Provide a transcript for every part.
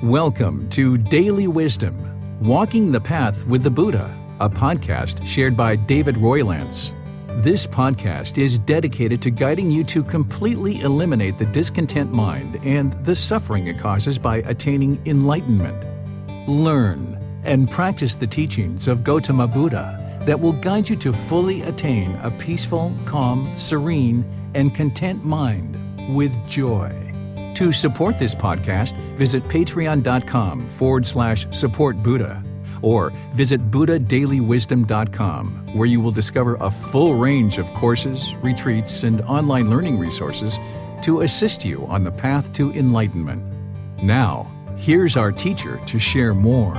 Welcome to Daily Wisdom, Walking the Path with the Buddha, a podcast shared by David Roylance. This podcast is dedicated to guiding you to completely eliminate the discontent mind and the suffering it causes by attaining enlightenment. Learn and practice the teachings of Gotama Buddha that will guide you to fully attain a peaceful, calm, serene, and content mind with joy. To support this podcast, visit patreon.com/support Buddha or visit buddhadailywisdom.com, where you will discover a full range of courses, retreats, and online learning resources to assist you on the path to enlightenment. Now, here's our teacher to share more.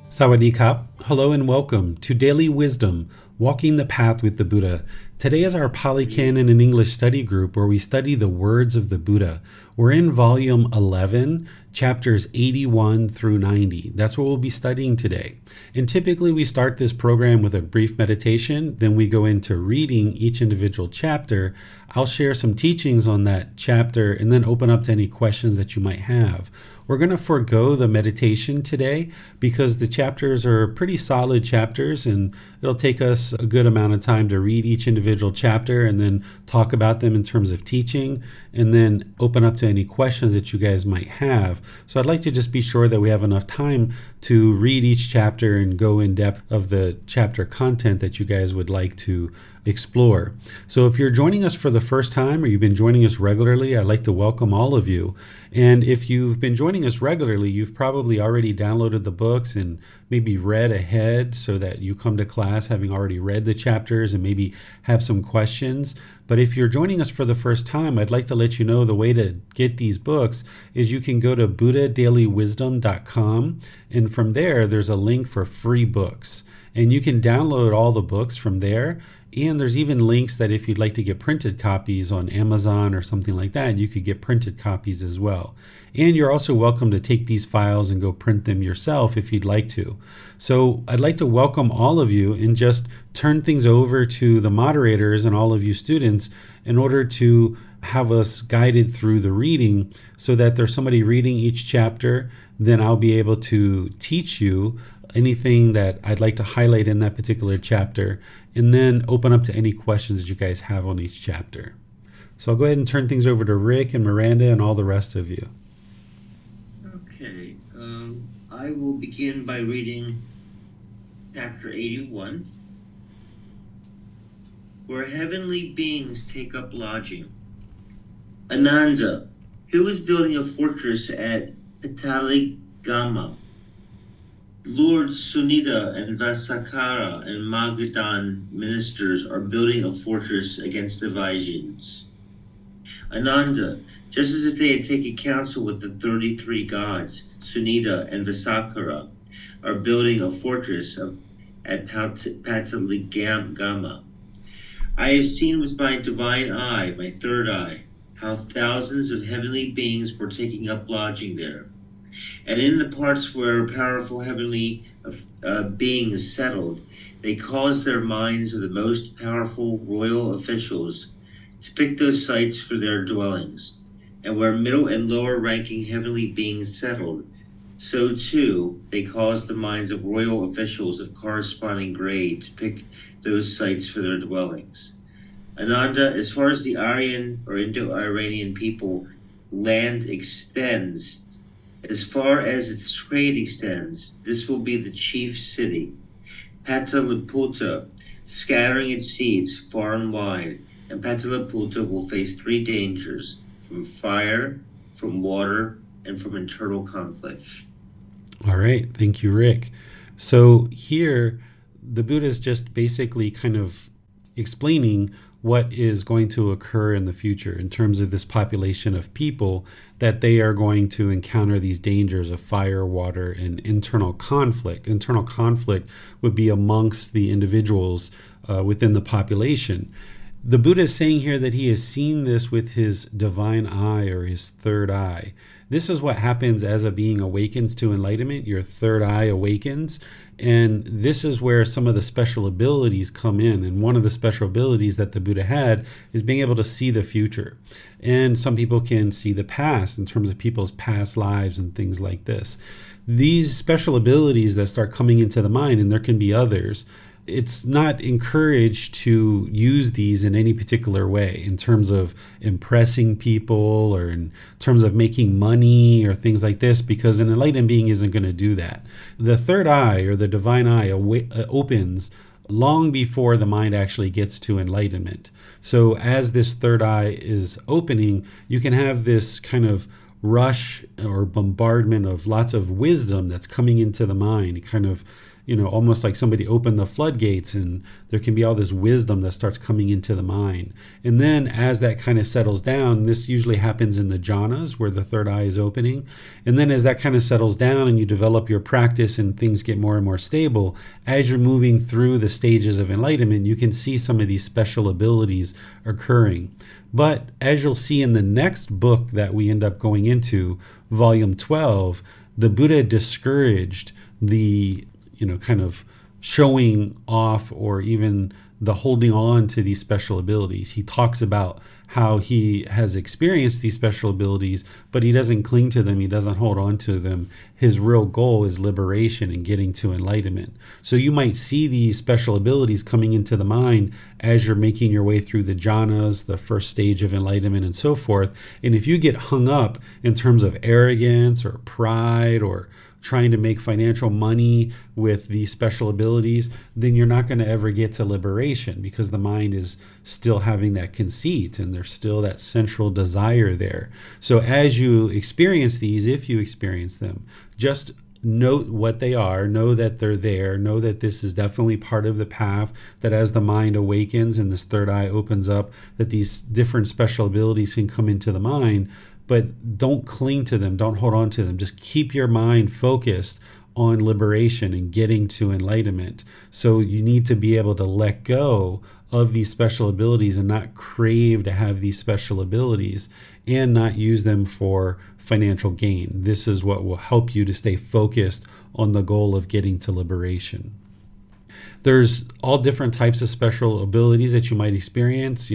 Sawadee Kap. Hello and welcome to Daily Wisdom, Walking the Path with the Buddha. Today is our Pali Canon and English study group where we study the words of the Buddha. We're in volume 11, chapters 81 through 90. That's what we'll be studying today. And typically we start this program with a brief meditation, then we go into reading each individual chapter. I'll share some teachings on that chapter and then open up to any questions that you might have. We're going to forego the meditation today because the chapters are pretty solid chapters and it'll take us a good amount of time to read each individual chapter and then talk about them in terms of teaching and then open up to any questions that you guys might have. So I'd like to just be sure that we have enough time to read each chapter and go in depth of the chapter content that you guys would like to explore. So if you're joining us for the first time or you've been joining us regularly, I'd like to welcome all of you. And if you've been joining us regularly, you've probably already downloaded the books and maybe read ahead so that you come to class having already read the chapters and maybe have some questions. But if you're joining us for the first time, I'd like to let you know the way to get these books is you can go to buddhadailywisdom.com, and from there, there's a link for free books. And you can download all the books from there. And there's even links that if you'd like to get printed copies on Amazon or something like that, you could get printed copies as well. And you're also welcome to take these files and go print them yourself if you'd like to. So I'd like to welcome all of you and just turn things over to the moderators and all of you students in order to have us guided through the reading so that there's somebody reading each chapter. Then I'll be able to teach you anything that I'd like to highlight in that particular chapter, and then open up to any questions that you guys have on each chapter. So I'll go ahead and turn things over to Rick and Miranda and all the rest of you. Okay, I will begin by reading chapter 81, where heavenly beings take up lodging. Ananda, who is building a fortress at Pali Canon? Lord Sunita and Vasakara and Magadan ministers are building a fortress against the Vajrayans. Ananda, just as if they had taken counsel with the 33 gods, Sunita and Vasakara are building a fortress at Pali Canon. I have seen with my divine eye, my third eye, how thousands of heavenly beings were taking up lodging there. And in the parts where powerful heavenly beings settled, they caused their minds of the most powerful royal officials to pick those sites for their dwellings. And where middle and lower ranking heavenly beings settled, so too they caused the minds of royal officials of corresponding grade to pick those sites for their dwellings. Ananda, as far as the Aryan or Indo-Iranian people land extends, as far as its trade extends, this will be the chief city, Pataliputra, scattering its seeds far and wide, and Pataliputra will face three dangers: from fire, from water, and from internal conflict. All right, thank you, Rick. So here, the Buddha is just basically kind of explaining what is going to occur in the future in terms of this population of people, that they are going to encounter these dangers of fire, water, and internal conflict. Internal conflict would be amongst the individuals within the population. The Buddha is saying here that he has seen this with his divine eye or his third eye. This is what happens as a being awakens to enlightenment. Your third eye awakens And this is where some of the special abilities come in. And one of the special abilities that the Buddha had is being able to see the future. And some people can see the past in terms of people's past lives and things like this. These special abilities that start coming into the mind, and there can be others, it's not encouraged to use these in any particular way in terms of impressing people or in terms of making money or things like this, because an enlightened being isn't going to do that. The third eye, or the divine eye, opens long before the mind actually gets to enlightenment. So as this third eye is opening, you can have this kind of rush or bombardment of lots of wisdom that's coming into the mind, kind of, almost like somebody opened the floodgates, and there can be all this wisdom that starts coming into the mind. And then as that kind of settles down, this usually happens in the jhanas where the third eye is opening. And then as that kind of settles down and you develop your practice and things get more and more stable, as you're moving through the stages of enlightenment, you can see some of these special abilities occurring. But as you'll see in the next book that we end up going into, volume 12, the Buddha discouraged the kind of showing off or even the holding on to these special abilities. He talks about how he has experienced these special abilities, but he doesn't cling to them. He doesn't hold on to them. His real goal is liberation and getting to enlightenment. So you might see these special abilities coming into the mind as you're making your way through the jhanas, the first stage of enlightenment, and so forth. And if you get hung up in terms of arrogance or pride or trying to make financial money with these special abilities, then you're not going to ever get to liberation, because the mind is still having that conceit and there's still that central desire there. So as you experience these, if you experience them, just note what they are, know that they're there, know that this is definitely part of the path, that as the mind awakens and this third eye opens up, that these different special abilities can come into the mind. But don't cling to them. Don't hold on to them. Just keep your mind focused on liberation and getting to enlightenment. So you need to be able to let go of these special abilities and not crave to have these special abilities and not use them for financial gain. This is what will help you to stay focused on the goal of getting to liberation. There's all different types of special abilities that you might experience.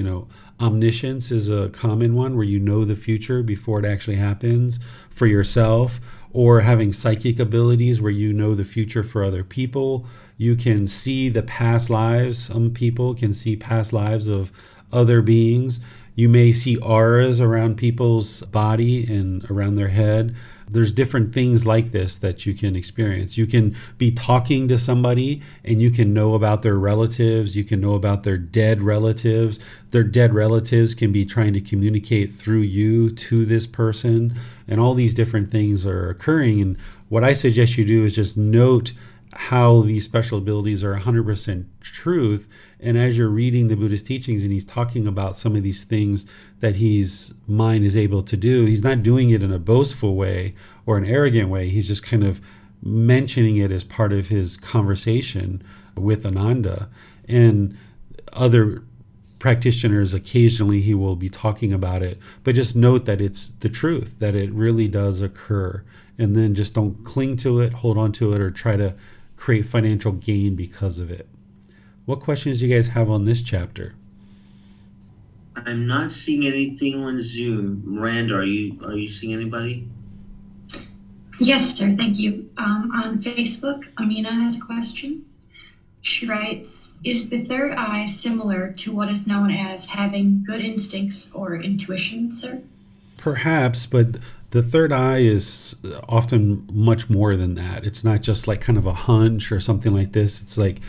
Omniscience is a common one, where you know the future before it actually happens for yourself, or having psychic abilities where you know the future for other people. You can see the past lives. Some people can see past lives of other beings. You may see auras around people's body and around their head. There's different things like this that you can experience. You can be talking to somebody and you can know about their relatives. You can know about their dead relatives. Their dead relatives can be trying to communicate through you to this person. And all these different things are occurring. And what I suggest you do is just note how these special abilities are 100% truth. And as you're reading the Buddhist teachings and he's talking about some of these things that his mind is able to do, he's not doing it in a boastful way or an arrogant way. He's just kind of mentioning it as part of his conversation with Ananda. And other practitioners, occasionally he will be talking about it. But just note that it's the truth, that it really does occur. And then just don't cling to it, hold on to it, or try to create financial gain because of it. What questions do you guys have on this chapter? I'm not seeing anything on Zoom. Miranda, are you seeing anybody? Yes, sir. Thank you. On Facebook, Amina has a question. She writes, is the third eye similar to what is known as having good instincts or intuition, sir? Perhaps, but the third eye is often much more than that. It's not just like kind of a hunch or something like this. It's like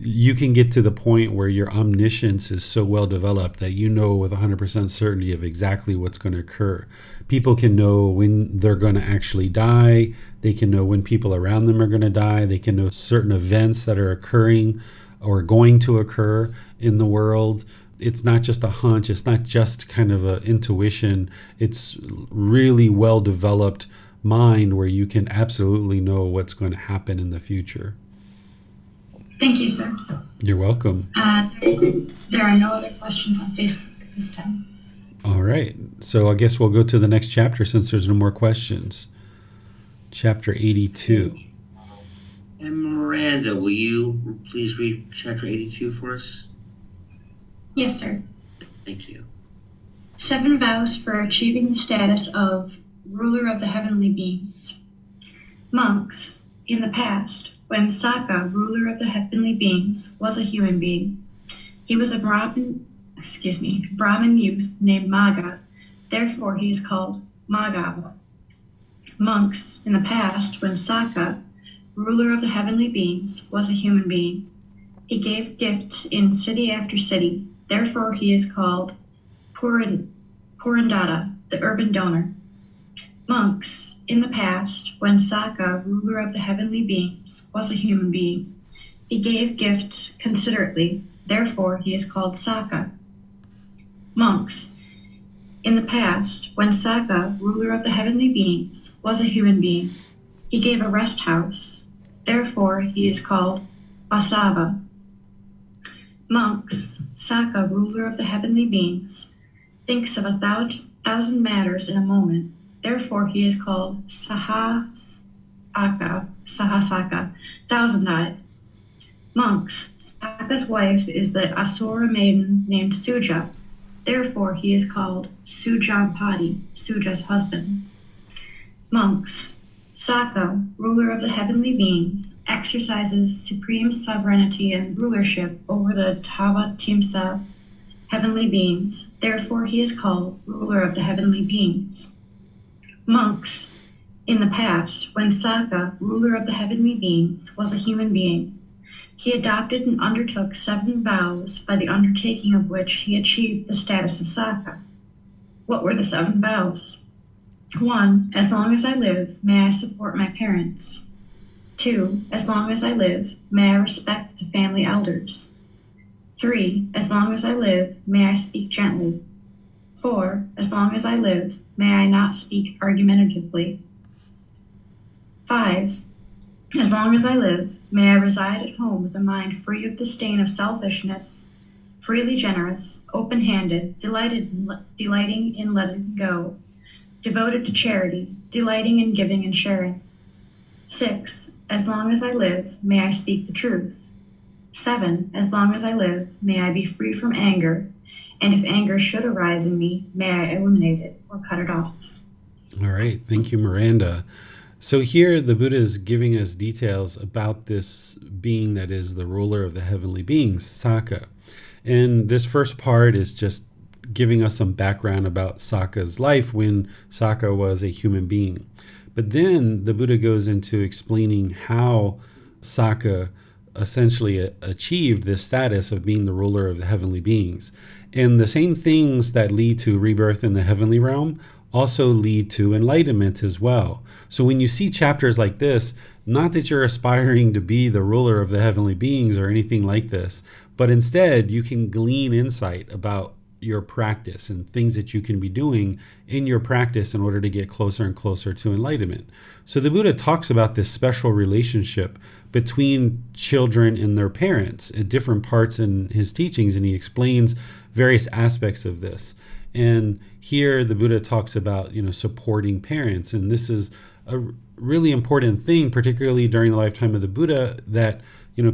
you can get to the point where your omniscience is so well developed that you know with 100% certainty of exactly what's going to occur. People can know when they're going to actually die. They can know when people around them are going to die. They can know certain events that are occurring or going to occur in the world. It's not just a hunch. It's not just kind of an intuition. It's really well developed mind where you can absolutely know what's going to happen in the future. Thank you, sir. You're welcome. There are no other questions on Facebook at this time. All right. So I guess we'll go to the next chapter since there's no more questions. Chapter 82. And Miranda, will you please read chapter 82 for us? Yes, sir. Thank you. 7 vows for achieving the status of ruler of the heavenly beings. Monks, in the past, when Saka, ruler of the heavenly beings, was a human being, he was a Brahmin youth named Maga. Therefore, he is called Magava. Monks, in the past, when Saka, ruler of the heavenly beings, was a human being, he gave gifts in city after city. Therefore, he is called Purandata, the urban donor. Monks, in the past, when Saka, ruler of the heavenly beings, was a human being, he gave gifts considerately. Therefore, he is called Saka. Monks, in the past, when Saka, ruler of the heavenly beings, was a human being, he gave a rest house. Therefore, he is called Vasava. Monks, Saka, ruler of the heavenly beings, thinks of 1,000 matters in a moment. Therefore, he is called Sahasaka, 1,000-eyed. Monks, Saka's wife is the Asura maiden named Suja. Therefore, he is called Sujampati, Suja's husband. Monks, Saka, ruler of the heavenly beings, exercises supreme sovereignty and rulership over the Tavatimsa heavenly beings. Therefore, he is called ruler of the heavenly beings. Monks, in the past, when Saka, ruler of the heavenly beings, was a human being, he adopted and undertook 7 vows, by the undertaking of which he achieved the status of Saka. What were the 7 vows? 1. As long as I live, may I support my parents. 2. As long as I live, may I respect the family elders. 3. As long as I live, may I speak gently. 4. As long as I live, may I not speak argumentatively. 5. As long as I live, may I reside at home with a mind free of the stain of selfishness, freely generous, open-handed, delighting in letting go, devoted to charity, delighting in giving and sharing. 6. As long as I live, may I speak the truth. 7. As long as I live, may I be free from anger, and if anger should arise in me, may I eliminate it or cut it off. All right. Thank you, Miranda. So here the Buddha is giving us details about this being that is the ruler of the heavenly beings, Saka. And this first part is just giving us some background about Saka's life when Saka was a human being. But then the Buddha goes into explaining how Saka essentially achieved this status of being the ruler of the heavenly beings. And the same things that lead to rebirth in the heavenly realm also lead to enlightenment as well. So when you see chapters like this, not that you're aspiring to be the ruler of the heavenly beings or anything like this, but instead you can glean insight about your practice and things that you can be doing in your practice in order to get closer and closer to enlightenment. So the Buddha talks about this special relationship between children and their parents at different parts in his teachings, and he explains various aspects of this. And here the Buddha talks about, supporting parents. And this is a really important thing, particularly during the lifetime of the Buddha, that,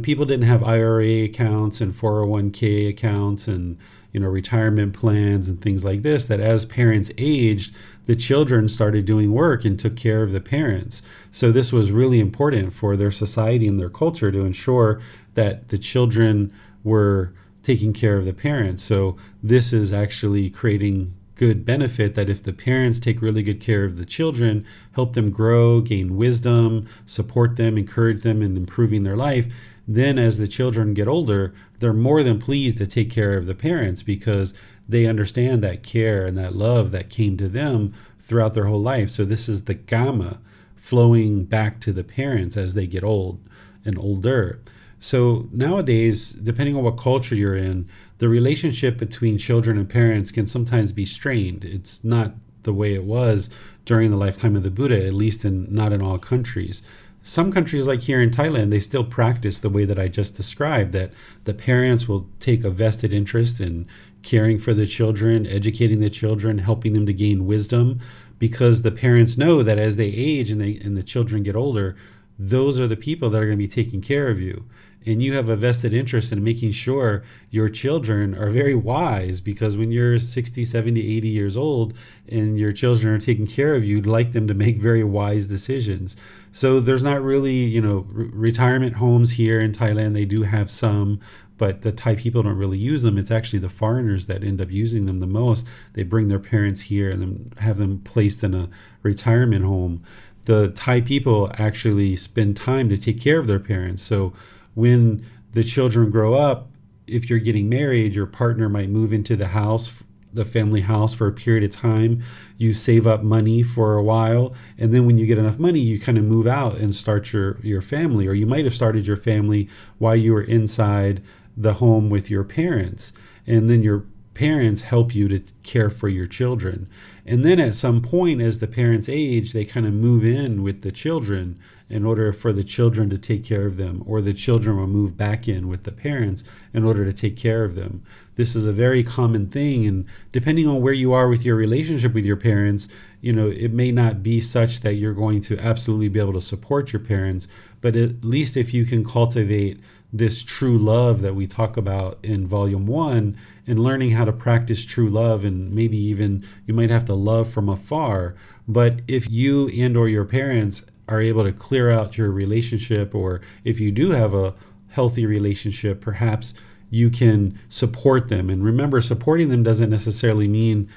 people didn't have IRA accounts and 401k accounts and, retirement plans and things like this, that as parents aged, the children started doing work and took care of the parents. So this was really important for their society and their culture to ensure that the children were taking care of the parents. So this is actually creating good benefit, that if the parents take really good care of the children, help them grow, gain wisdom, support them, encourage them in improving their life, then as the children get older, they're more than pleased to take care of the parents because they understand that care and that love that came to them throughout their whole life. So this is the Gama flowing back to the parents as they get old and older. So nowadays, depending on what culture you're in, the relationship between children and parents can sometimes be strained. It's not the way it was during the lifetime of the Buddha, at least not in all countries. Some countries, like here in Thailand, they still practice the way that I just described, that the parents will take a vested interest in caring for the children, educating the children, helping them to gain wisdom, because the parents know that as they age and the children get older, those are the people that are going to be taking care of you. And you have a vested interest in making sure your children are very wise, because when you're 60, 70, 80 years old and your children are taking care of you, you'd like them to make very wise decisions. So there's not really, retirement homes here in Thailand. They do have some, but the Thai people don't really use them. It's actually the foreigners that end up using them the most. They bring their parents here and then have them placed in a retirement home. The Thai people actually spend time to take care of their parents. So when the children grow up, if you're getting married, your partner might move into the house, the family house, for a period of time. You save up money for a while, and then when you get enough money, you kind of move out and start your family. Or you might have started your family while you were inside the home with your parents, and then your parents help you to care for your children. And then at some point, as the parents age, they kind of move in with the children in order for the children to take care of them, or the children will move back in with the parents in order to take care of them. This is a very common thing, and depending on where you are with your relationship with your parents, it may not be such that you're going to absolutely be able to support your parents, but at least if you can cultivate this true love that we talk about in volume 1, and learning how to practice true love, and maybe even you might have to love from afar. But if you and or your parents are able to clear out your relationship, or if you do have a healthy relationship, perhaps you can support them. And remember, supporting them doesn't necessarily mean,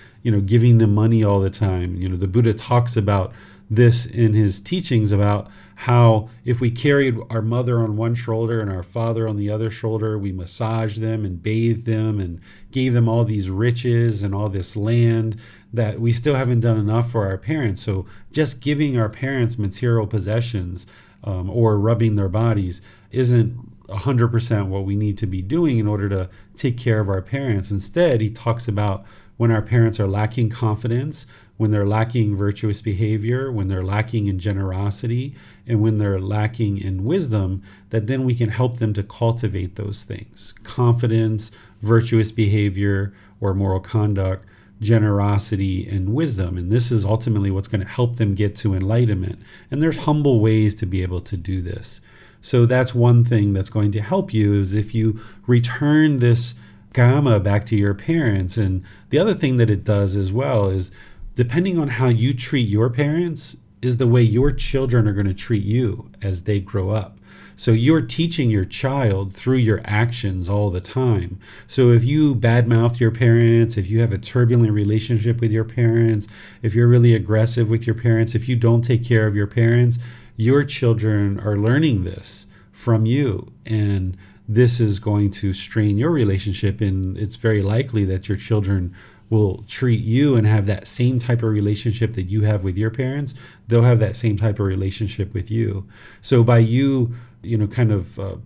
giving them money all the time. The Buddha talks about this in his teachings about how if we carried our mother on one shoulder and our father on the other shoulder, we massaged them and bathed them and gave them all these riches and all this land, that we still haven't done enough for our parents. So just giving our parents material possessions or rubbing their bodies isn't 100% what we need to be doing in order to take care of our parents. Instead, he talks about when our parents are lacking confidence, when they're lacking virtuous behavior, when they're lacking in generosity, and when they're lacking in wisdom, that then we can help them to cultivate those things: confidence, virtuous behavior or moral conduct, generosity, and wisdom. And this is ultimately what's going to help them get to enlightenment. And there's humble ways to be able to do this. So that's one thing that's going to help you, is if you return this Gama back to your parents. And the other thing that it does as well is, depending on how you treat your parents is the way your children are going to treat you as they grow up. So you're teaching your child through your actions all the time. So if you badmouth your parents, if you have a turbulent relationship with your parents, if you're really aggressive with your parents, if you don't take care of your parents, your children are learning this from you. And this is going to strain your relationship, and it's very likely that your children will treat you and have that same type of relationship that you have with your parents. They'll have that same type of relationship with you. So by you,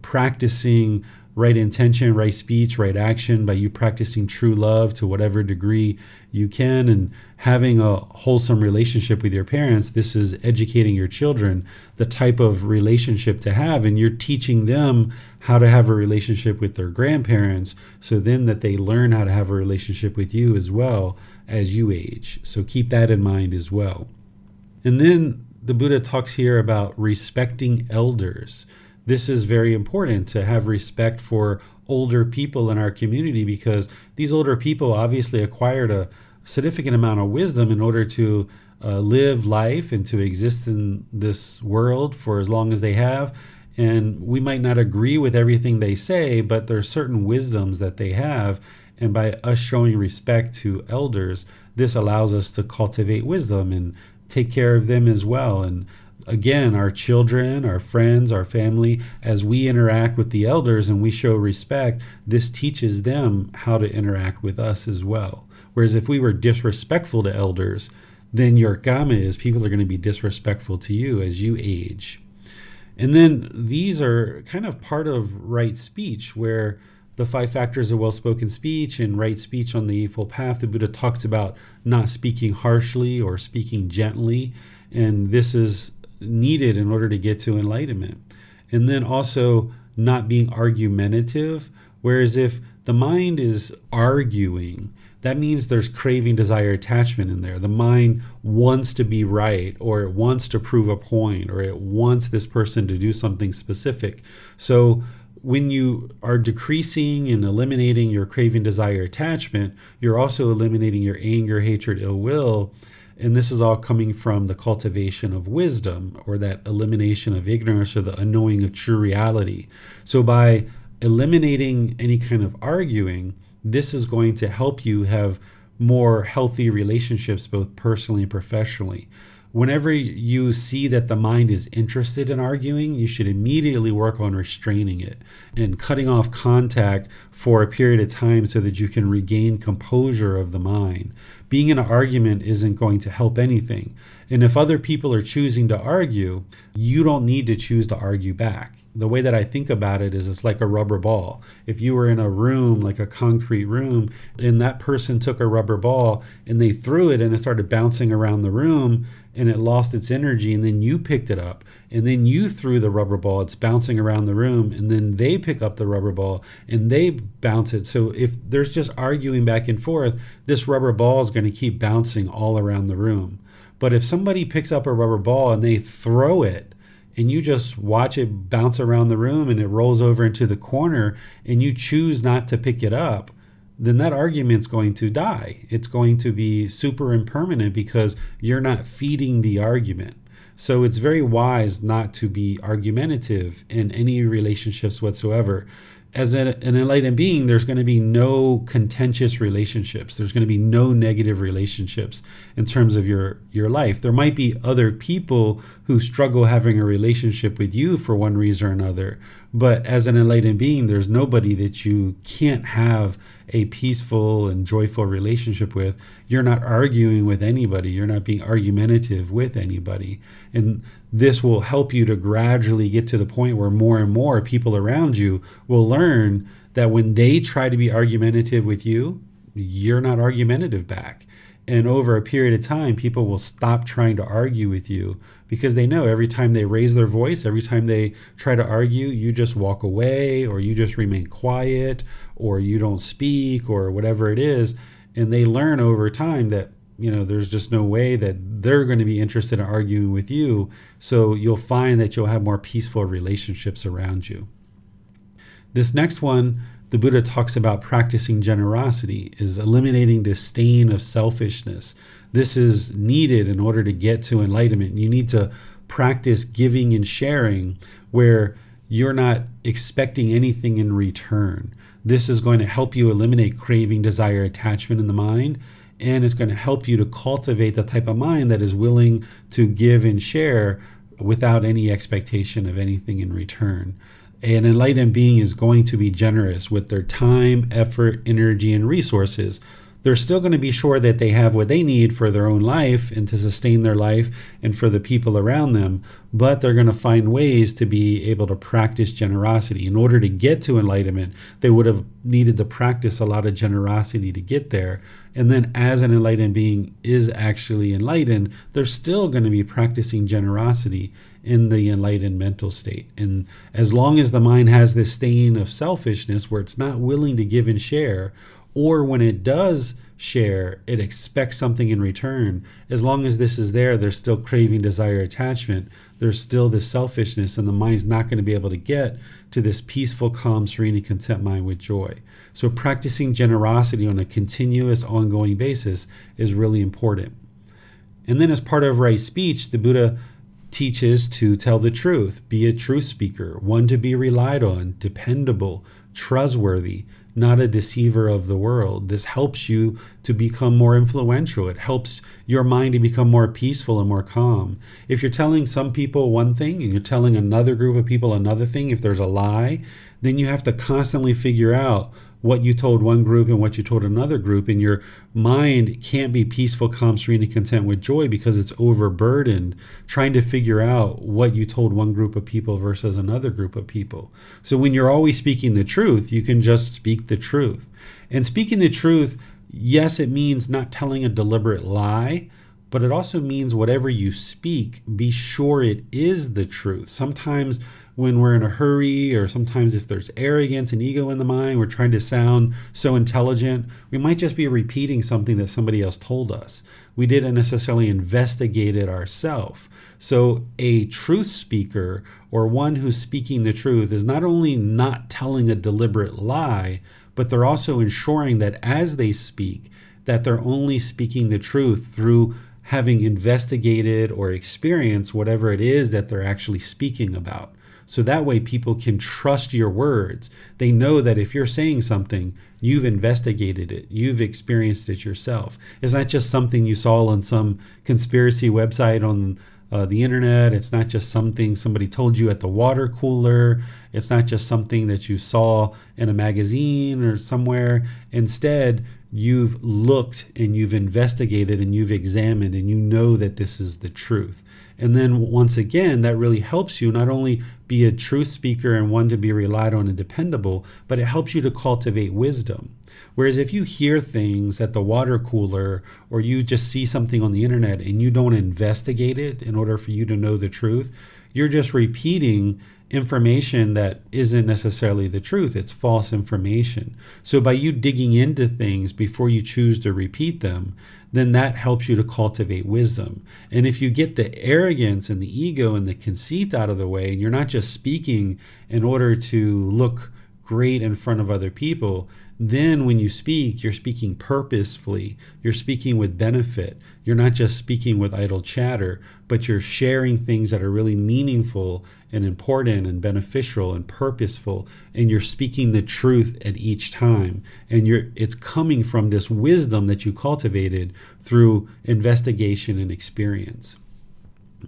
practicing right intention, right speech, right action, by you practicing true love to whatever degree you can, and having a wholesome relationship with your parents, this is educating your children the type of relationship to have, and you're teaching them how to have a relationship with their grandparents, so then that they learn how to have a relationship with you as well as you age. So keep that in mind as well. And then the Buddha talks here about respecting elders. This is very important, to have respect for older people in our community, because these older people obviously acquired a significant amount of wisdom in order to live life and to exist in this world for as long as they have. And we might not agree with everything they say, but there are certain wisdoms that they have. And by us showing respect to elders, this allows us to cultivate wisdom and take care of them as well. And again, our children, our friends, our family, as we interact with the elders and we show respect, this teaches them how to interact with us as well. Whereas if we were disrespectful to elders, then your Gama is people are going to be disrespectful to you as you age. And then these are kind of part of right speech, where the 5 factors of well-spoken speech and right speech on the Eightfold Path, the Buddha talks about not speaking harshly or speaking gently. And this is needed in order to get to enlightenment. And then also not being argumentative, whereas if the mind is arguing, that means there's craving, desire, attachment in there. The mind wants to be right, or it wants to prove a point, or it wants this person to do something specific. So when you are decreasing and eliminating your craving, desire, attachment, you're also eliminating your anger, hatred, ill will. And this is all coming from the cultivation of wisdom, or that elimination of ignorance, or the unknowing of true reality. So by eliminating any kind of arguing, this is going to help you have more healthy relationships, both personally and professionally. Whenever you see that the mind is interested in arguing, you should immediately work on restraining it and cutting off contact for a period of time so that you can regain composure of the mind. Being in an argument isn't going to help anything. And if other people are choosing to argue, you don't need to choose to argue back. The way that I think about it is it's like a rubber ball. If you were in a room, like a concrete room, and that person took a rubber ball and they threw it and it started bouncing around the room and it lost its energy, and then you picked it up and then you threw the rubber ball, it's bouncing around the room, and then they pick up the rubber ball and they bounce it. So if there's just arguing back and forth, this rubber ball is going to keep bouncing all around the room. But if somebody picks up a rubber ball and they throw it, and you just watch it bounce around the room and it rolls over into the corner, and you choose not to pick it up, then that argument's going to die. It's going to be super impermanent because you're not feeding the argument. So it's very wise not to be argumentative in any relationships whatsoever. As an enlightened being, there's going to be no contentious relationships. There's going to be no negative relationships in terms of your life. There might be other people who struggle having a relationship with you for one reason or another. But as an enlightened being, there's nobody that you can't have a peaceful and joyful relationship with. You're not arguing with anybody. You're not being argumentative with anybody. And this will help you to gradually get to the point where more and more people around you will learn that when they try to be argumentative with you, you're not argumentative back. And over a period of time, people will stop trying to argue with you because they know every time they raise their voice, every time they try to argue, you just walk away, or you just remain quiet, or you don't speak, or whatever it is. And they learn over time that, there's just no way that they're going to be interested in arguing with you. So you'll find that you'll have more peaceful relationships around you. This next one, the Buddha talks about practicing generosity, is eliminating this stain of selfishness. This is needed in order to get to enlightenment. You need to practice giving and sharing where you're not expecting anything in return. This is going to help you eliminate craving, desire, attachment in the mind, and it's going to help you to cultivate the type of mind that is willing to give and share without any expectation of anything in return. An enlightened being is going to be generous with their time, effort, energy, and resources. They're still going to be sure that they have what they need for their own life and to sustain their life and for the people around them, but they're going to find ways to be able to practice generosity. In order to get to enlightenment, they would have needed to practice a lot of generosity to get there. And then as an enlightened being is actually enlightened, they're still going to be practicing generosity in the enlightened mental state. And as long as the mind has this stain of selfishness where it's not willing to give and share, or when it does share, it expects something in return, as long as this is there, there's still craving, desire, attachment. There's still this selfishness, and the mind's not going to be able to get to this peaceful, calm, serene, and content mind with joy. So practicing generosity on a continuous, ongoing basis is really important. And then as part of right speech, the Buddha teaches to tell the truth, be a truth speaker, one to be relied on, dependable, trustworthy, not a deceiver of the world. This helps you to become more influential. It helps your mind to become more peaceful and more calm. If you're telling some people one thing and you're telling another group of people another thing, if there's a lie, then you have to constantly figure out what you told one group and what you told another group, and your mind can't be peaceful, calm, serene, and content with joy because it's overburdened trying to figure out what you told one group of people versus another group of people. So when you're always speaking the truth, you can just speak the truth. And speaking the truth, yes, it means not telling a deliberate lie, but it also means whatever you speak, be sure it is the truth. Sometimes when we're in a hurry, or sometimes if there's arrogance and ego in the mind, we're trying to sound so intelligent, we might just be repeating something that somebody else told us. We didn't necessarily investigate it ourselves. So a truth speaker, or one who's speaking the truth, is not only not telling a deliberate lie, but they're also ensuring that as they speak, that they're only speaking the truth through having investigated or experienced whatever it is that they're actually speaking about. So that way people can trust your words. They know that if you're saying something, you've investigated it, you've experienced it yourself. It's not just something you saw on some conspiracy website on the internet. It's not just something somebody told you at the water cooler. It's not just something that you saw in a magazine or somewhere. Instead, you've looked and you've investigated and you've examined, and you know that this is the truth. And then once again, that really helps you not only be a truth speaker and one to be relied on and dependable, but it helps you to cultivate wisdom. Whereas if you hear things at the water cooler, or you just see something on the internet and you don't investigate it in order for you to know the truth, you're just repeating information that isn't necessarily the truth. It's false information. So by you digging into things before you choose to repeat them, then that helps you to cultivate wisdom. And if you get the arrogance and the ego and the conceit out of the way, and you're not just speaking in order to look great in front of other people, then when you speak, you're speaking purposefully. You're speaking with benefit. You're not just speaking with idle chatter, but you're sharing things that are really meaningful and important and beneficial and purposeful. And you're speaking the truth at each time. And it's coming from this wisdom that you cultivated through investigation and experience.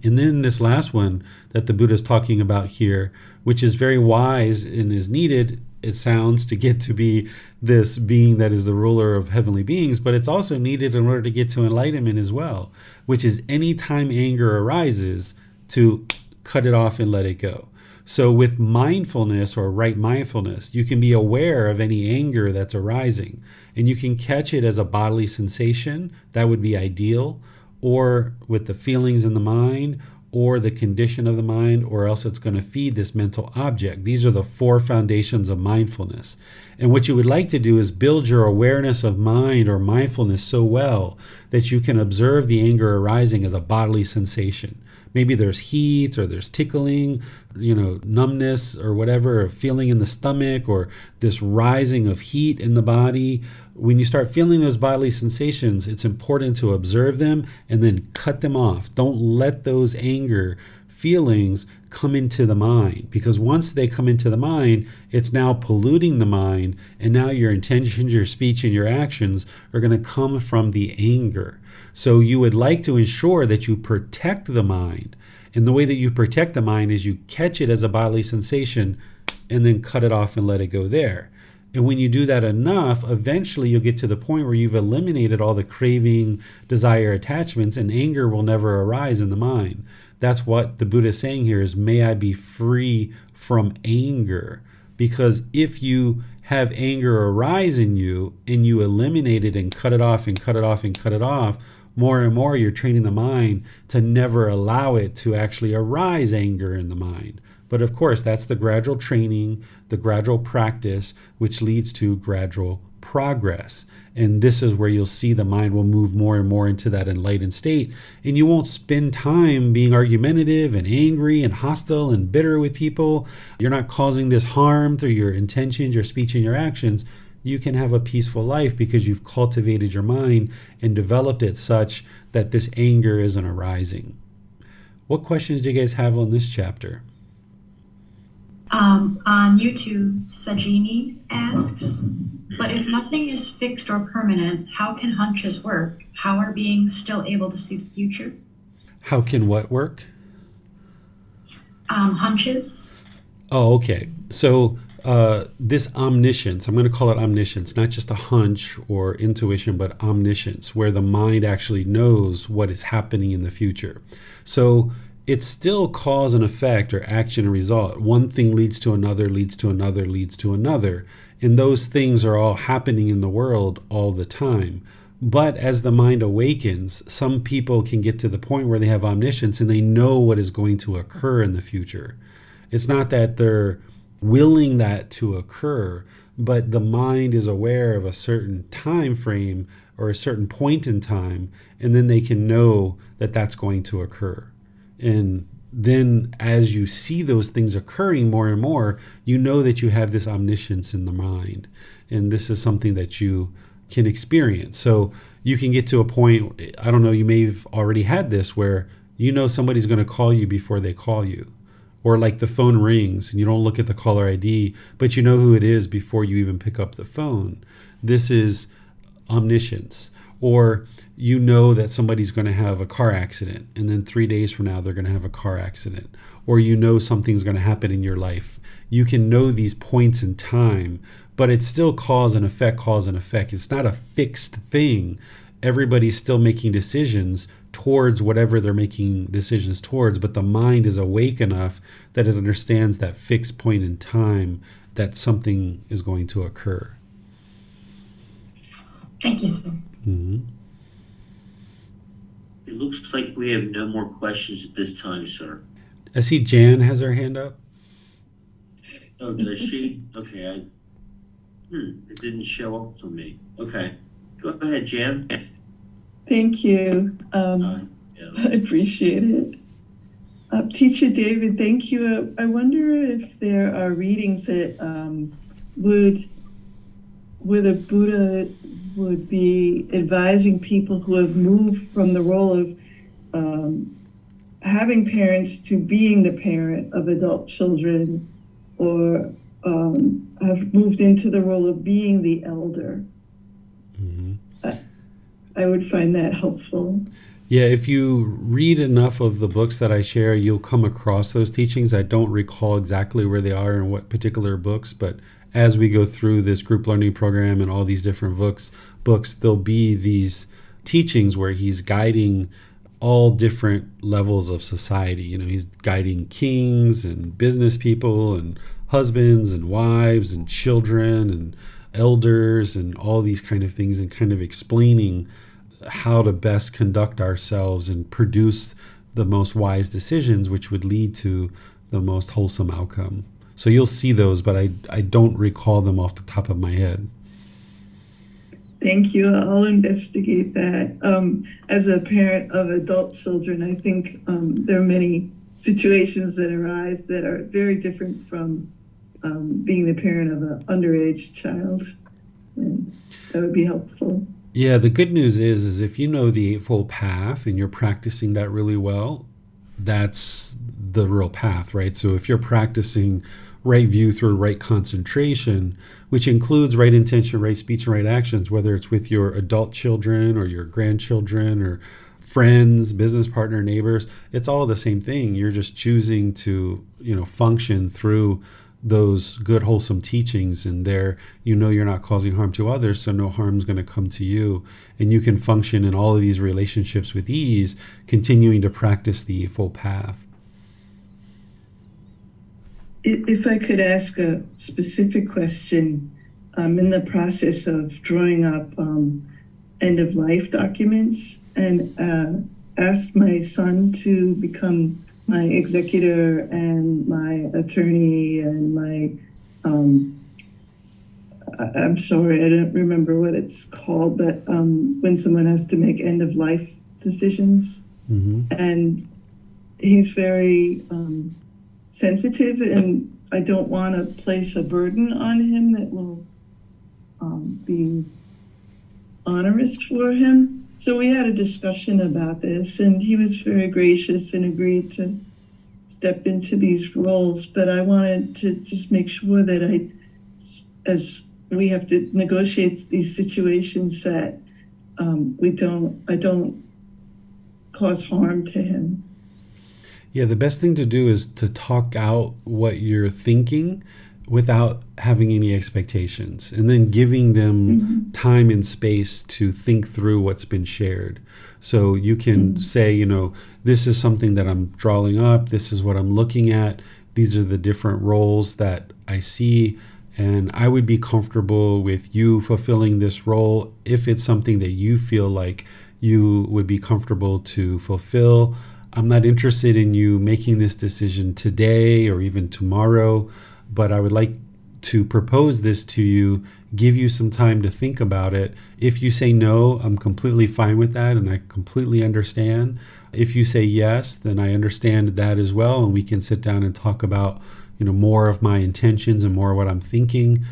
And then this last one that the Buddha is talking about here, which is very wise and is needed, it sounds, to get to be this being that is the ruler of heavenly beings, but it's also needed in order to get to enlightenment as well, which is anytime anger arises, to cut it off and let it go. So with mindfulness, or right mindfulness, you can be aware of any anger that's arising, and you can catch it as a bodily sensation. That would be ideal, or with the feelings in the mind, or the condition of the mind, or else it's going to feed this mental object. These are the 4 foundations of mindfulness. And what you would like to do is build your awareness of mind or mindfulness so well that you can observe the anger arising as a bodily sensation. Maybe there's heat, or there's tickling, numbness, or whatever, or feeling in the stomach, or this rising of heat in the body. When you start feeling those bodily sensations, it's important to observe them and then cut them off. Don't let those anger feelings come into the mind, because once they come into the mind, it's now polluting the mind, and now your intentions, your speech, and your actions are going to come from the anger. So you would like to ensure that you protect the mind. And the way that you protect the mind is you catch it as a bodily sensation and then cut it off and let it go there. And when you do that enough, eventually you'll get to the point where you've eliminated all the craving, desire, attachments, and anger will never arise in the mind. That's what the Buddha is saying here is, may I be free from anger. Because if you have anger arise in you and you eliminate it and cut it off and cut it off and cut it off, more and more you're training the mind to never allow it to actually arise anger in the mind. But of course, that's the gradual training, the gradual practice, which leads to gradual progress. And this is where you'll see the mind will move more and more into that enlightened state. And you won't spend time being argumentative and angry and hostile and bitter with people. You're not causing this harm through your intentions, your speech, and your actions. You can have a peaceful life because you've cultivated your mind and developed it such that this anger isn't arising. What questions do you guys have on this chapter? On YouTube, Sajini asks, but if nothing is fixed or permanent, how can hunches work? How are beings still able to see the future? How can what work? Hunches. Oh, okay. So this omniscience, I'm going to call it omniscience, not just a hunch or intuition, but omniscience, where the mind actually knows what is happening in the future. So it's still cause and effect, or action and result. One thing leads to another, leads to another, leads to another. And those things are all happening in the world all the time. But as the mind awakens, some people can get to the point where they have omniscience and they know what is going to occur in the future. It's not that they're willing that to occur, but the mind is aware of a certain time frame or a certain point in time, and then they can know that that's going to occur. And then as you see those things occurring more and more, you know that you have this omniscience in the mind. And this is something that you can experience. So you can get to a point, I don't know, you may have already had this, where you know somebody's going to call you before they call you. Or like the phone rings and you don't look at the caller ID, but you know who it is before you even pick up the phone. This is omniscience. Or you know that somebody's going to have a car accident, and then 3 days from now they're going to have a car accident. Or you know something's going to happen in your life. You can know these points in time, but it's still cause and effect, cause and effect. It's not a fixed thing. Everybody's still making decisions towards whatever they're making decisions towards, but the mind is awake enough that it understands that fixed point in time that something is going to occur. Thank you, sir. Mm-hmm. It looks like we have no more questions at this time, sir. I see Jan has her hand up. Oh, does she? Okay, it didn't show up for me. Okay, go ahead, Jan. Thank you. Yeah. I appreciate it. Teacher David, thank you. I wonder if there are readings that where the Buddha would be advising people who have moved from the role of having parents to being the parent of adult children, or have moved into the role of being the elder. Mm-hmm. I would find that helpful. Yeah, if you read enough of the books that I share, you'll come across those teachings. I don't recall exactly where they are in what particular books, but as we go through this group learning program and all these different books, there'll be these teachings where he's guiding all different levels of society. You know, he's guiding kings and business people and husbands and wives and children and elders and all these kind of things, and kind of explaining how to best conduct ourselves and produce the most wise decisions, which would lead to the most wholesome outcome. So you'll see those, but I don't recall them off the top of my head. Thank you. I'll investigate that. As a parent of adult children, I think there are many situations that arise that are very different from being the parent of an underage child. And that would be helpful. Yeah, the good news is if you know the Eightfold Path and you're practicing that really well, that's the real path, right? So if you're practicing right view through right concentration, which includes right intention, right speech, and right actions, whether it's with your adult children or your grandchildren or friends, business partner, neighbors, it's all the same thing. You're just choosing to, function through those good wholesome teachings, and there you're not causing harm to others, so no harm is going to come to you, and you can function in all of these relationships with ease, continuing to practice the Eightfold Path. If I could ask a specific question, I'm in the process of drawing up end-of-life documents, and asked my son to become my executor and my attorney and my, I'm sorry, I don't remember what it's called, but when someone has to make end-of-life decisions. Mm-hmm. And he's very sensitive, and I don't want to place a burden on him that will be onerous for him. So we had a discussion about this, and he was very gracious and agreed to step into these roles. But I wanted to just make sure that as we have to negotiate these situations, that I don't cause harm to him. Yeah, the best thing to do is to talk out what you're thinking without having any expectations, and then giving them time and space to think through what's been shared. So you can say, this is something that I'm drawing up, this is what I'm looking at, these are the different roles that I see, And I would be comfortable with you fulfilling this role if it's something that you feel like you would be comfortable to fulfill. I'm not interested in you making this decision today or even tomorrow, but I would like to propose this to you, give you some time to think about it. If you say no, I'm completely fine with that, and I completely understand. If you say yes, then I understand that as well, and we can sit down and talk about, more of my intentions and more of what I'm thinking.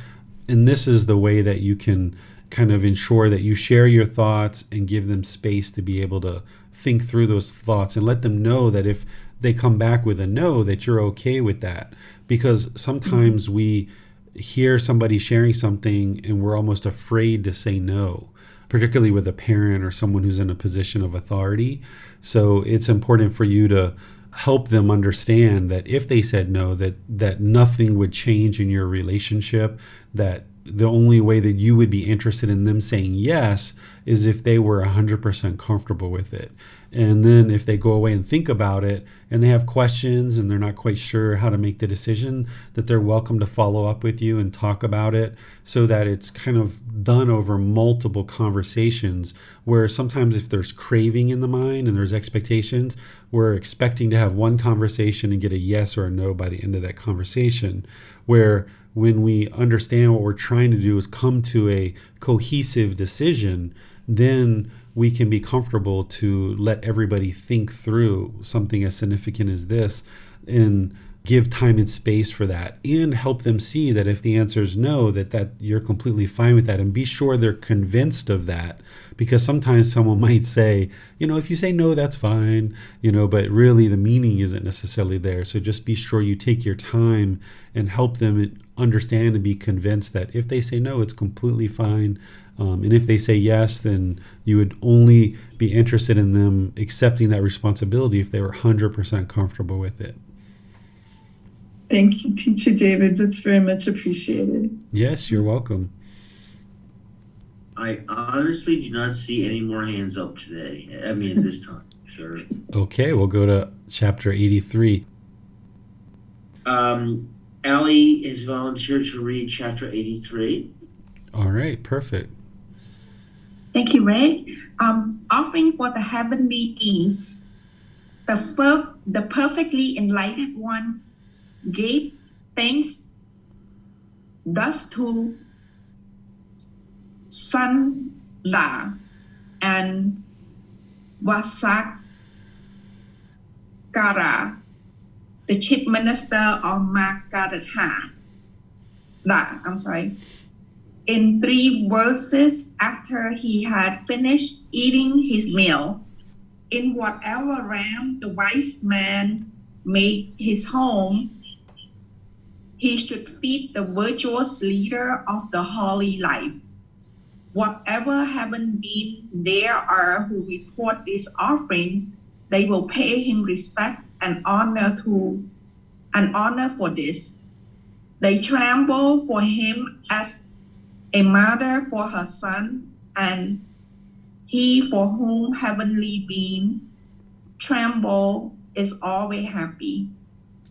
And this is the way that you can kind of ensure that you share your thoughts and give them space to be able to think through those thoughts, and let them know that if they come back with a no, that you're okay with that. Because sometimes we hear somebody sharing something and we're almost afraid to say no, particularly with a parent or someone who's in a position of authority. So it's important for you to help them understand that if they said no, that nothing would change in your relationship, that the only way that you would be interested in them saying yes is if they were 100% comfortable with it. And then if they go away and think about it and they have questions and they're not quite sure how to make the decision, that they're welcome to follow up with you and talk about it, so that it's kind of done over multiple conversations, where sometimes if there's craving in the mind and there's expectations, we're expecting to have one conversation and get a yes or a no by the end of that conversation. Where when we understand what we're trying to do is come to a cohesive decision, then we can be comfortable to let everybody think through something as significant as this and give time and space for that, and help them see that if the answer is no, that you're completely fine with that, and be sure they're convinced of that. Because sometimes someone might say, if you say no, that's fine, but really the meaning isn't necessarily there. So just be sure you take your time and help them understand and be convinced that if they say no, it's completely fine. And if they say yes, then you would only be interested in them accepting that responsibility if they were 100% comfortable with it. Thank you, Teacher David. That's very much appreciated. Yes, you're welcome. I honestly do not see any more hands up today. This time, sir. Okay, we'll go to chapter 83. Allie has volunteered to read chapter 83. All right, perfect. Thank you, Ray. Offering for the heavenly beings, the perfectly enlightened one gave thanks thus to Sun La and Vasakara, the chief minister of Magadatha. In 3 verses after he had finished eating his meal, in whatever realm the wise man made his home, he should feed the virtuous leader of the holy life. Whatever heaven being there are who report this offering, they will pay him respect and honor for this. They tremble for him as a mother for her son, and he for whom heavenly being tremble is always happy.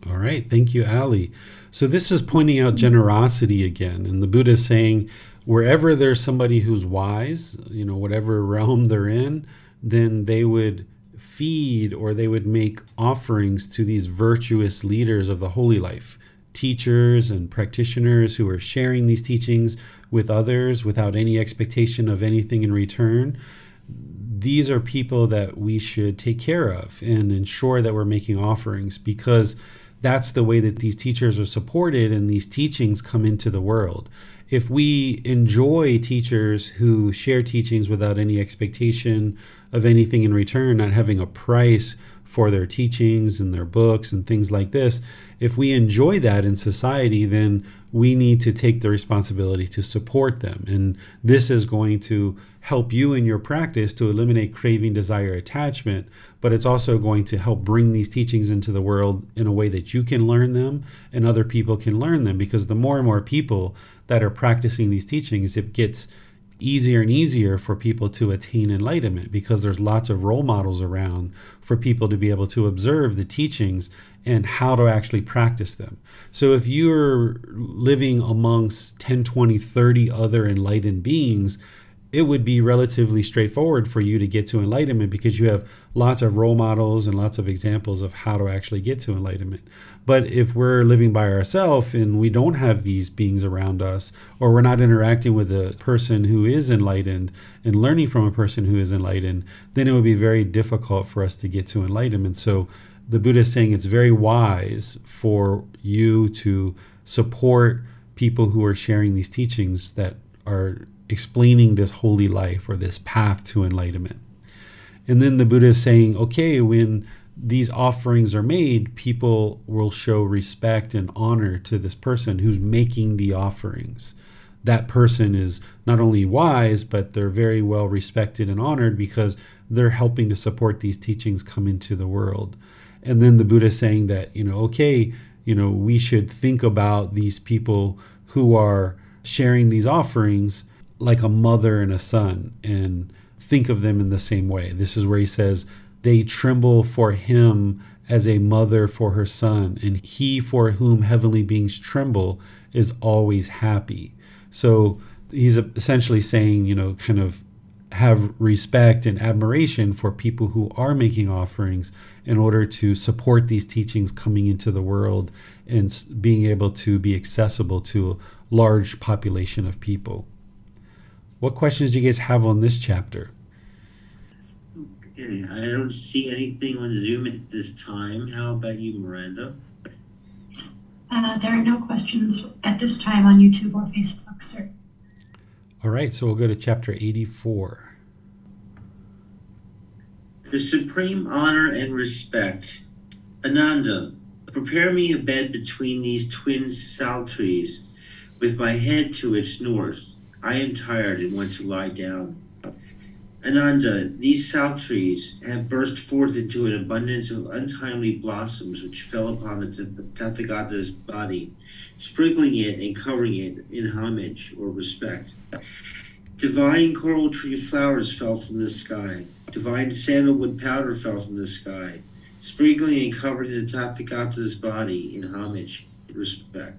All right, thank you, Ali. So this is pointing out generosity again, and the Buddha is saying wherever there's somebody who's wise, whatever realm they're in, then they would feed or they would make offerings to these virtuous leaders of the holy life, teachers and practitioners who are sharing these teachings with others without any expectation of anything in return. These are people that we should take care of and ensure that we're making offerings, because that's the way that these teachers are supported and these teachings come into the world. If we enjoy teachers who share teachings without any expectation of anything in return, not having a price for their teachings and their books and things like this, if we enjoy that in society, then we need to take the responsibility to support them. And this is going to help you in your practice to eliminate craving, desire, attachment, but it's also going to help bring these teachings into the world in a way that you can learn them and other people can learn them, because the more and more people that are practicing these teachings, it gets easier and easier for people to attain enlightenment because there's lots of role models around for people to be able to observe the teachings and how to actually practice them. So if you're living amongst 10, 20, 30 other enlightened beings, it would be relatively straightforward for you to get to enlightenment because you have lots of role models and lots of examples of how to actually get to enlightenment. But if we're living by ourselves and we don't have these beings around us, or we're not interacting with a person who is enlightened and learning from a person who is enlightened, then it would be very difficult for us to get to enlightenment. So the Buddha is saying it's very wise for you to support people who are sharing these teachings that are explaining this holy life or this path to enlightenment. And then the Buddha is saying, okay, when these offerings are made, people will show respect and honor to this person who's making the offerings. That person is not only wise, but they're very well respected and honored because they're helping to support these teachings come into the world. And then the Buddha is saying that, we should think about these people who are sharing these offerings like a mother and a son, and think of them in the same way. This is where he says, they tremble for him as a mother for her son, and he for whom heavenly beings tremble is always happy. So he's essentially saying, kind of have respect and admiration for people who are making offerings in order to support these teachings coming into the world and being able to be accessible to a large population of people. What questions do you guys have on this chapter? Okay, I don't see anything on Zoom at this time. How about you, Miranda? There are no questions at this time on YouTube or Facebook, sir. All right, so we'll go to chapter 84. The supreme honor and respect. Ananda, prepare me a bed between these twin sal trees, with my head to its north. I am tired and want to lie down. Ananda, these sal trees have burst forth into an abundance of untimely blossoms which fell upon the Tathagata's body, sprinkling it and covering it in homage or respect. Divine coral tree flowers fell from the sky. Divine sandalwood powder fell from the sky, sprinkling and covering the Tathagata's body in homage and respect.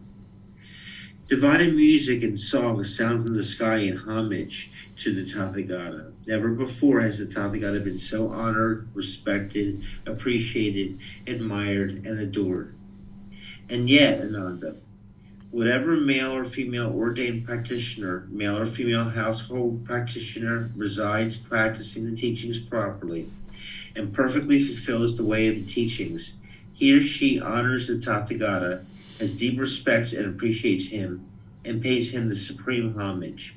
Divine music and song sound from the sky in homage to the Tathagata. Never before has the Tathagata been so honored, respected, appreciated, admired, and adored. And yet, Ananda, whatever male or female ordained practitioner, male or female household practitioner resides practicing the teachings properly and perfectly fulfills the way of the teachings, he or she honors the Tathagata, has deep respect and appreciates him, and pays him the supreme homage.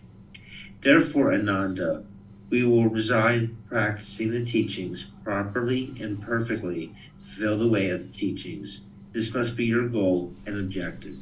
Therefore, Ananda, we will reside practicing the teachings properly and perfectly, fulfill the way of the teachings. This must be your goal and objective.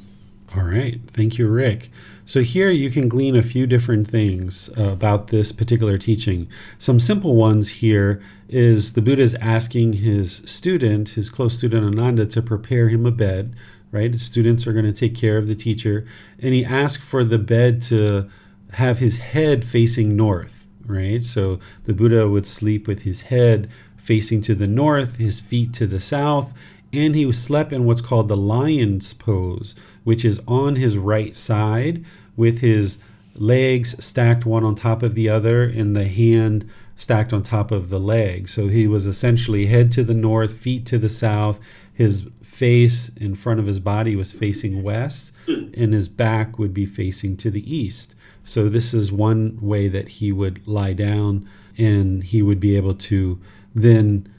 All right. Thank you, Rick. So here you can glean a few different things about this particular teaching. Some simple ones here is the Buddha is asking his student, his close student Ananda, to prepare him a bed, right? Students are going to take care of the teacher. And he asked for the bed to have his head facing north, right? So the Buddha would sleep with his head facing to the north, his feet to the south, and he slept in what's called the lion's pose, which is on his right side with his legs stacked one on top of the other and the hand stacked on top of the leg. So he was essentially head to the north, feet to the south. His face in front of his body was facing west, and his back would be facing to the east. So this is one way that he would lie down, and he would be able to then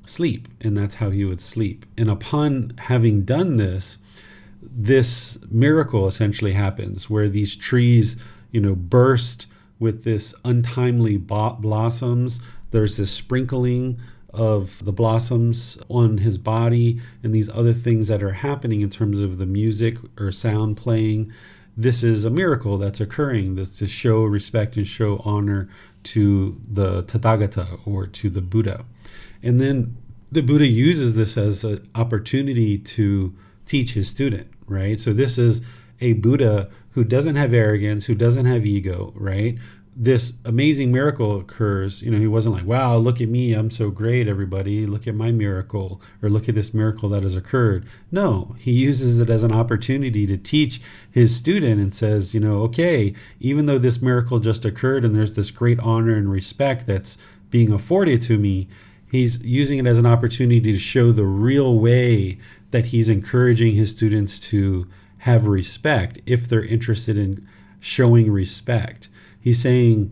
sleep, and that's how he would sleep. And upon having done this, this miracle essentially happens where these trees, burst with this untimely blossoms. There's this sprinkling of the blossoms on his body and these other things that are happening in terms of the music or sound playing. This is a miracle that's occurring, that's to show respect and show honor to the Tathagata or to the Buddha. And then the Buddha uses this as an opportunity to teach his student, right? So this is a Buddha who doesn't have arrogance, who doesn't have ego, right? this amazing miracle occurs, he wasn't like, wow, look at me, I'm so great, everybody, look at my miracle, or look at this miracle that has occurred. No, he uses it as an opportunity to teach his student and says, okay, even though this miracle just occurred and there's this great honor and respect that's being afforded to me, he's using it as an opportunity to show the real way that he's encouraging his students to have respect if they're interested in showing respect. He's saying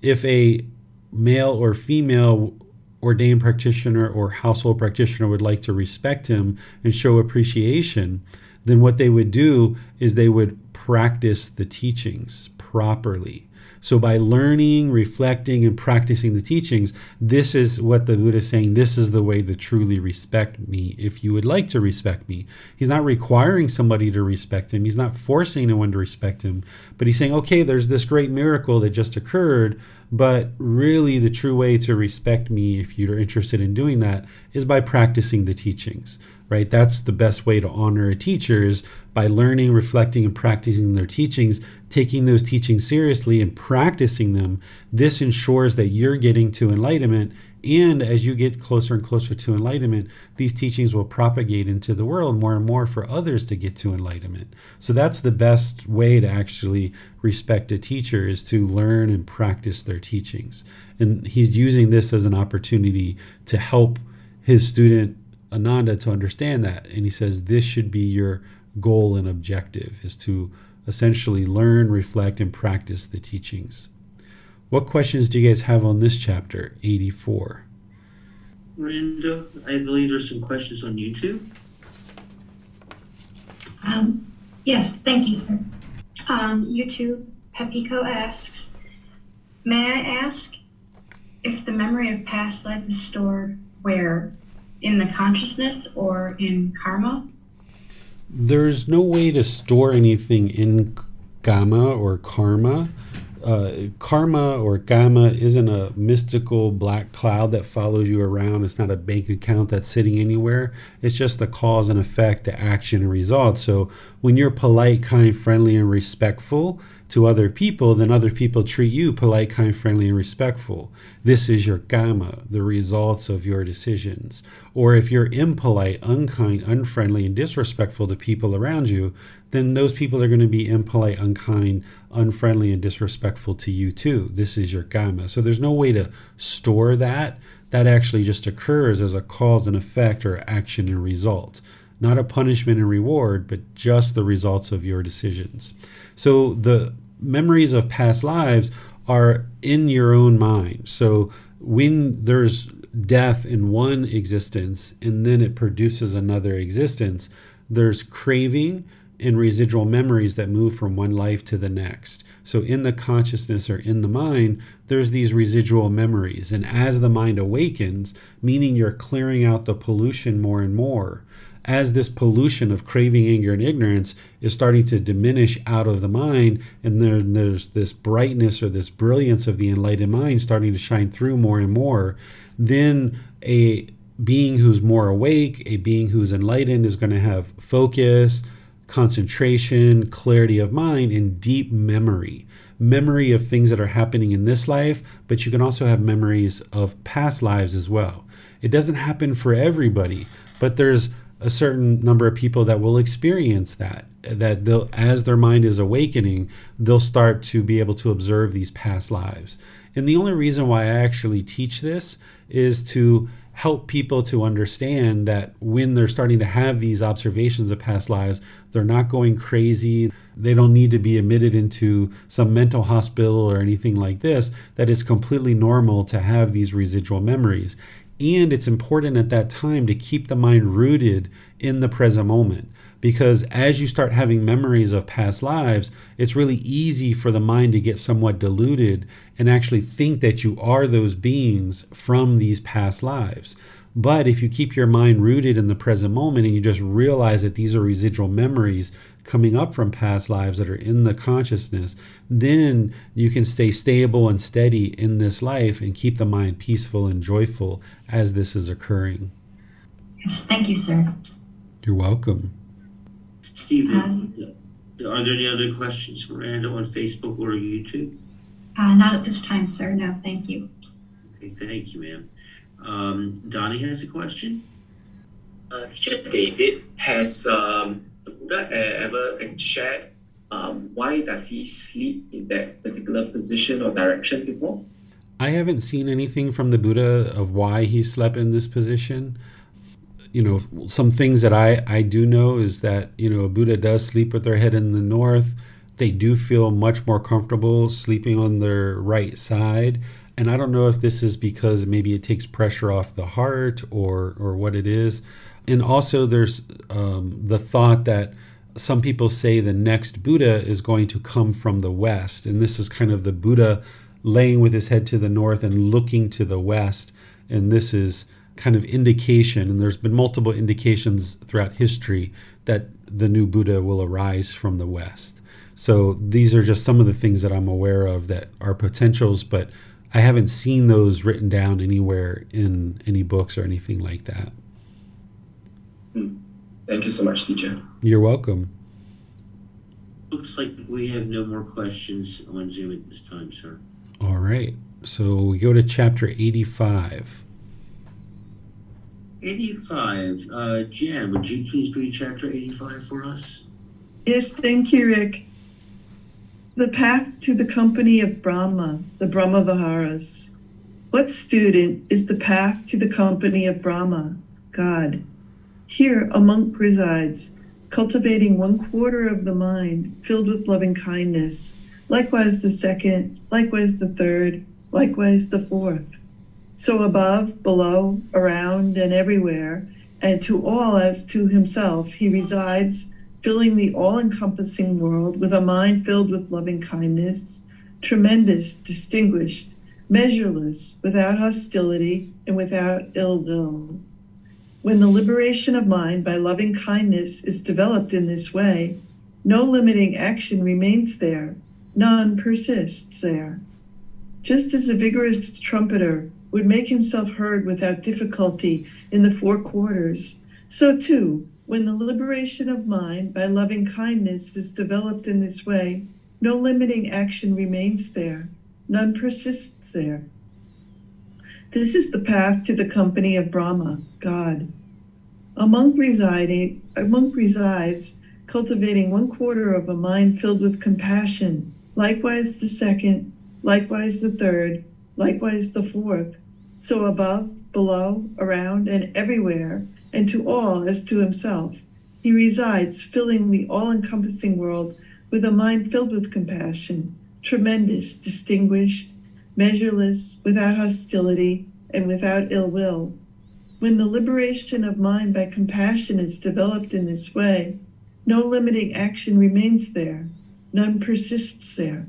if a male or female ordained practitioner or household practitioner would like to respect him and show appreciation, then what they would do is they would practice the teachings properly. So by learning, reflecting, and practicing the teachings, this is what the Buddha is saying. This is the way to truly respect me if you would like to respect me. He's not requiring somebody to respect him. He's not forcing anyone to respect him. But he's saying, okay, there's this great miracle that just occurred, but really the true way to respect me, if you're interested in doing that, is by practicing the teachings. Right? That's the best way to honor a teacher, is by learning, reflecting, and practicing their teachings, taking those teachings seriously and practicing them. This ensures that you're getting to enlightenment. And as you get closer and closer to enlightenment, these teachings will propagate into the world more and more for others to get to enlightenment. So that's the best way to actually respect a teacher, is to learn and practice their teachings. And he's using this as an opportunity to help his student Ananda to understand that. And he says this should be your goal and objective, is to essentially learn, reflect, and practice the teachings. What questions do you guys have on this chapter, 84? Miranda, I believe there's some questions on YouTube. Yes, thank you, sir. On YouTube, Peppico asks, may I ask if the memory of past life is stored where? In the consciousness or in karma? There's no way to store anything in Gama or karma. Karma or Gama isn't a mystical black cloud that follows you around. It's not a bank account that's sitting anywhere. It's just the cause and effect, the action and result. So when you're polite, kind, friendly, and respectful to other people, then other people treat you polite, kind, friendly, and respectful. This is your Gama, the results of your decisions. Or if you're impolite, unkind, unfriendly, and disrespectful to people around you, then those people are going to be impolite, unkind, unfriendly, and disrespectful to you too. This is your Gama. So there's no way to store that. That actually just occurs as a cause and effect, or action and result. Not a punishment and reward, but just the results of your decisions. So the memories of past lives are in your own mind. So when there's death in one existence and then it produces another existence, there's craving and residual memories that move from one life to the next. So in the consciousness or in the mind, there's these residual memories. And as the mind awakens, meaning you're clearing out the pollution more and more, as this pollution of craving, anger, and ignorance is starting to diminish out of the mind, and there's this brightness or this brilliance of the enlightened mind starting to shine through more and more, then a being who's more awake, a being who's enlightened, is going to have focus, concentration, clarity of mind, and deep memory of things that are happening in this life, but you can also have memories of past lives as well. It doesn't happen for everybody, but there's a certain number of people that will experience that they'll, as their mind is awakening, they'll start to be able to observe these past lives. And the only reason why I actually teach this is to help people to understand that when they're starting to have these observations of past lives, they're not going crazy. They don't need to be admitted into some mental hospital or anything like this, that it's completely normal to have these residual memories. And it's important at that time to keep the mind rooted in the present moment, because as you start having memories of past lives, it's really easy for the mind to get somewhat diluted and actually think that you are those beings from these past lives. But if you keep your mind rooted in the present moment and you just realize that these are residual memories coming up from past lives that are in the consciousness, then you can stay stable and steady in this life and keep the mind peaceful and joyful as this is occurring. Yes, thank you, sir. You're welcome. Steve, are there any other questions, Miranda, on Facebook or YouTube? Not at this time, sir. No, thank you. Okay, thank you, ma'am. Donnie has a question. Teacher David, has the Buddha ever shared why does he sleep in that particular position or direction before? I haven't seen anything from the Buddha of why he slept in this position. Some things that I do know is that, a Buddha does sleep with their head in the north. They do feel much more comfortable sleeping on their right side. And I don't know if this is because maybe it takes pressure off the heart or what it is. And also there's the thought that some people say the next Buddha is going to come from the west. And this is kind of the Buddha laying with his head to the north and looking to the west. And this is kind of indication, and there's been multiple indications throughout history that the new Buddha will arise from the west. So these are just some of the things that I'm aware of that are potentials, but I haven't seen those written down anywhere in any books or anything like that. Thank you so much, teacher. You're welcome. Looks like we have no more questions on Zoom at this time, sir. All right. So we go to chapter 85. 85. Jan, would you please read chapter 85 for us? Yes, thank you, Rick. The path to the company of Brahma, the Brahma Viharas. What student is the path to the company of Brahma, God? Here a monk resides, cultivating 1/4 of the mind, filled with loving kindness, likewise the second, likewise the third, likewise the fourth. So above, below, around, and everywhere, and to all as to himself, he resides, filling the all-encompassing world with a mind filled with loving kindness, tremendous, distinguished, measureless, without hostility and without ill will. When the liberation of mind by loving kindness is developed in this way, no limiting action remains there, none persists there. Just as a vigorous trumpeter would make himself heard without difficulty in the 4 quarters, so too, when the liberation of mind by loving kindness is developed in this way, no limiting action remains there, none persists there. This is the path to the company of Brahma, God. A monk resides, cultivating 1/4 of a mind filled with compassion, likewise the second, likewise the third, likewise the fourth, so above, below, around, and everywhere, and to all as to himself, he resides, filling the all-encompassing world with a mind filled with compassion, tremendous, distinguished, measureless, without hostility, and without ill will. When the liberation of mind by compassion is developed in this way, no limiting action remains there, none persists there.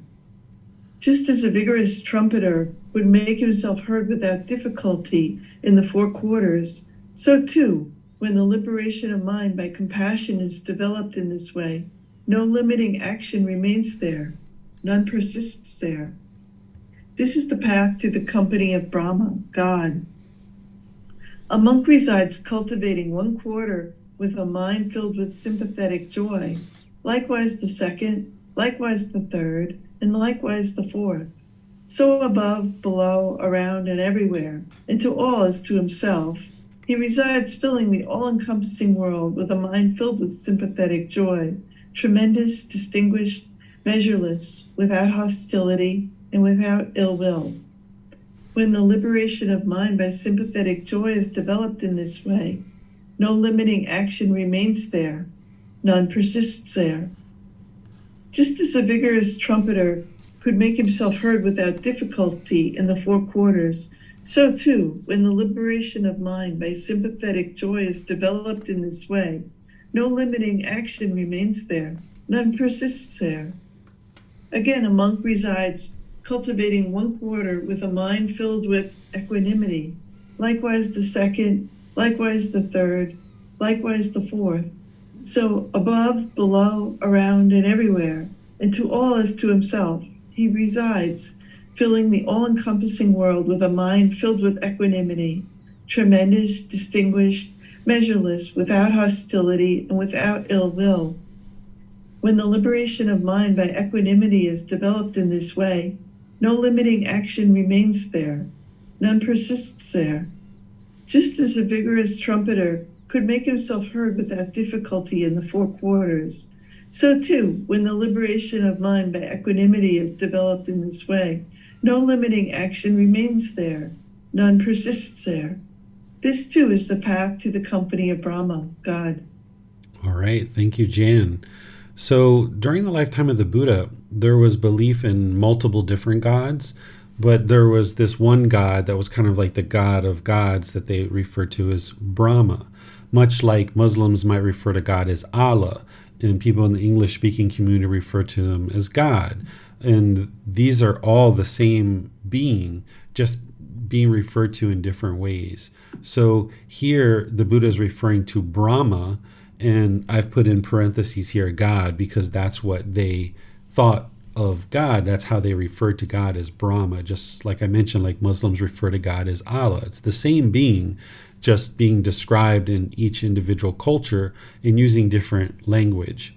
Just as a vigorous trumpeter would make himself heard without difficulty in the 4 quarters, so too, when the liberation of mind by compassion is developed in this way, no limiting action remains there, none persists there. This is the path to the company of Brahma, God. A monk resides cultivating 1/4 with a mind filled with sympathetic joy, likewise the second, likewise the third, and likewise the fourth. So above, below, around, and everywhere, and to all as to himself, he resides, filling the all-encompassing world with a mind filled with sympathetic joy, tremendous, distinguished, measureless, without hostility, and without ill will. When the liberation of mind by sympathetic joy is developed in this way, no limiting action remains there, none persists there. Just as a vigorous trumpeter could make himself heard without difficulty in the 4 quarters, so too, when the liberation of mind by sympathetic joy is developed in this way, no limiting action remains there, none persists there. Again, a monk resides, cultivating 1/4 with a mind filled with equanimity, likewise the second, likewise the third, likewise the fourth. So above, below, around, and everywhere, and to all as to himself, he resides, filling the all-encompassing world with a mind filled with equanimity, tremendous, distinguished, measureless, without hostility, and without ill will. When the liberation of mind by equanimity is developed in this way, No limiting action remains there. None persists there. Just as a vigorous trumpeter could make himself heard without difficulty in the four quarters, so too, when the liberation of mind by equanimity is developed in this way, no limiting action remains there. None persists there. This too is the path to the company of Brahma, God. All right. Thank you, Jan. So during the lifetime of the Buddha, there was belief in multiple different gods, but there was this one god that was kind of like the god of gods that they refer to as Brahma, much like Muslims might refer to God as Allah, and people in the English-speaking community refer to them as God. And these are all the same being, just being referred to in different ways. So here the Buddha is referring to Brahma, and I've put in parentheses here God, because that's what they thought of God. That's how they referred to God, as Brahma. Just like I mentioned, like Muslims refer to God as Allah. It's the same being, just being described in each individual culture and using different language.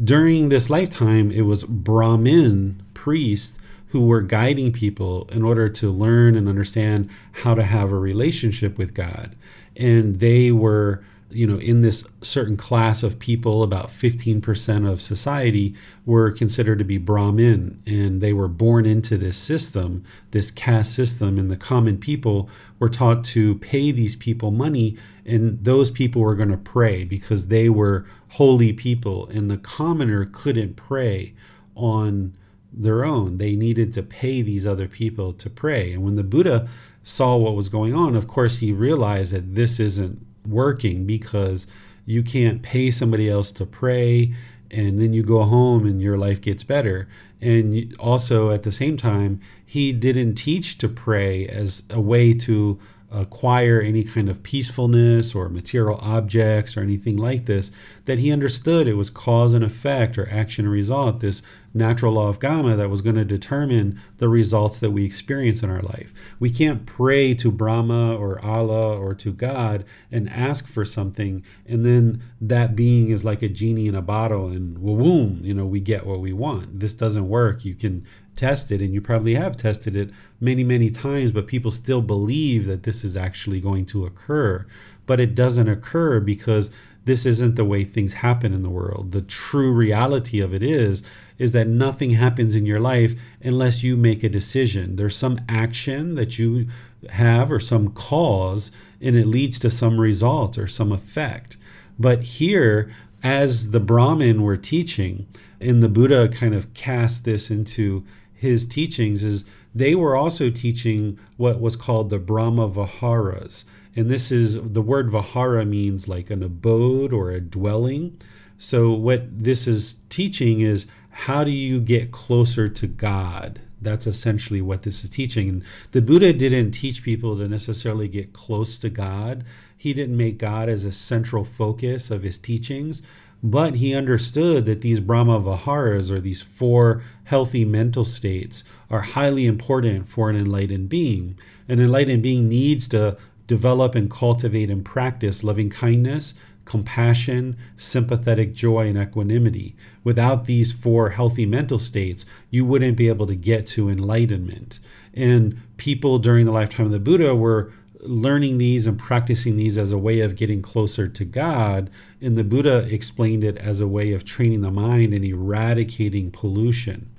During this lifetime, it was Brahmin priests who were guiding people in order to learn and understand how to have a relationship with God. And they were, in this certain class of people, about 15% of society were considered to be Brahmin, and they were born into this system, this caste system, and the common people were taught to pay these people money, and those people were going to pray because they were holy people, and the commoner couldn't pray on their own. They needed to pay these other people to pray. And when the Buddha saw what was going on, of course, he realized that this isn't working, because you can't pay somebody else to pray and then you go home and your life gets better. And also at the same time, he didn't teach to pray as a way to acquire any kind of peacefulness or material objects or anything like this, that he understood it was cause and effect, or action and result, this natural law of Gama that was going to determine the results that we experience in our life. We can't pray to Brahma or Allah or to God and ask for something, and then that being is like a genie in a bottle and boom, we get what we want. This doesn't work. You can test it, and you probably have tested it many, many times, but people still believe that this is actually going to occur. But it doesn't occur because this isn't the way things happen in the world. The true reality of it is that nothing happens in your life unless you make a decision. There's some action that you have or some cause, and it leads to some result or some effect. But here, as the Brahmin were teaching, and the Buddha kind of cast this into his teachings, is they were also teaching what was called the Brahma Viharas. And this is, the word Vihara means like an abode or a dwelling. So what this is teaching is, how do you get closer to God? That's essentially what this is teaching. And the Buddha didn't teach people to necessarily get close to God. He didn't make God as a central focus of his teachings, but he understood that these Brahma Viharas, or these four healthy mental states, are highly important for an enlightened being. An enlightened being needs to develop and cultivate and practice loving kindness, compassion, sympathetic joy, and equanimity. Without these four healthy mental states, you wouldn't be able to get to enlightenment. And people during the lifetime of the Buddha were learning these and practicing these as a way of getting closer to God. And the Buddha explained it as a way of training the mind and eradicating pollution.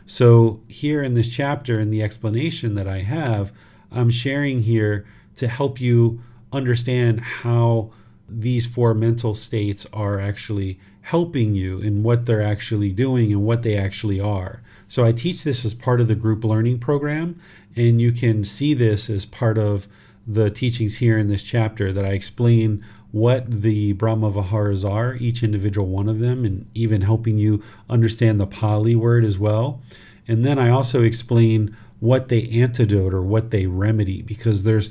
So here in this chapter, in the explanation that I have, I'm sharing here to help you understand how these four mental states are actually helping you and what they're actually doing and what they actually are. So I teach this as part of the group learning program, and you can see this as part of the teachings here in this chapter, that I explain what the Brahma Viharas are, each individual one of them, and even helping you understand the Pali word as well. And then I also explain what they antidote, or what they remedy, because there's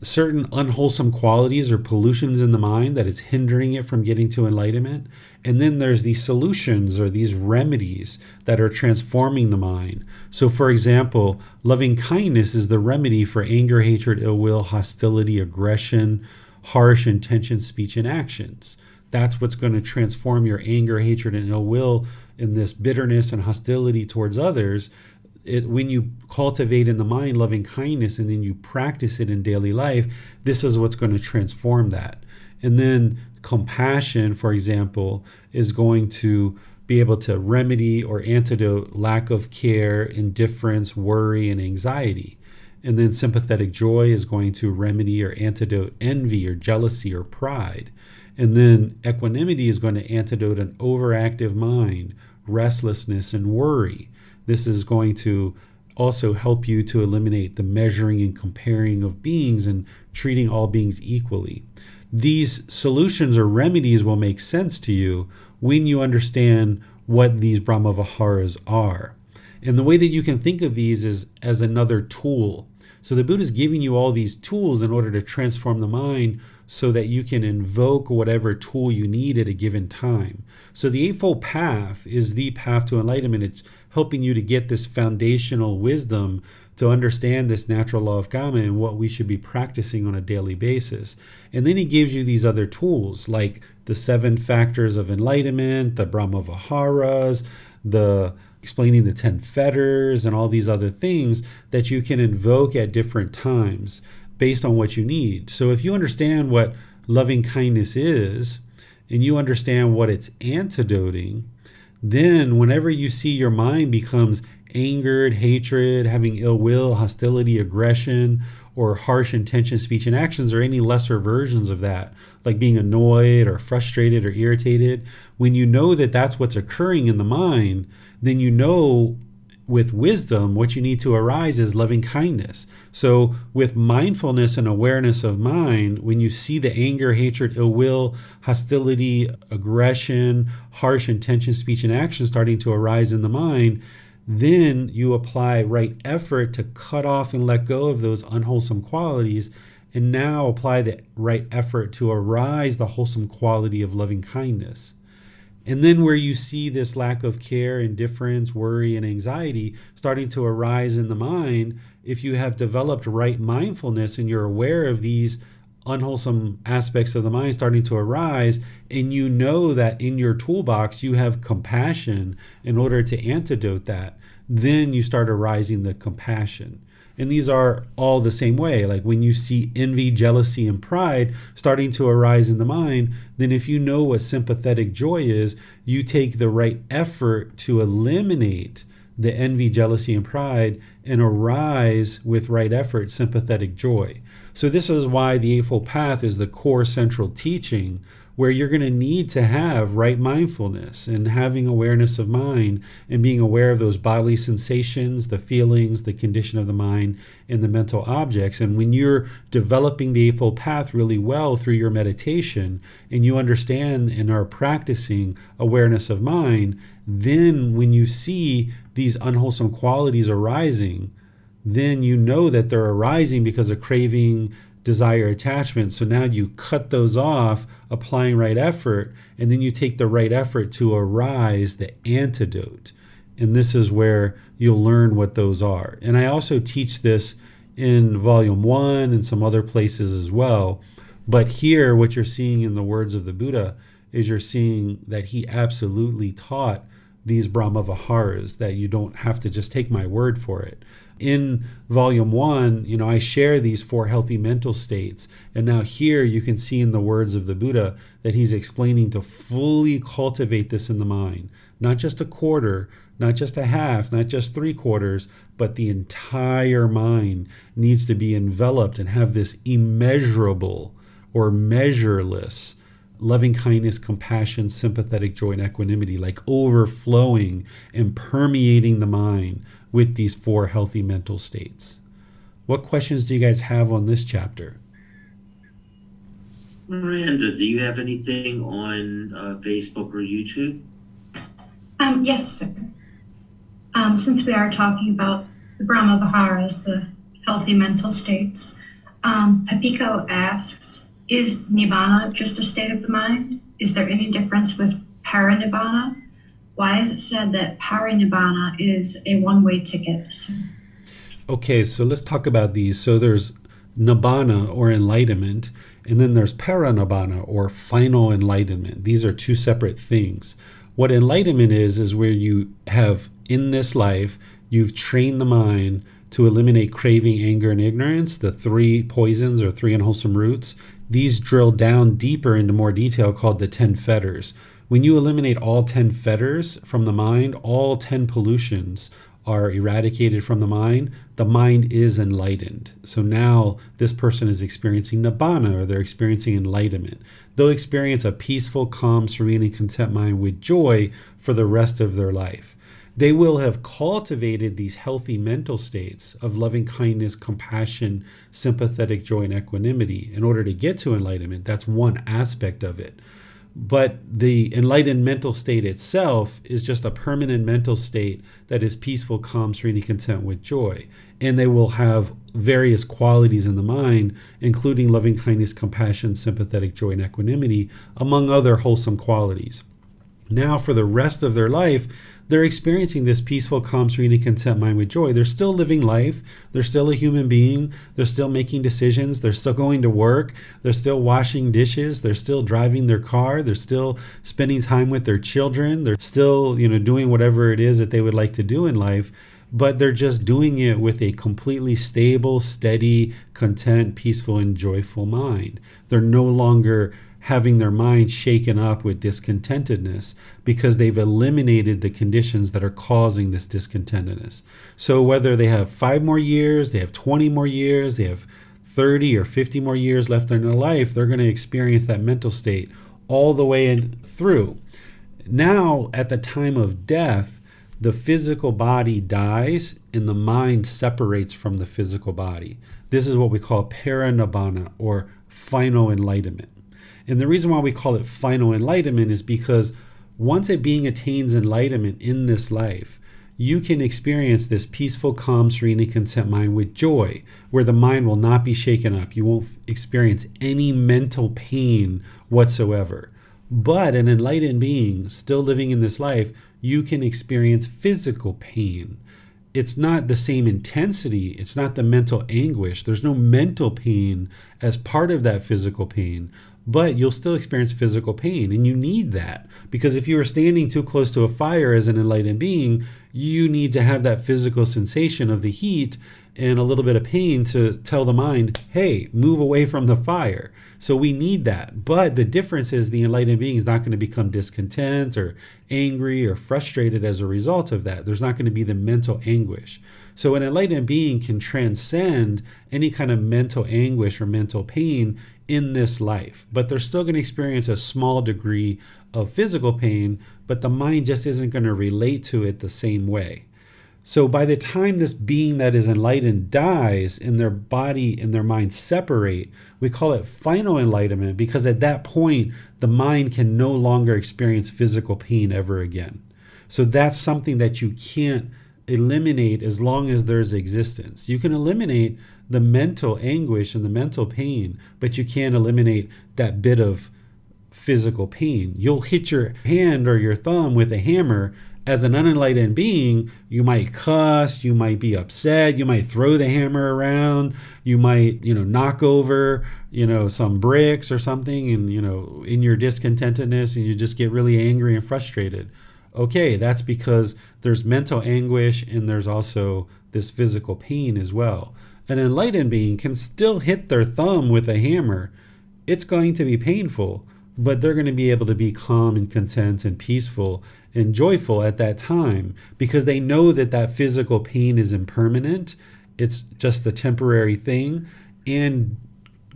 certain unwholesome qualities or pollutions in the mind that is hindering it from getting to enlightenment. And then there's these solutions, or these remedies, that are transforming the mind. So for example, loving kindness is the remedy for anger, hatred, ill will, hostility, aggression, harsh intention, speech, and actions. That's what's going to transform your anger, hatred, and ill will, in this bitterness and hostility towards others. when you cultivate in the mind loving kindness and then you practice it in daily life, this is what's going to transform that. And then compassion, for example, is going to be able to remedy or antidote lack of care, indifference, worry, and anxiety. And then sympathetic joy is going to remedy or antidote envy or jealousy or pride. And then equanimity is going to antidote an overactive mind, restlessness, and worry. This is going to also help you to eliminate the measuring and comparing of beings and treating all beings equally. These solutions or remedies will make sense to you when you understand what these Brahmaviharas are. And the way that you can think of these is as another tool. So the Buddha is giving you all these tools in order to transform the mind so that you can invoke whatever tool you need at a given time. So the Eightfold Path is the path to enlightenment. It's helping you to get this foundational wisdom to understand this natural law of karma and what we should be practicing on a daily basis. And then he gives you these other tools like the 7 factors of enlightenment, the Brahmaviharas, the explaining the 10 fetters, and all these other things that you can invoke at different times based on what you need. So if you understand what loving kindness is and you understand what it's antidoting, then whenever you see your mind becomes angered, hatred, having ill will, hostility, aggression, or harsh intention, speech, and actions, or any lesser versions of that, like being annoyed or frustrated or irritated, when you know that that's what's occurring in the mind, then you know with wisdom what you need to arise is loving kindness. So with mindfulness and awareness of mind, when you see the anger, hatred, ill will, hostility, aggression, harsh intention, speech, and action starting to arise in the mind, then you apply right effort to cut off and let go of those unwholesome qualities, and now apply the right effort to arise the wholesome quality of loving kindness. And then where you see this lack of care, indifference, worry, and anxiety starting to arise in the mind, if you have developed right mindfulness and you're aware of these unwholesome aspects of the mind starting to arise, and you know that in your toolbox you have compassion in order to antidote that, then you start arising the compassion. And these are all the same way. Like when you see envy, jealousy, and pride starting to arise in the mind, then if you know what sympathetic joy is, you take the right effort to eliminate the envy, jealousy, and pride and arise with right effort sympathetic joy. So this is why the Eightfold Path is the core central teaching, where you're going to need to have right mindfulness and having awareness of mind and being aware of those bodily sensations, the feelings, the condition of the mind, and the mental objects. And when you're developing the Eightfold Path really well through your meditation and you understand and are practicing awareness of mind, then when you see these unwholesome qualities arising, then you know that they're arising because of craving, desire, attachment. So now you cut those off, applying right effort, and then you take the right effort to arise the antidote. And this is where you'll learn what those are. And I also teach this in Volume 1 and some other places as well. But here, what you're seeing in the words of the Buddha is you're seeing that he absolutely taught these Brahmaviharas, that you don't have to just take my word for it. In Volume 1, I share these 4 healthy mental states. And now here you can see in the words of the Buddha that he's explaining to fully cultivate this in the mind. Not just a quarter, not just a half, not just 3/4, but the entire mind needs to be enveloped and have this immeasurable or measureless loving kindness, compassion, sympathetic joy, and equanimity, like overflowing and permeating the mind with these 4 healthy mental states. What questions do you guys have on this chapter? Miranda, do you have anything on Facebook or YouTube? Yes, sir. Since we are talking about the Brahmaviharas, the healthy mental states, Papiko asks, is Nibbana just a state of the mind? Is there any difference with Parinibbana? Why is it said that Parinibbana is a one-way ticket? Okay, so let's talk about these. So there's Nibbana or enlightenment, and then there's Parinibbana or final enlightenment. These are 2 separate things. What enlightenment is where you have in this life You've trained the mind to eliminate craving, anger, and ignorance, the 3 poisons or 3 unwholesome roots. These drill down deeper into more detail, called the 10 fetters. When you eliminate all 10 fetters from the mind, all 10 pollutions are eradicated from the mind is enlightened. So now this person is experiencing nibbana, or they're experiencing enlightenment. They'll experience a peaceful, calm, serene, and content mind with joy for the rest of their life. They will have cultivated these healthy mental states of loving kindness, compassion, sympathetic joy, and equanimity in order to get to enlightenment. That's one aspect of it. But the enlightened mental state itself is just a permanent mental state that is peaceful, calm, serene, and content with joy. And they will have various qualities in the mind, including loving kindness, compassion, sympathetic joy, and equanimity, among other wholesome qualities. Now, for the rest of their life, they're experiencing this peaceful, calm, serene, and content mind with joy. They're still living life. They're still a human being. They're still making decisions. They're still going to work. They're still washing dishes. They're still driving their car. They're still spending time with their children. They're still, doing whatever it is that they would like to do in life. But they're just doing it with a completely stable, steady, content, peaceful, and joyful mind. They're no longer having their mind shaken up with discontentedness because they've eliminated the conditions that are causing this discontentedness. So whether they have 5 more years, they have 20 more years, they have 30 or 50 more years left in their life, they're going to experience that mental state all the way through. Now, at the time of death, the physical body dies and the mind separates from the physical body. This is what we call paranibbana, or final enlightenment. And the reason why we call it final enlightenment is because once a being attains enlightenment in this life, you can experience this peaceful, calm, serene, and content mind with joy, where the mind will not be shaken up. You won't experience any mental pain whatsoever. But an enlightened being still living in this life, you can experience physical pain. It's not the same intensity. It's not the mental anguish. There's no mental pain as part of that physical pain. But you'll still experience physical pain, and you need that, because if you are standing too close to a fire as an enlightened being, you need to have that physical sensation of the heat and a little bit of pain to tell the mind, hey, move away from the fire. So we need that. But the difference is the enlightened being is not going to become discontent or angry or frustrated as a result of that. There's not going to be the mental anguish. So an enlightened being can transcend any kind of mental anguish or mental pain in this life, but they're still going to experience a small degree of physical pain, but the mind just isn't going to relate to it the same way. So by the time this being that is enlightened dies and their body and their mind separate, we call it final enlightenment, because at that point, the mind can no longer experience physical pain ever again. So that's something that you can't eliminate as long as there's existence. You can eliminate the mental anguish and the mental pain, but you can't eliminate that bit of physical pain. You'll hit your hand or your thumb with a hammer. As an unenlightened being, you might cuss, you might be upset, you might throw the hammer around, you might, knock over, some bricks or something, and, in your discontentedness, and you just get really angry and frustrated. Okay, that's because there's mental anguish and there's also this physical pain as well. An enlightened being can still hit their thumb with a hammer. It's going to be painful, but they're going to be able to be calm and content and peaceful and joyful at that time, because they know that that physical pain is impermanent. It's just a temporary thing. And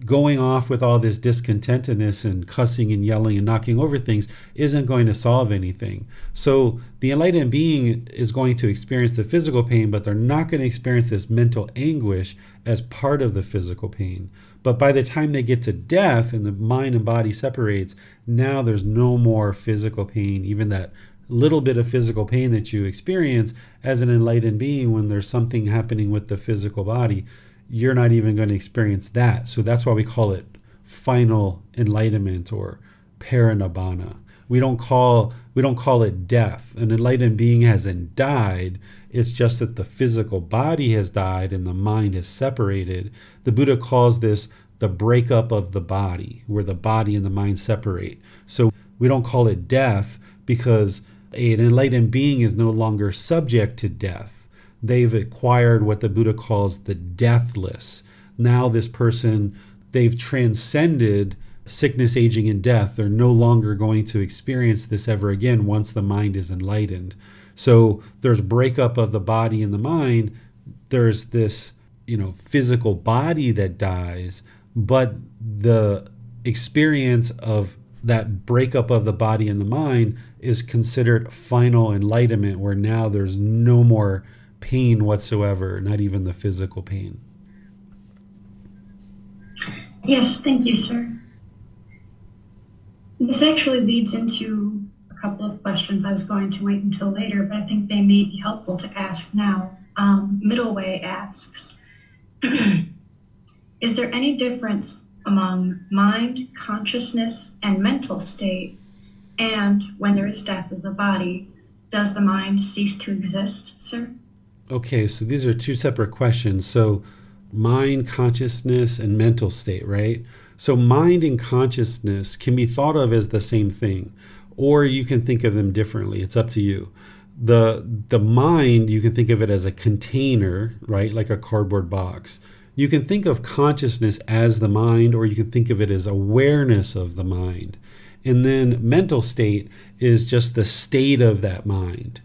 going off with all this discontentedness and cussing and yelling and knocking over things isn't going to solve anything. So the enlightened being is going to experience the physical pain, but they're not going to experience this mental anguish as part of the physical pain. But by the time they get to death and the mind and body separates, now there's no more physical pain, even that little bit of physical pain that you experience as an enlightened being when there's something happening with the physical body. You're not even going to experience that. So that's why we call it final enlightenment or paranibbana. We don't call it death. An enlightened being hasn't died. It's just that the physical body has died and the mind is separated. The Buddha calls this the breakup of the body, where the body and the mind separate. So we don't call it death because an enlightened being is no longer subject to death. they've acquired what the Buddha calls the deathless. Now this person, they've transcended sickness, aging, and death. They're no longer going to experience this ever again once the mind is enlightened. So there's breakup of the body and the mind. There's this, physical body that dies, but the experience of that breakup of the body and the mind is considered final enlightenment, where now there's no more pain whatsoever, not even the physical pain. Yes, thank you, sir. This actually leads into a couple of questions I was going to wait until later, but I think they may be helpful to ask now. Middleway asks, is there any difference among mind, consciousness, and mental state? And when there is death of the body, does the mind cease to exist, sir? Okay, so these are two separate questions. So mind, consciousness, and mental state, right? So mind and consciousness can be thought of as the same thing, or you can think of them differently. It's up to you. The mind, you can think of it as a container, right? Like a cardboard box. You can think of consciousness as the mind, or you can think of it as awareness of the mind. And then mental state is just the state of that mind.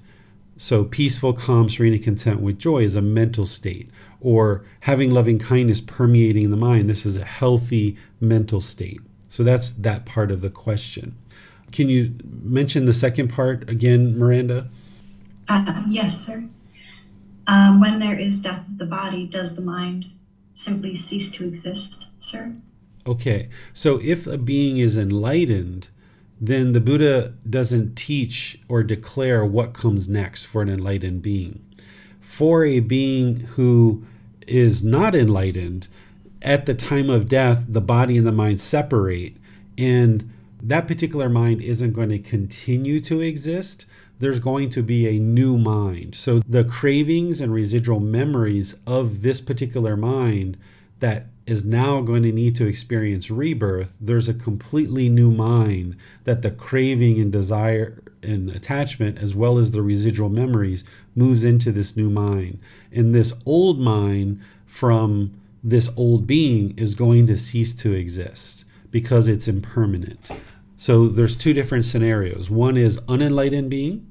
So peaceful, calm, serene, and content with joy is a mental state. Or having loving kindness permeating the mind. This is a healthy mental state. So that's that part of the question. Can you mention the second part again, Miranda? Yes, sir. When there is death of the body, does the mind simply cease to exist, sir? Okay, so if a being is enlightened, then the Buddha doesn't teach or declare what comes next for an enlightened being. For a being who is not enlightened, at the time of death, the body and the mind separate, and that particular mind isn't going to continue to exist. There's going to be a new mind. So the cravings and residual memories of this particular mind that is now going to need to experience rebirth, there's a completely new mind that the craving and desire and attachment, as well as the residual memories, moves into this new mind. And this old mind from this old being is going to cease to exist because it's impermanent. So there's two different scenarios. One is unenlightened being,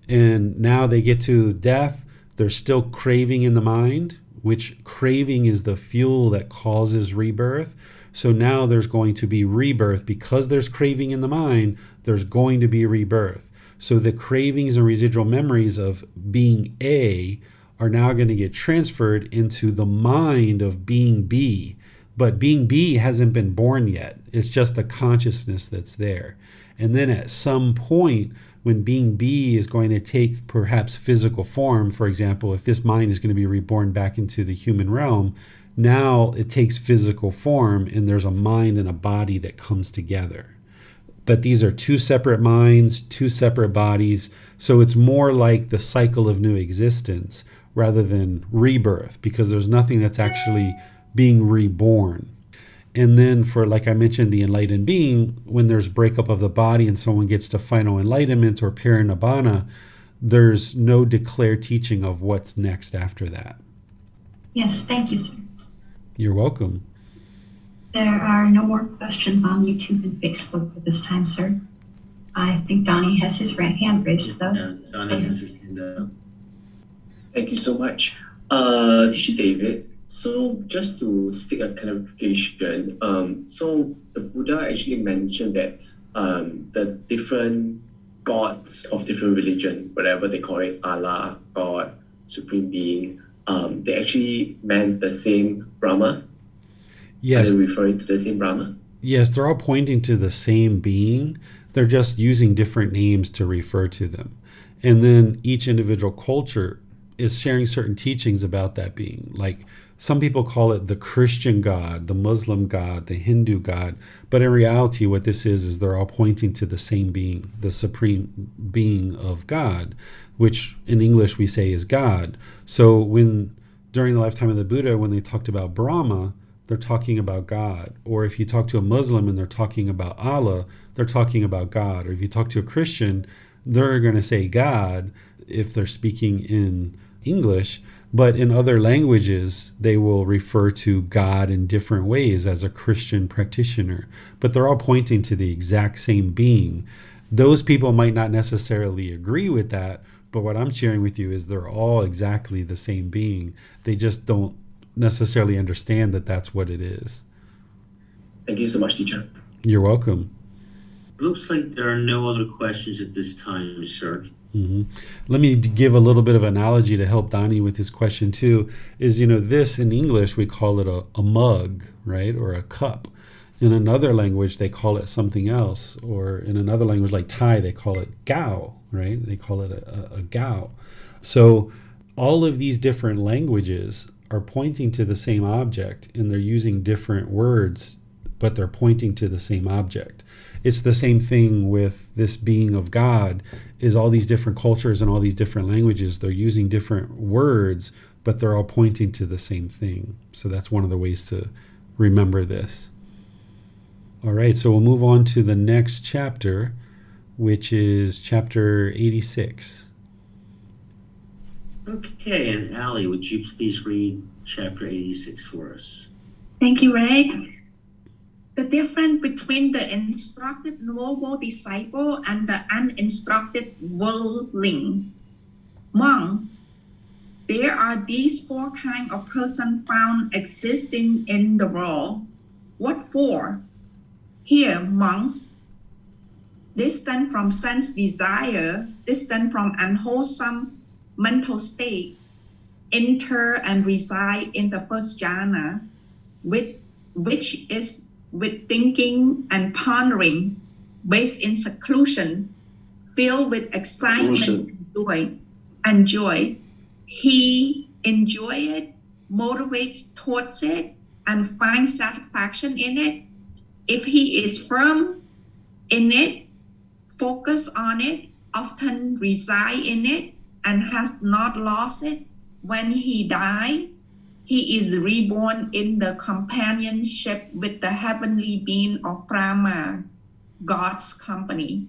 and now they get to death. There's still craving in the mind, which craving is the fuel that causes rebirth. So now there's going to be rebirth. Because there's craving in the mind, there's going to be rebirth. So the cravings and residual memories of being A are now going to get transferred into the mind of being B. But being B hasn't been born yet. It's just the consciousness that's there. And then at some point, when being B is going to take perhaps physical form, for example, if this mind is going to be reborn back into the human realm, now it takes physical form and there's a mind and a body that comes together. But these are two separate minds, two separate bodies. So it's more like the cycle of new existence rather than rebirth, because there's nothing that's actually being reborn. And then for, like I mentioned, the enlightened being, when there's breakup of the body and someone gets to final enlightenment or parinibbana, there's no declared teaching of what's next after that. Yes, thank you, sir. You're welcome. There are no more questions on YouTube and Facebook at this time, sir. I think Donnie has his right hand raised, though. Yeah, Donnie has his hand up. Thank you so much. Teacher David, so just to seek a clarification, so the Buddha actually mentioned that the different gods of different religion, whatever they call it, Allah, God, Supreme Being, they actually meant the same Brahma? Yes. Are they referring to the same Brahma? Yes, they're all pointing to the same being. They're just using different names to refer to them. And then each individual culture is sharing certain teachings about that being. Like some people call it the Christian God, the Muslim God, the Hindu God. But in reality, what this is they're all pointing to the same being, the supreme being of God, which in English we say is God. So when during the lifetime of the Buddha, when they talked about Brahma, they're talking about God. Or if you talk to a Muslim and they're talking about Allah, they're talking about God. Or if you talk to a Christian, they're going to say God if they're speaking in English, but in other languages, they will refer to God in different ways as a Christian practitioner, but they're all pointing to the exact same being. Those people might not necessarily agree with that, but what I'm sharing with you is they're all exactly the same being. They just don't necessarily understand that that's what it is. Thank you so much, teacher. You're welcome. Looks like there are no other questions at this time, sir. Mm-hmm. Let me give a little bit of analogy to help Donnie with his question too. Is, this in English, we call it a mug, right? Or a cup. In another language, they call it something else. Or in another language like Thai, they call it gao, right? They call it a gao. So all of these different languages are pointing to the same object, and they're using different words, but they're pointing to the same object. It's the same thing with this being of God, is all these different cultures and all these different languages, they're using different words, but they're all pointing to the same thing. So that's one of the ways to remember this. All right, so we'll move on to the next chapter, which is chapter 86. Okay, and Allie, would you please read chapter 86 for us? Thank you, Ray. The difference between the instructed noble disciple and the uninstructed worldling. Monk, there are these four kinds of persons found existing in the world. What for? Here, monks, distant from sense desire, distant from unwholesome mental state, enter and reside in the first jhana, which is with thinking and pondering, based in seclusion, filled with excitement and joy. He enjoys it, motivates towards it, and finds satisfaction in it. If he is firm in it, focus on it, often reside in it, and has not lost it, when he dies, he is reborn in the companionship with the heavenly being of Brahma, God's company.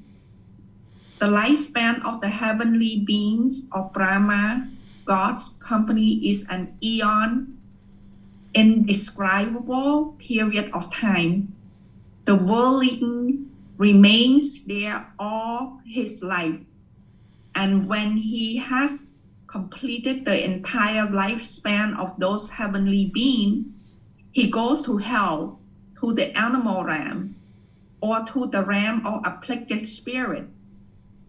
The lifespan of the heavenly beings of Brahma, God's company, is an eon, indescribable period of time. The worldling remains there all his life, and when he has completed the entire lifespan of those heavenly beings, he goes to hell, to the animal realm, or to the realm of afflicted spirit.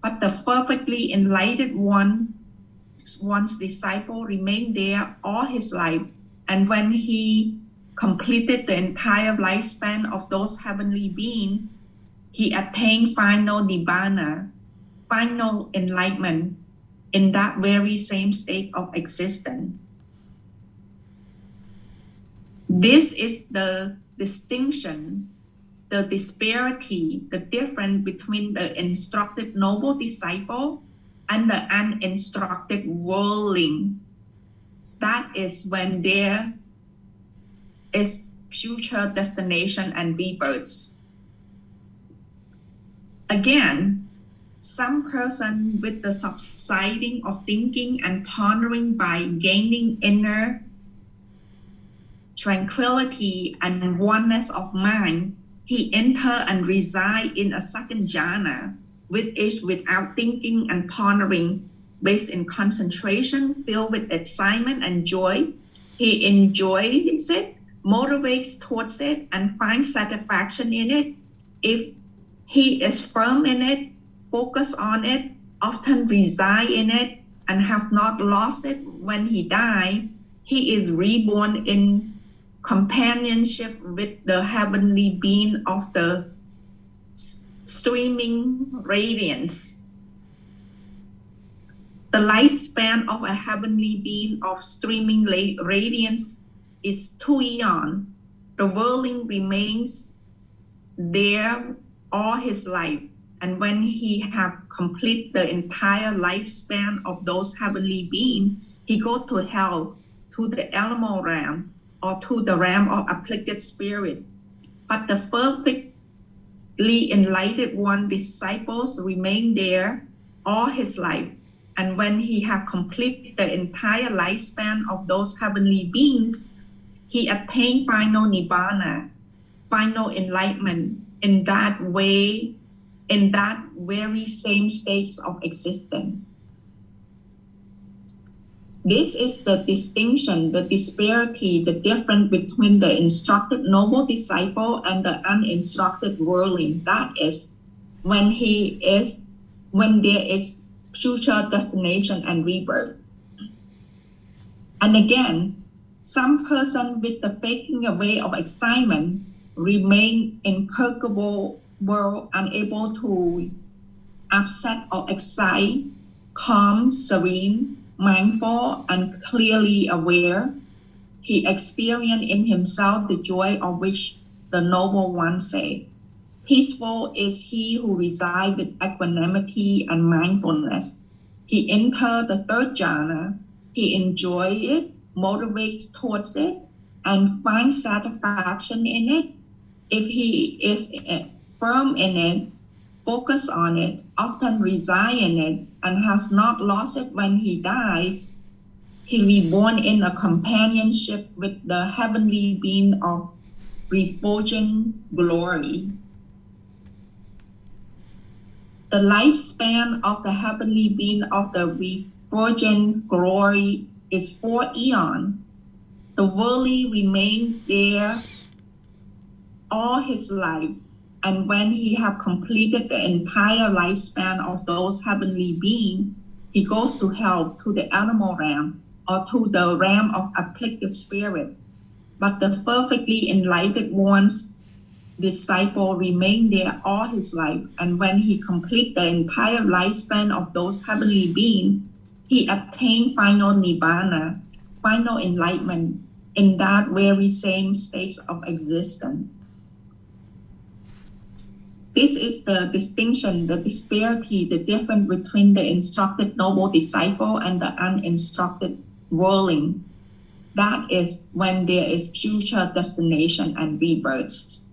But the perfectly enlightened one's disciple remained there all his life, and when he completed the entire lifespan of those heavenly beings, he attained final nibbana, final enlightenment, in that very same state of existence. This is the distinction, the disparity, the difference between the instructed noble disciple and the uninstructed worldling. That is when there is future destination and rebirths. Again, some person with the subsiding of thinking and pondering by gaining inner tranquility and oneness of mind, he enter and reside in a second jhana, which is without thinking and pondering, based in concentration, filled with excitement and joy. He enjoys it, motivates towards it, and finds satisfaction in it. If he is firm in it, focus on it, often reside in it, and have not lost it when he dies, he is reborn in companionship with the heavenly being of the streaming radiance. The lifespan of a heavenly being of streaming radiance is 2 eons. The worldling remains there all his life. And when he have completed the entire lifespan of those heavenly beings, he go to hell, to the animal realm, or to the realm of afflicted spirit. But the perfectly enlightened one disciples remain there all his life, And when he have completed the entire lifespan of those heavenly beings, he attained final nibbana, final enlightenment in that way, in that very same states of existence. This is the distinction, the disparity, the difference between the instructed noble disciple and the uninstructed worldling. That is when there is future destination and rebirth. And again, some person with the faking away of excitement remain imperturbable, unable to upset or excite, calm, serene, mindful, and clearly aware. He experienced in himself the joy of which the noble one said, "Peaceful is he who resides with equanimity and mindfulness." He enters the third jhana. He enjoys it, motivates towards it, and finds satisfaction in it. If he is firm in it, focus on it, often reside in it, and has not lost it when he dies, he reborn in a companionship with the heavenly being of refulgent glory. The lifespan of the heavenly being of the refulgent glory is 4 eons. The worldly remains there all his life, and when he have completed the entire lifespan of those heavenly beings, he goes to hell, to the animal realm, or to the realm of afflicted spirit. But the perfectly enlightened one's disciple remain there all his life, and when he complete the entire lifespan of those heavenly beings, he attained final nibbana, final enlightenment in that very same state of existence. This is the distinction, the disparity, the difference between the instructed noble disciple and the uninstructed worldling. That is when there is future destination and rebirths.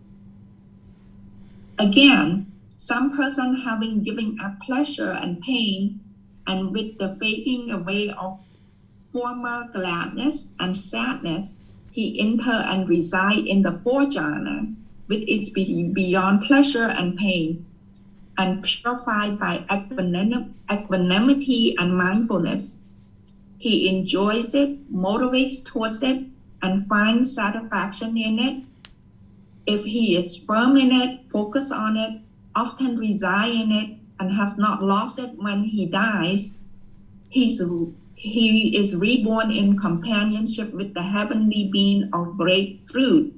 Again, some person having given up pleasure and pain, and with the fading away of former gladness and sadness, he enter and reside in the fourth jhana, which is beyond pleasure and pain, and purified by equanimity and mindfulness. He enjoys it, motivates towards it, and finds satisfaction in it. If he is firm in it, focus on it, often reside in it, and has not lost it when he dies, he is reborn in companionship with the heavenly being of great fruit.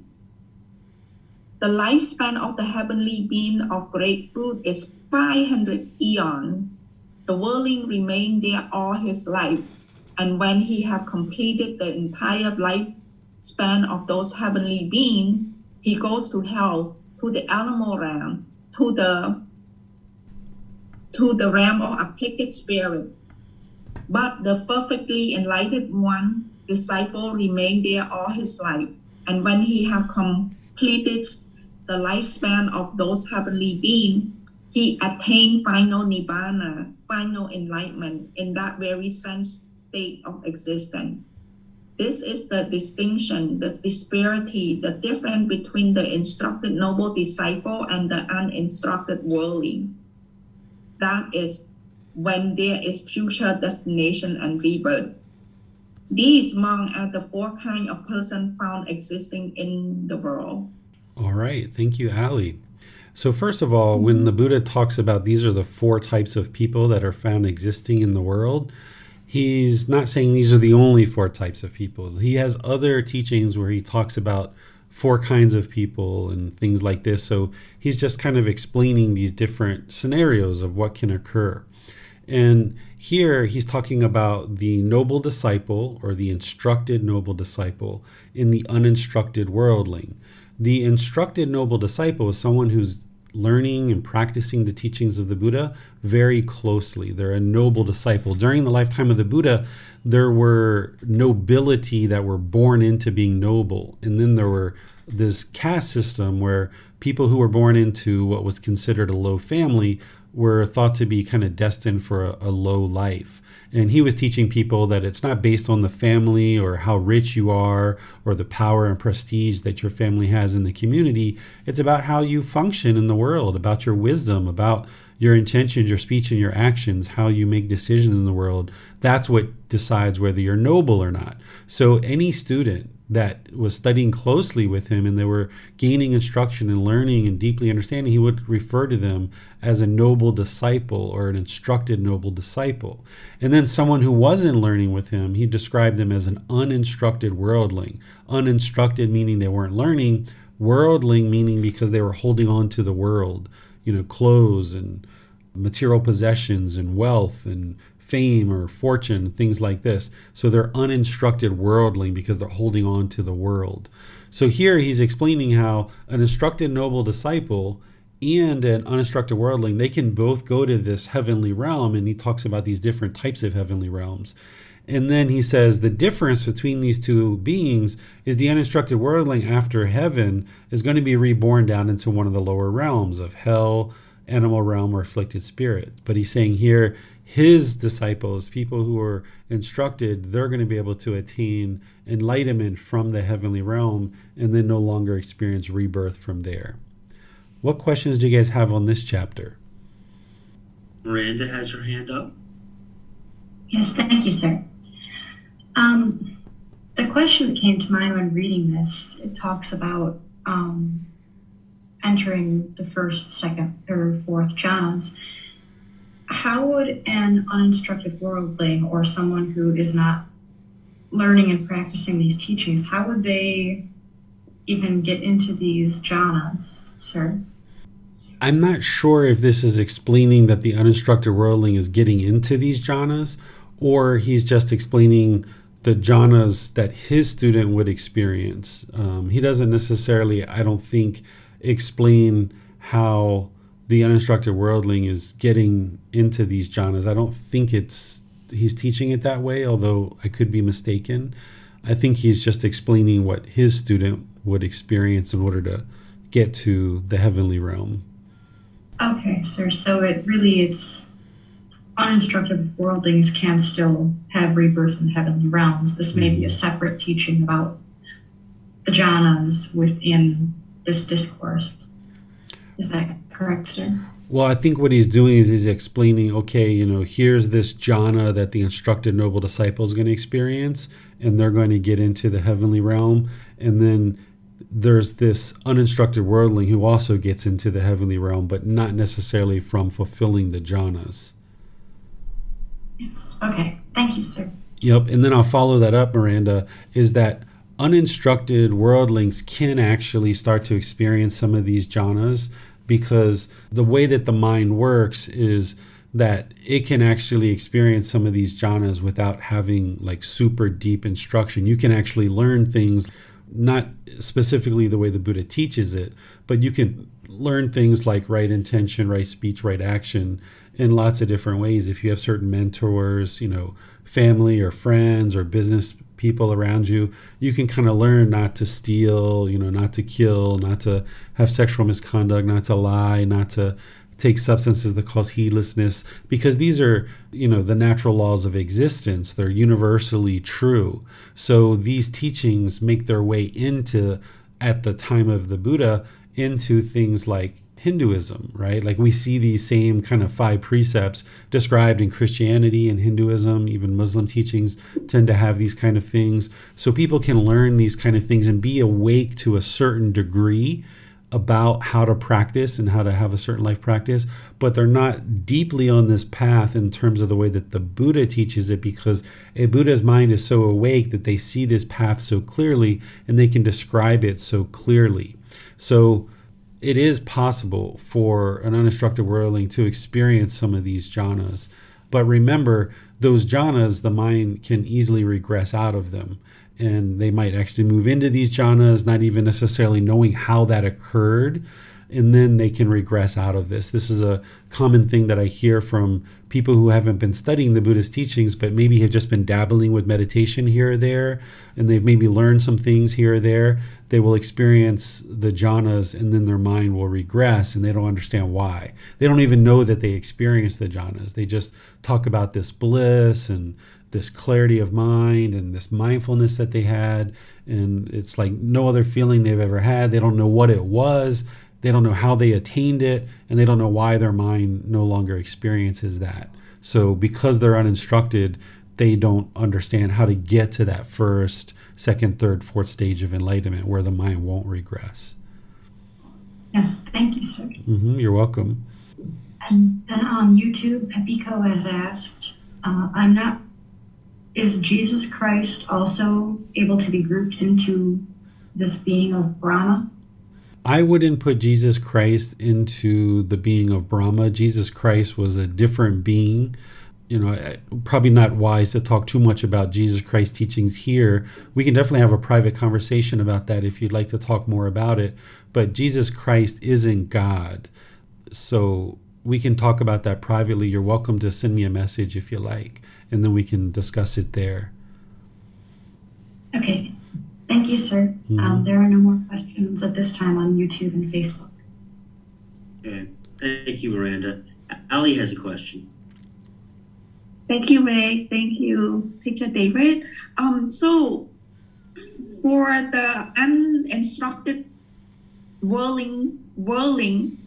The lifespan of the heavenly being of great fruit is 500 eons. The worldling remained there all his life, and when he have completed the entire lifespan of those heavenly beings, he goes to hell, to the animal realm, to the realm of afflicted spirit. But the perfectly enlightened one, disciple, remained there all his life, and when he have completed the lifespan of those heavenly beings, he attained final nibbana, final enlightenment in that very sense state of existence. This is the distinction, the disparity, the difference between the instructed noble disciple and the uninstructed worldling. That is when there is future destination and rebirth. These monks are the 4 kinds of person found existing in the world. All right. Thank you, Ali. So first of all, when the Buddha talks about these are the 4 types of people that are found existing in the world, he's not saying these are the only 4 types of people. He has other teachings where he talks about 4 kinds of people and things like this. So he's just kind of explaining these different scenarios of what can occur. And here he's talking about the noble disciple or the instructed noble disciple in the uninstructed worldling. The instructed noble disciple is someone who's learning and practicing the teachings of the Buddha very closely. They're a noble disciple. During the lifetime of the Buddha, there were nobility that were born into being noble. And then there were this caste system where people who were born into what was considered a low family were thought to be kind of destined for a low life. And he was teaching people that it's not based on the family or how rich you are or the power and prestige that your family has in the community. It's about how you function in the world, about your wisdom, about your intentions, your speech, and your actions, how you make decisions in the world. That's what decides whether you're noble or not. So any student that was studying closely with him and they were gaining instruction and learning and deeply understanding, he would refer to them as a noble disciple or an instructed noble disciple. And then someone who wasn't learning with him, he described them as an uninstructed worldling. Uninstructed meaning they weren't learning, worldling meaning because they were holding on to the world, clothes and material possessions and wealth and fame or fortune, things like this. So they're uninstructed worldling because they're holding on to the world. So here he's explaining how an instructed noble disciple and an uninstructed worldling, they can both go to this heavenly realm, and he talks about these different types of heavenly realms. And then he says the difference between these two beings is the uninstructed worldling after heaven is going to be reborn down into one of the lower realms of hell, animal realm, or afflicted spirit. But he's saying here, his disciples, people who are instructed, they're going to be able to attain enlightenment from the heavenly realm and then no longer experience rebirth from there. What questions do you guys have on this chapter? Miranda has her hand up. Yes, thank you, sir. The question that came to mind when reading this, it talks about entering the first, second, or fourth jhanas. How would an uninstructed worldling or someone who is not learning and practicing these teachings, how would they even get into these jhanas, sir? I'm not sure if this is explaining that the uninstructed worldling is getting into these jhanas, or he's just explaining the jhanas that his student would experience. He doesn't necessarily, I don't think, explain how the uninstructed worldling is getting into these jhanas. I don't think he's teaching it that way, although I could be mistaken. I think he's just explaining what his student would experience in order to get to the heavenly realm. Okay, sir. So it's uninstructed worldlings can still have rebirth in the heavenly realms. This may be a separate teaching about the jhanas within this discourse. Is that correct, sir? Well, I think what he's doing is he's explaining, okay, here's this jhana that the instructed noble disciple is going to experience, and they're going to get into the heavenly realm. And then there's this uninstructed worldling who also gets into the heavenly realm, but not necessarily from fulfilling the jhanas. Yes. Okay. Thank you, sir. Yep. And then I'll follow that up, Miranda, is that uninstructed worldlings can actually start to experience some of these jhanas, because the way that the mind works is that it can actually experience some of these jhanas without having like super deep instruction. You can actually learn things, not specifically the way the Buddha teaches it, but you can learn things like right intention, right speech, right action in lots of different ways. If you have certain mentors, family or friends or business people around you, you can kind of learn not to steal, not to kill, not to have sexual misconduct, not to lie, not to take substances that cause heedlessness, because these are, the natural laws of existence. They're universally true. So these teachings make their way into, at the time of the Buddha, into things like Hinduism, right? Like we see these same kind of 5 precepts described in Christianity and Hinduism. Even Muslim teachings tend to have these kind of things. So people can learn these kind of things and be awake to a certain degree about how to practice and how to have a certain life practice, but they're not deeply on this path in terms of the way that the Buddha teaches it, because a Buddha's mind is so awake that they see this path so clearly and they can describe it so clearly. So it is possible for an uninstructed worldling to experience some of these jhanas. But remember, those jhanas, the mind can easily regress out of them. And they might actually move into these jhanas, not even necessarily knowing how that occurred. and then they can regress out of this. This is a common thing that I hear from people who haven't been studying the Buddhist teachings, but maybe have just been dabbling with meditation here or there, and they've maybe learned some things here or there. They will experience the jhanas, and then their mind will regress, and they don't understand why. They don't even know that they experience the jhanas. They just talk about this bliss and this clarity of mind and this mindfulness that they had, and it's like no other feeling they've ever had. They don't know what it was. They don't know how they attained it, and they don't know why their mind no longer experiences that. So because they're uninstructed, they don't understand how to get to that first, second, third, fourth stage of enlightenment where the mind won't regress. Yes, thank you, sir. You're welcome. And then on YouTube, Pepiko has asked, is Jesus Christ also able to be grouped into this being of Brahma? I wouldn't put Jesus Christ into the being of Brahma. Jesus Christ was a different being. Probably not wise to talk too much about Jesus Christ teachings here. We can definitely have a private conversation about that if you'd like to talk more about it. But Jesus Christ isn't God. So we can talk about that privately. You're welcome to send me a message if you like, and then we can discuss it there. Okay. Thank you, sir. There are no more questions at this time on YouTube and Facebook. Okay. Thank you, Miranda. Ali has a question. Thank you, Ray. Thank you, Teacher David. So for the uninstructed worldling,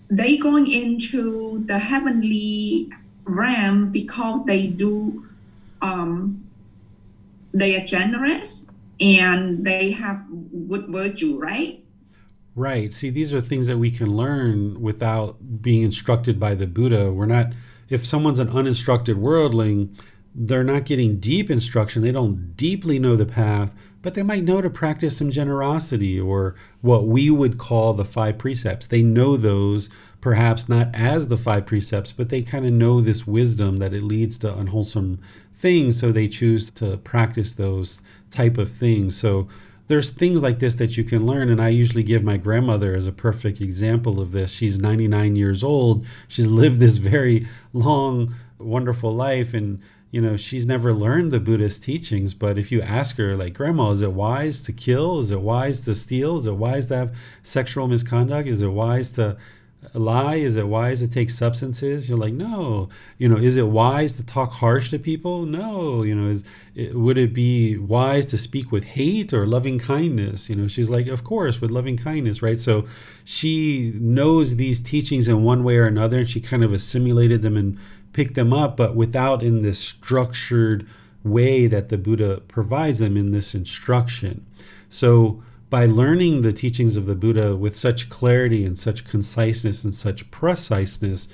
they going into the heavenly realm because they are generous and they have good virtue, right? Right. See, these are things that we can learn without being instructed by the Buddha. If someone's an uninstructed worldling, they're not getting deep instruction. They don't deeply know the path, but they might know to practice some generosity, or what we would call the 5 precepts. They know those, perhaps not as the 5 precepts, but they kind of know this wisdom that it leads to unwholesome things, so they choose to practice those type of things. So there's things like this that you can learn, and I usually give my grandmother as a perfect example of this. She's 99 years old. She's lived this very long, wonderful life, and she's never learned the Buddhist teachings. But if you ask her, like, Grandma, is it wise to kill? Is it wise to steal? Is it wise to have sexual misconduct? Is it wise to lie? Is it wise to take substances? You're like, no. Is it wise to talk harsh to people? No. Would it be wise to speak with hate or loving kindness? She's like, of course, with loving kindness, right? So she knows these teachings in one way or another, and she kind of assimilated them and picked them up, but without in this structured way that the Buddha provides them in this instruction. So by learning the teachings of the Buddha with such clarity and such conciseness and such preciseness,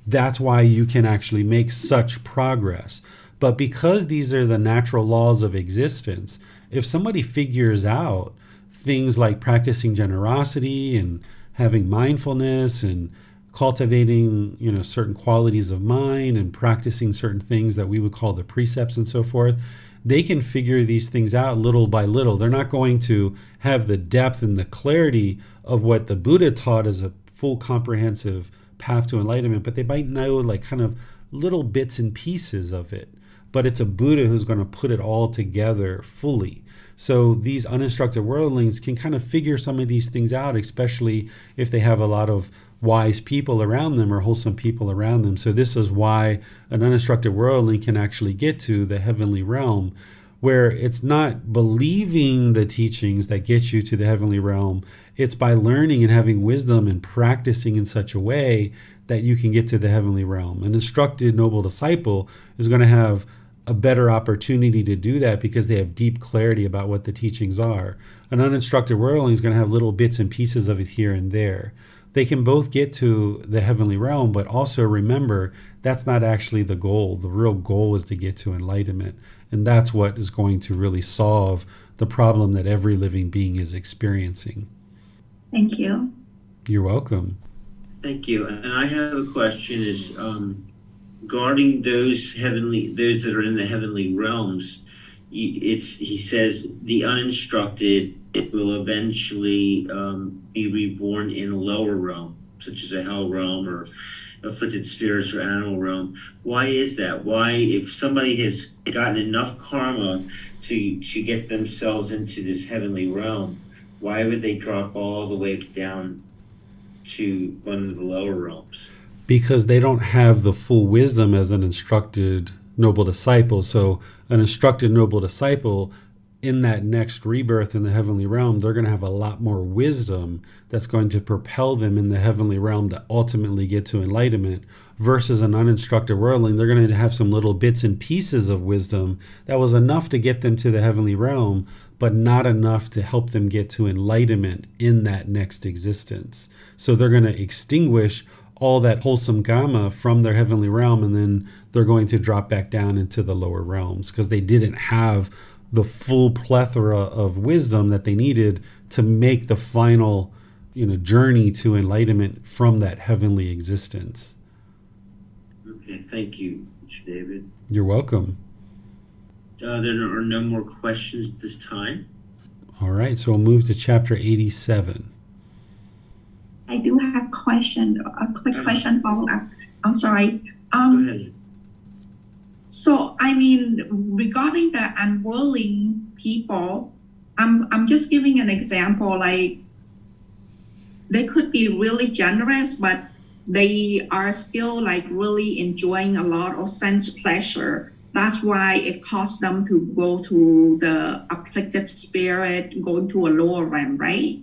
that's why you can actually make such progress. But because these are the natural laws of existence, if somebody figures out things like practicing generosity and having mindfulness and cultivating, certain qualities of mind and practicing certain things that we would call the precepts and so forth, they can figure these things out little by little. They're not going to have the depth and the clarity of what the Buddha taught as a full comprehensive path to enlightenment, but they might know like kind of little bits and pieces of it. But it's a Buddha who's going to put it all together fully. So these uninstructed worldlings can kind of figure some of these things out, especially if they have a lot of wise people around them or wholesome people around them. So this is why an uninstructed worldling can actually get to the heavenly realm, where it's not believing the teachings that get you to the heavenly realm. It's by learning and having wisdom and practicing in such a way that you can get to the heavenly realm. An instructed noble disciple is going to have a better opportunity to do that because they have deep clarity about what the teachings are. An uninstructed worldling is going to have little bits and pieces of it here and there. They can both get to the heavenly realm, but also remember that's not actually the goal. The real goal is to get to enlightenment. And that's what is going to really solve the problem that every living being is experiencing. Thank you. You're welcome. Thank you. And I have a question regarding those that are in the heavenly realms. he says the uninstructed will eventually be reborn in a lower realm, such as a hell realm or afflicted spirits or animal realm. Why is that? Why, if somebody has gotten enough karma to get themselves into this heavenly realm, why would they drop all the way down to one of the lower realms? Because they don't have the full wisdom as an instructed noble disciple. So an instructed noble disciple, in that next rebirth in the heavenly realm, they're going to have a lot more wisdom that's going to propel them in the heavenly realm to ultimately get to enlightenment, versus an uninstructed worldling. They're going to have some little bits and pieces of wisdom that was enough to get them to the heavenly realm, but not enough to help them get to enlightenment in that next existence. So they're going to extinguish all that wholesome karma from their heavenly realm, and then they're going to drop back down into the lower realms because they didn't have the full plethora of wisdom that they needed to make the final, journey to enlightenment from that heavenly existence. Okay, thank you, Mr. David. You're welcome. There are no more questions at this time. All right, so we'll move to chapter 87. I do have a quick question follow-up. I'm sorry. Go ahead. So, regarding the unwilling people, I'm just giving an example. Like, they could be really generous, but they are still really enjoying a lot of sense pleasure. That's why it caused them to go to the afflicted spirit, going to a lower realm, right?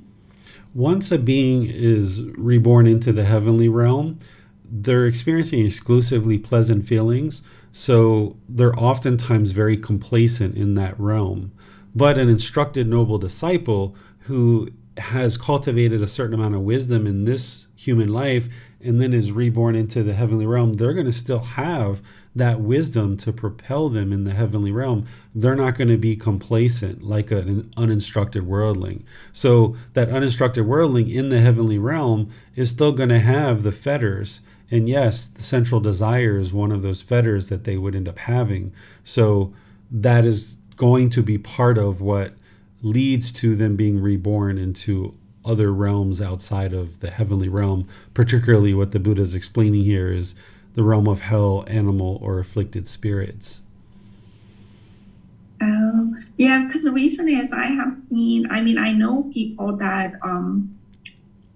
Once a being is reborn into the heavenly realm, they're experiencing exclusively pleasant feelings, so they're oftentimes very complacent in that realm. But an instructed noble disciple who has cultivated a certain amount of wisdom in this human life and then is reborn into the heavenly realm, they're going to still have that wisdom to propel them in the heavenly realm. They're not going to be complacent like an uninstructed worldling. So that uninstructed worldling in the heavenly realm is still going to have the fetters. And yes, the central desire is one of those fetters that they would end up having. So that is going to be part of what leads to them being reborn into other realms outside of the heavenly realm. Particularly what the Buddha is explaining here is the realm of hell, animal, or afflicted spirits. Yeah, because the reason is I have seen, I know people that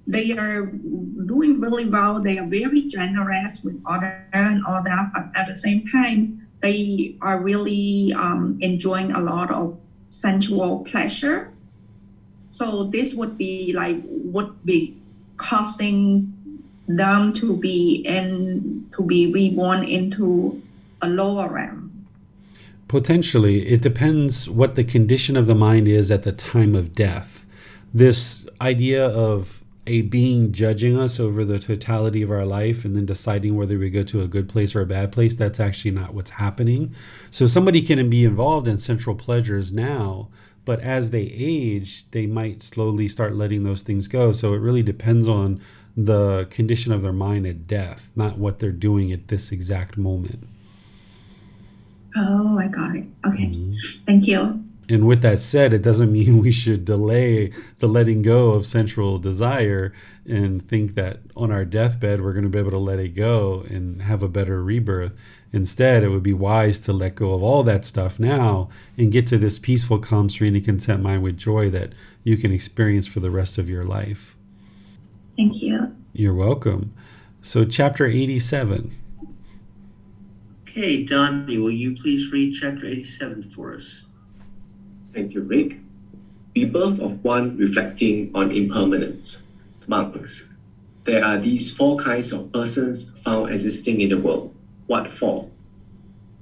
they are doing really well. They are very generous with others and all that, but at the same time, they are really enjoying a lot of sensual pleasure. So this would be causing them to be reborn into a lower realm. Potentially. It depends what the condition of the mind is at the time of death. This idea of a being judging us over the totality of our life and then deciding whether we go to a good place or a bad place, that's actually not what's happening. So somebody can be involved in sensual pleasures now, but as they age, they might slowly start letting those things go. So it really depends on the condition of their mind at death, not what they're doing at this exact moment. Oh, I got it. Okay. Thank you. And with that said, it doesn't mean we should delay the letting go of sensual desire and think that on our deathbed we're going to be able to let it go and have a better rebirth. Instead, it would be wise to let go of all that stuff now and get to this peaceful, calm, serene, and content mind with joy that you can experience for the rest of your life. Thank you. You're welcome. So chapter 87. Okay, Donnie, will you please read chapter 87 for us? Thank you, Rick. Rebirth of one reflecting on impermanence. Monks. There are these four kinds of persons found existing in the world. What for?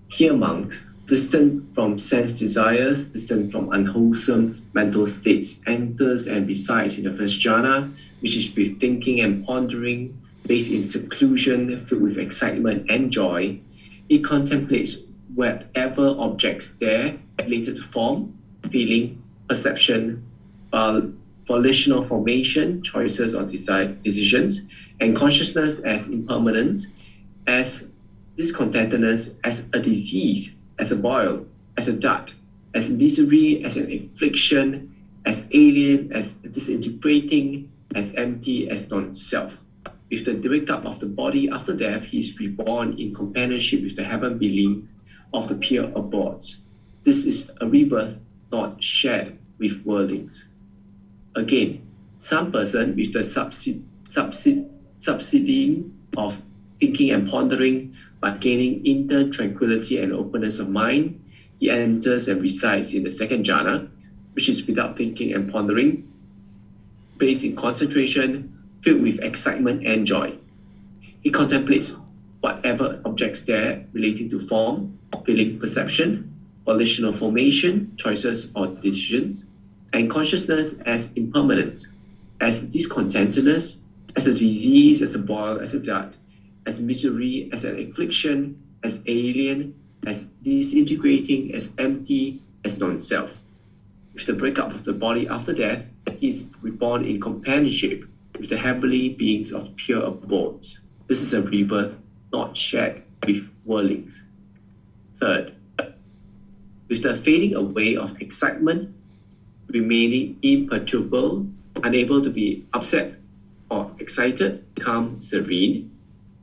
Here, monks, distant from sense desires, distant from unwholesome mental states, enters and resides in the first jhana, which is with thinking and pondering, based in seclusion, filled with excitement and joy. It contemplates whatever objects there related to form, feeling, perception, volitional formation, choices or decisions, and consciousness as impermanent, as discontentedness as a disease, as a boil, as a dart, as misery, as an affliction, as alien, as disintegrating, as empty, as non-self. With the breakup of the body after death, he is reborn in companionship with the heaven beings of the pure abodes. This is a rebirth not shared with worldlings. Again, some person with the subsiding of thinking and pondering by gaining inner tranquility and openness of mind, he enters and resides in the second jhana, which is without thinking and pondering, based in concentration, filled with excitement and joy. He contemplates whatever objects there relating to form, feeling, perception, volitional formation, choices or decisions, and consciousness as impermanence, as discontentedness, as a disease, as a boil, as a dart, as misery, as an affliction, as alien, as disintegrating, as empty, as non-self. With the breakup of the body after death, he is reborn in companionship with the heavenly beings of pure abodes. This is a rebirth not shared with worldlings. Third, with the fading away of excitement, remaining imperturbable, unable to be upset or excited, calm, serene,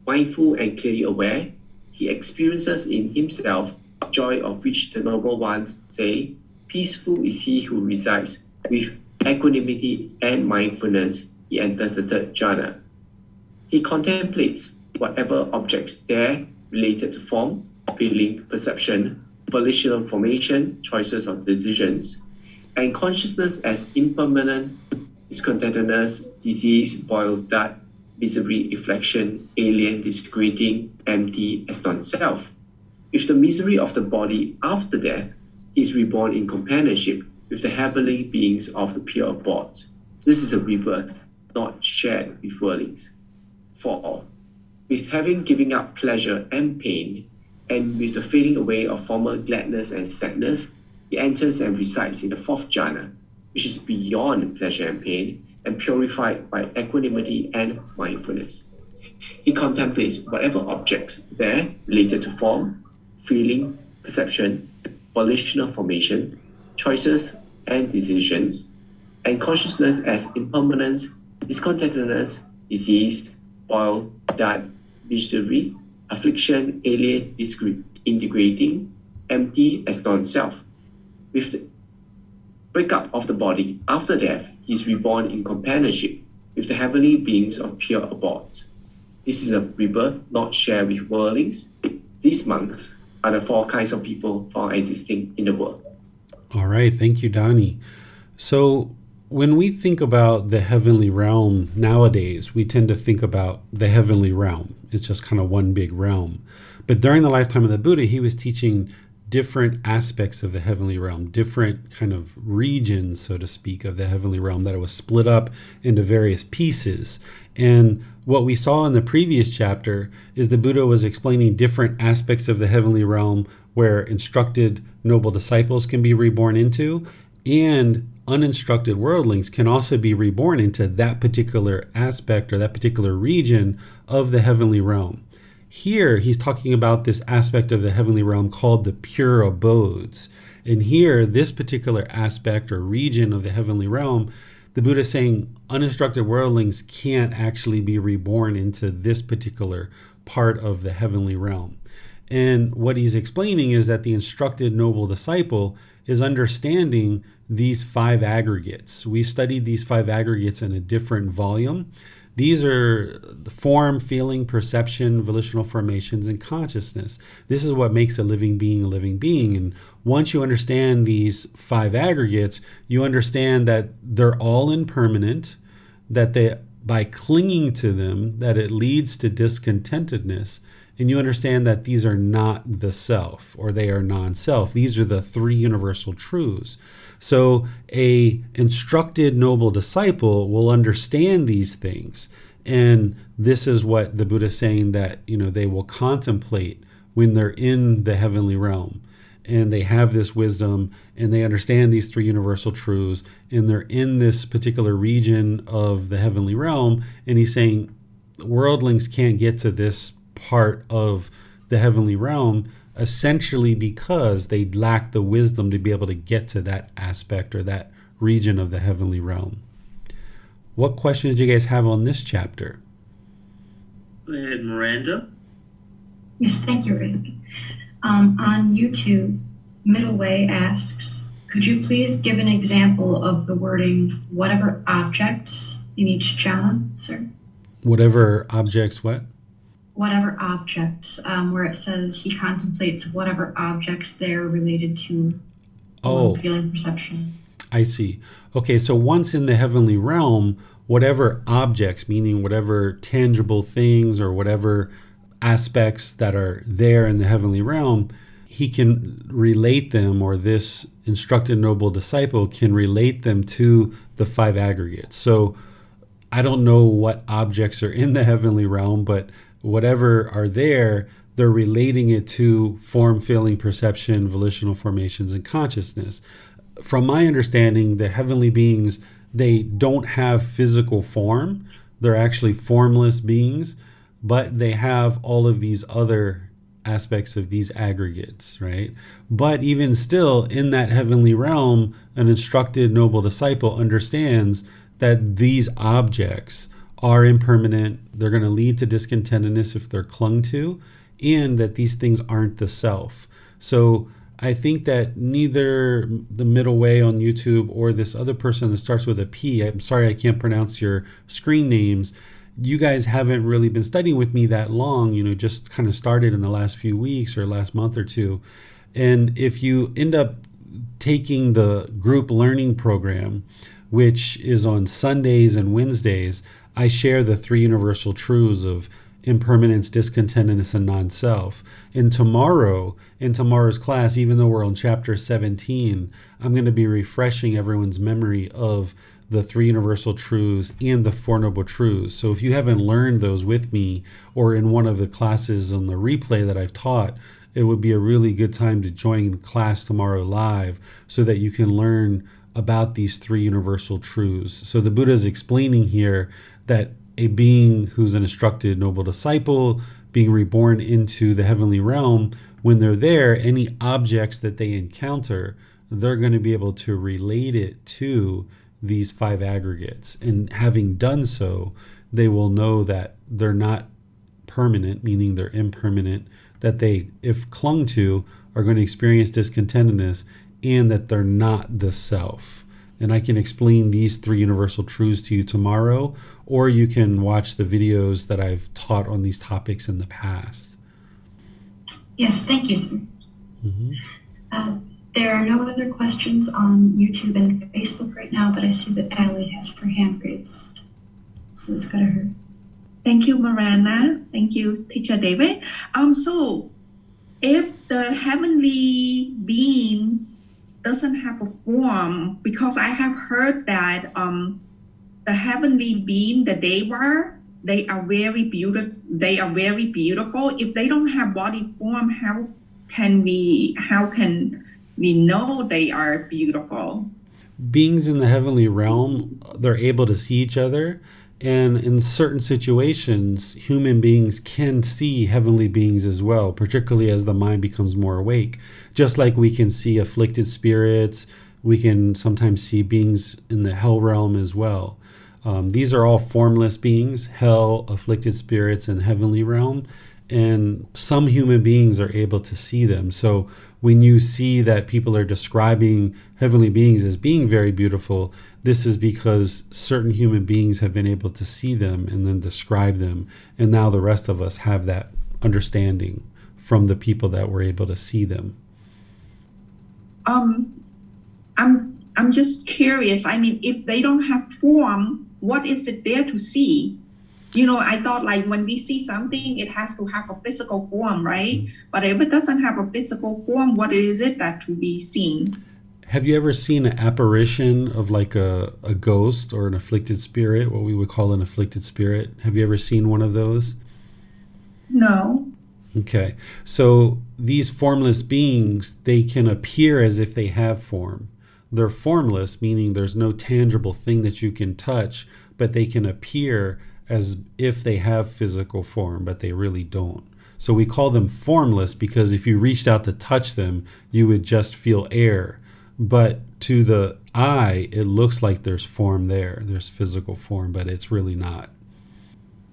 mindful and clearly aware, he experiences in himself joy of which the noble ones say, peaceful is he who resides with equanimity and mindfulness. He enters the third jhana. He contemplates whatever objects there related to form, feeling, perception, volitional formation, choices or decisions, and consciousness as impermanent, discontentedness, disease, boil, dart, misery, affliction, alien, disgrading, empty, as non-self. With the misery of the body after death, he is reborn in companionship with the heavenly beings of the pure abodes. This is a rebirth not shared with worldlings. 4. With having given up pleasure and pain, and with the fading away of former gladness and sadness, he enters and resides in the fourth jhana, which is beyond pleasure and pain, and purified by equanimity and mindfulness. He contemplates whatever objects there related to form, feeling, perception, volitional formation, choices and decisions, and consciousness as impermanence, discontentedness, disease, boil, dart, misery, affliction, alien, disintegrating, empty as non-self. With the breakup of the body after death, he is reborn in companionship with the heavenly beings of pure abodes. This is a rebirth not shared with worldlings. These monks are the 4 kinds of people found existing in the world. All right, thank you, Donnie. So when we think about the heavenly realm nowadays, we tend to think about the heavenly realm. It's just kind of one big realm. But during the lifetime of the Buddha, he was teaching different aspects of the heavenly realm, different kind of regions, so to speak, of the heavenly realm, that it was split up into various pieces. And what we saw in the previous chapter is the Buddha was explaining different aspects of the heavenly realm where instructed noble disciples can be reborn into, and uninstructed worldlings can also be reborn into that particular aspect or that particular region of the heavenly realm. Here, he's talking about this aspect of the heavenly realm called the pure abodes. And here, this particular aspect or region of the heavenly realm, the Buddha is saying uninstructed worldlings can't actually be reborn into this particular part of the heavenly realm. And what he's explaining is that the instructed noble disciple is understanding these 5 aggregates. We studied these 5 aggregates in a different volume. These are the form, feeling, perception, volitional formations, and consciousness. This is what makes a living being a living being. And once you understand these 5 aggregates, you understand that they're all impermanent, that by clinging to them, that it leads to discontentedness. And you understand that these are not the self, or they are non-self. These are the 3 universal truths. So a instructed noble disciple will understand these things. And this is what the Buddha is saying, that, they will contemplate when they're in the heavenly realm. And they have this wisdom, and they understand these 3 universal truths, and they're in this particular region of the heavenly realm. And he's saying worldlings can't get to this part of the heavenly realm essentially because they lack the wisdom to be able to get to that aspect or that region of the heavenly realm. What questions do you guys have on this chapter? Go ahead, Miranda. Yes, thank you, Rick. On YouTube, Middleway asks, could you please give an example of the wording, whatever objects, in each jhana, sir? Whatever objects, what? Whatever objects, where it says he contemplates whatever objects they're related to feeling perception. I see. Okay, so once in the heavenly realm, whatever objects, meaning whatever tangible things or whatever aspects that are there in the heavenly realm, he can relate them, or this instructed noble disciple can relate them to the five aggregates. So I don't know what objects are in the heavenly realm, but whatever are there, they're relating it to form, feeling, perception, volitional formations, and consciousness. From my understanding, the heavenly beings, they don't have physical form. They're actually formless beings, but they have all of these other aspects of these aggregates, right? But even still, in that heavenly realm, an instructed noble disciple understands that these objects are impermanent. They're going to lead to discontentedness if they're clung to, and that these things aren't the self. So I think that neither the middle way on YouTube or this other person that starts with a P, I'm sorry I can't pronounce your screen names, you guys haven't really been studying with me that long, just kind of started in the last few weeks or last month or two. And if you end up taking the group learning program, which is on Sundays and Wednesdays, I share the three universal truths of impermanence, discontentedness, and non-self. In tomorrow's class, even though we're on chapter 17, I'm going to be refreshing everyone's memory of the three universal truths and the four noble truths. So if you haven't learned those with me or in one of the classes on the replay that I've taught, it would be a really good time to join class tomorrow live so that you can learn about these three universal truths. So the Buddha is explaining here that a being who's an instructed noble disciple, being reborn into the heavenly realm, when they're there, any objects that they encounter, they're going to be able to relate it to these five aggregates. And having done so, they will know that they're not permanent, meaning they're impermanent, that they, if clung to, are going to experience discontentedness, and that they're not the self. And I can explain these three universal truths to you tomorrow, or you can watch the videos that I've taught on these topics in the past. Yes, thank you, sir. There are no other questions on YouTube and Facebook right now, but I see that Allie has her hand raised. So let's go to her. Thank you, Miranda. Thank you, Teacher David. So if the heavenly being doesn't have a form, because I have heard that the heavenly being, the Deva, they are very beautiful. If they don't have body form, how can we know they are beautiful? Beings in the heavenly realm, they're able to see each other. And in certain situations, human beings can see heavenly beings as well, particularly as the mind becomes more awake. Just like we can see afflicted spirits, we can sometimes see beings in the hell realm as well. These are all formless beings, hell, afflicted spirits, and heavenly realm. And some human beings are able to see them. So when you see that people are describing heavenly beings as being very beautiful, this is because certain human beings have been able to see them and then describe them. And now the rest of us have that understanding from the people that were able to see them. I'm just curious. I mean, if they don't have form, what is it there to see? I thought like when we see something, it has to have a physical form, right? But if it doesn't have a physical form, what is it that to be seen? Have you ever seen an apparition of like a ghost or an afflicted spirit, what we would call an afflicted spirit? Have you ever seen one of those? No. Okay. So these formless beings, they can appear as if they have form. They're formless, meaning there's no tangible thing that you can touch, but they can appear as if they have physical form, but they really don't. So we call them formless because if you reached out to touch them, you would just feel air. But to the eye, it looks like there's form there. There's physical form, but it's really not.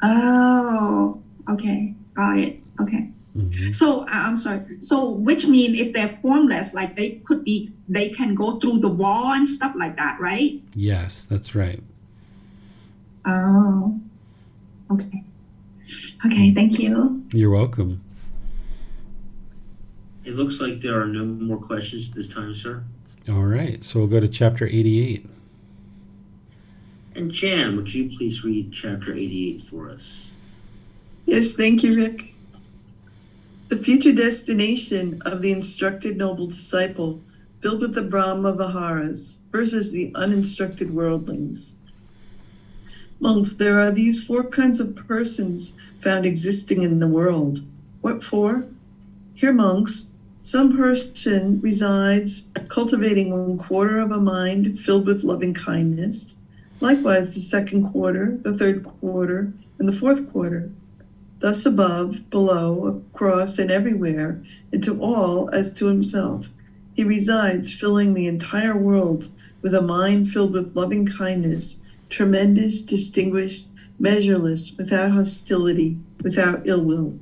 Oh, okay. Got it. Okay. Mm-hmm. So I'm sorry. So which mean if they're formless, like they can go through the wall and stuff like that, right? Yes, that's right. Oh, okay. Okay, thank you. You're welcome. It looks like there are no more questions this time, sir. All right, so we'll go to chapter 88. And Jan, would you please read chapter 88 for us? Yes, thank you, Rick. The future destination of the instructed noble disciple, filled with the Brahma Viharas, versus the uninstructed worldlings. Monks, there are these 4 kinds of persons found existing in the world. What for? Here, monks, some person resides cultivating 1/4 of a mind filled with loving kindness. Likewise, the 2nd quarter, the 3rd quarter, and the 4th quarter. Thus above, below, across, and everywhere, and to all as to himself. He resides, filling the entire world with a mind filled with loving kindness, tremendous, distinguished, measureless, without hostility, without ill will.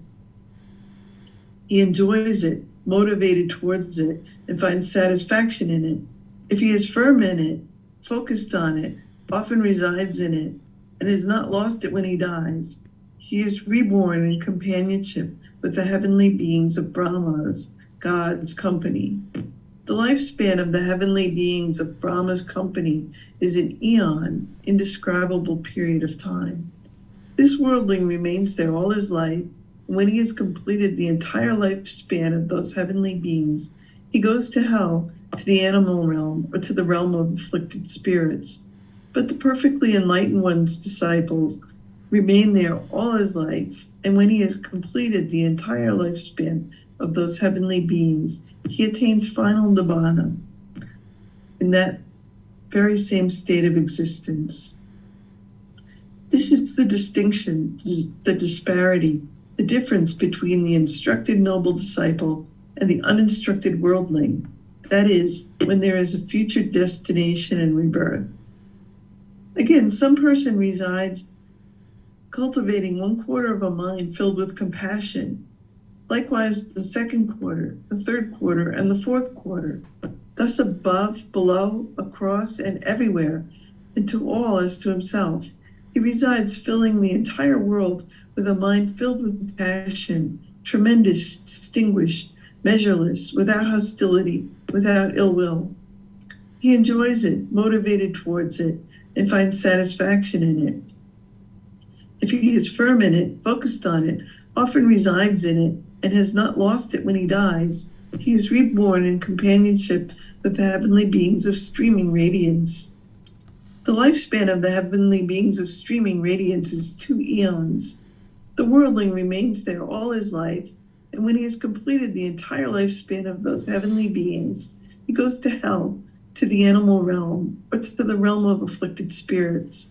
He enjoys it, motivated towards it, and finds satisfaction in it. If he is firm in it, focused on it, often resides in it, and has not lost it when he dies, he is reborn in companionship with the heavenly beings of Brahma's, God's company. The lifespan of the heavenly beings of Brahma's company is an eon, indescribable period of time. This worldling remains there all his life, and when he has completed the entire lifespan of those heavenly beings, he goes to hell, to the animal realm, or to the realm of afflicted spirits. But the perfectly enlightened one's disciples remain there all his life, and when he has completed the entire lifespan of those heavenly beings, he attains final nibbana in that very same state of existence. This is the distinction, the disparity, the difference between the instructed noble disciple and the uninstructed worldling. That is, when there is a future destination and rebirth. Again, some person resides cultivating 1/4 of a mind filled with compassion. Likewise, the 2nd quarter, the 3rd quarter, and the 4th quarter. Thus above, below, across, and everywhere, and to all as to himself. He resides filling the entire world with a mind filled with compassion, tremendous, distinguished, measureless, without hostility, without ill will. He enjoys it, motivated towards it, and finds satisfaction in it. If he is firm in it, focused on it, often resides in it, and has not lost it when he dies, he is reborn in companionship with the heavenly beings of streaming radiance. The lifespan of the heavenly beings of streaming radiance is 2 eons. The worldling remains there all his life, and when he has completed the entire lifespan of those heavenly beings, he goes to hell, to the animal realm, or to the realm of afflicted spirits.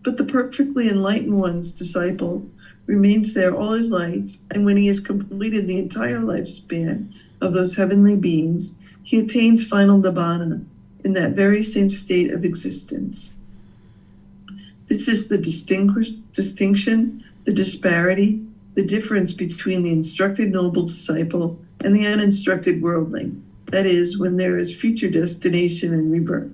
But the perfectly enlightened one's disciple remains there all his life, and when he has completed the entire lifespan of those heavenly beings, he attains final nibbana in that very same state of existence. This is the distinction, the disparity, the difference between the instructed noble disciple and the uninstructed worldling. That is, when there is future destination and rebirth.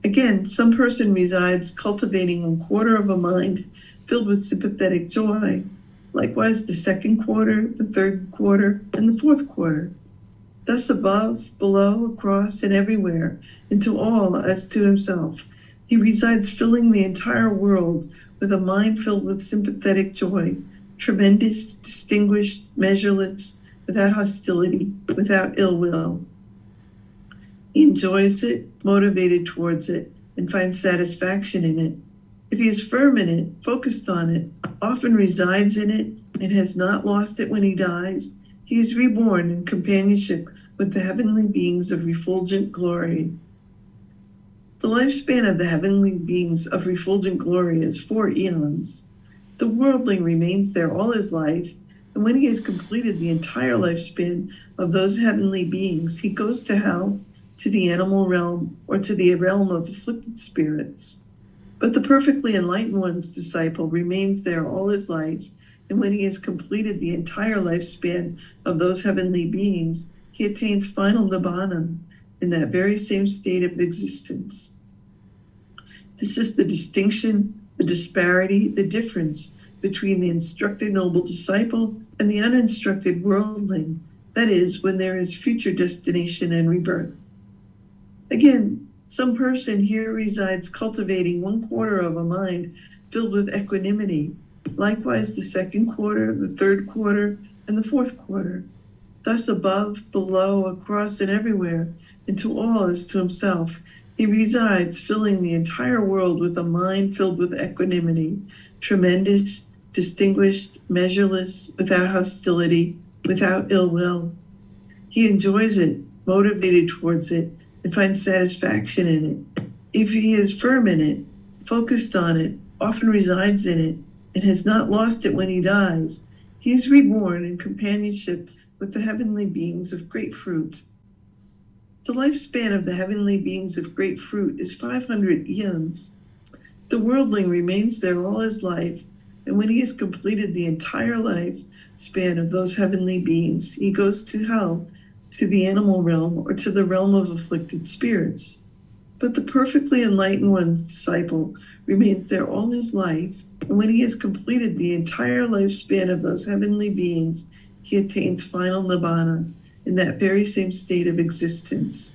Again, some person resides cultivating 1/4 of a mind filled with sympathetic joy. Likewise, the 2nd quarter, the 3rd quarter, and the 4th quarter. Thus above, below, across, and everywhere, and to all as to himself. He resides filling the entire world with a mind filled with sympathetic joy, tremendous, distinguished, measureless, without hostility, without ill will. He enjoys it, motivated towards it, and finds satisfaction in it. If he is firm in it, focused on it, often resides in it, and has not lost it when he dies, he is reborn in companionship with the heavenly beings of refulgent glory. The lifespan of the heavenly beings of refulgent glory is 4 eons. The worldling remains there all his life, and And when he has completed the entire lifespan of those heavenly beings, he goes to hell, to the animal realm, or to the realm of afflicted spirits. But the perfectly enlightened one's disciple remains there all his life, and when he has completed the entire lifespan of those heavenly beings, he attains final nibbana in that very same state of existence. This is the distinction, the disparity, the difference between the instructed noble disciple and the uninstructed worldling, that is, when there is future destination and rebirth. Again, some person here resides cultivating 1/4 of a mind filled with equanimity, likewise the 2nd quarter, the 3rd quarter, and the 4th quarter. Thus above, below, across, and everywhere, and to all as to himself, he resides, filling the entire world with a mind filled with equanimity, tremendous, distinguished, measureless, without hostility, without ill will. He enjoys it, motivated towards it, and finds satisfaction in it. If he is firm in it, focused on it, often resides in it, and has not lost it when he dies, he is reborn in companionship with the heavenly beings of great fruit. The lifespan of the heavenly beings of great fruit is 500 eons. The worldling remains there all his life, and when he has completed the entire life span of those heavenly beings, he goes to hell, to the animal realm, or to the realm of afflicted spirits. But the perfectly enlightened one's disciple remains there all his life, and when he has completed the entire lifespan of those heavenly beings, he attains final nibbana in that very same state of existence.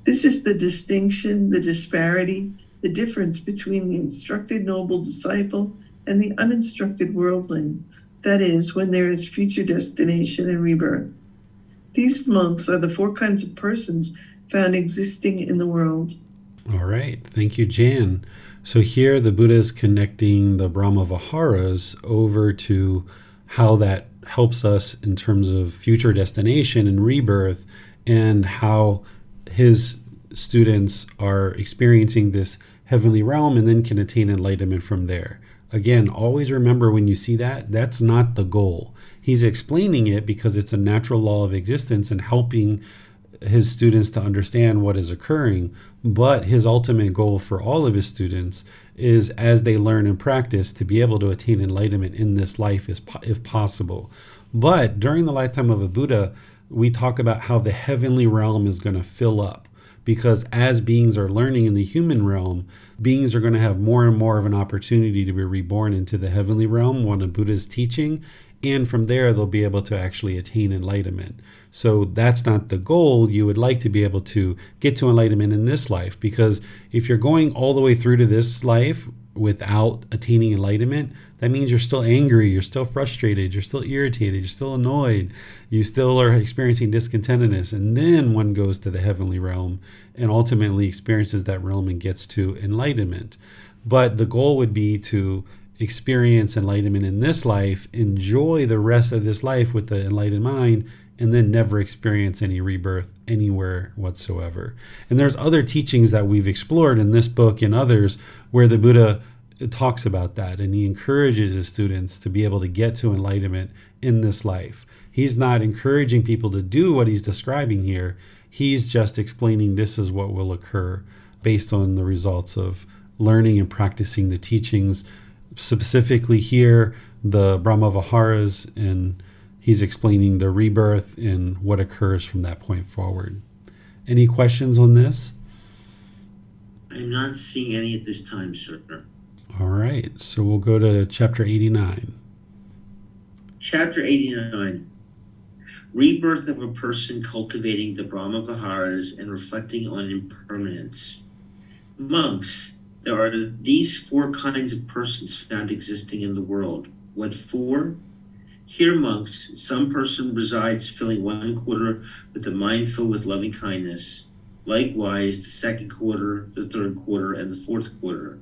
This is the distinction, the disparity, the difference between the instructed noble disciple and the uninstructed worldling, that is, when there is future destination and rebirth. These monks are the 4 kinds of persons found existing in the world. All right. Thank you, Jan. So here the Buddha is connecting the Brahma Viharas over to how that helps us in terms of future destination and rebirth, and how his students are experiencing this heavenly realm and then can attain enlightenment from there. Again, always remember when you see that, that's not the goal. He's explaining it because it's a natural law of existence and helping his students to understand what is occurring. But his ultimate goal for all of his students is, as they learn and practice, to be able to attain enlightenment in this life if possible. But during the lifetime of a Buddha, we talk about how the heavenly realm is going to fill up. Because as beings are learning in the human realm, beings are going to have more and more of an opportunity to be reborn into the heavenly realm, one of Buddha's teaching, and from there they'll be able to actually attain enlightenment. So that's not the goal. You would like to be able to get to enlightenment in this life, because if you're going all the way through to this life without attaining enlightenment, that means you're still angry, you're still frustrated, you're still irritated, you're still annoyed, you still are experiencing discontentedness. And then one goes to the heavenly realm and ultimately experiences that realm and gets to enlightenment. But the goal would be to experience enlightenment in this life, enjoy the rest of this life with the enlightened mind, and then never experience any rebirth anywhere whatsoever. And there's other teachings that we've explored in this book and others where the Buddha talks about that, and he encourages his students to be able to get to enlightenment in this life. He's not encouraging people to do what he's describing here. He's just explaining this is what will occur based on the results of learning and practicing the teachings, specifically here, the Brahma Viharas, and he's explaining the rebirth and what occurs from that point forward. Any questions on this? I'm not seeing any at this time, sir. All right, so we'll go to chapter 89. Chapter 89. Rebirth of a person cultivating the Brahma Viharas and reflecting on impermanence. Monks, there are these 4 kinds of persons found existing in the world. What for? Here, monks, some person resides filling 1/4 with the mind filled with loving kindness. Likewise, the 2nd quarter, the 3rd quarter, and the 4th quarter.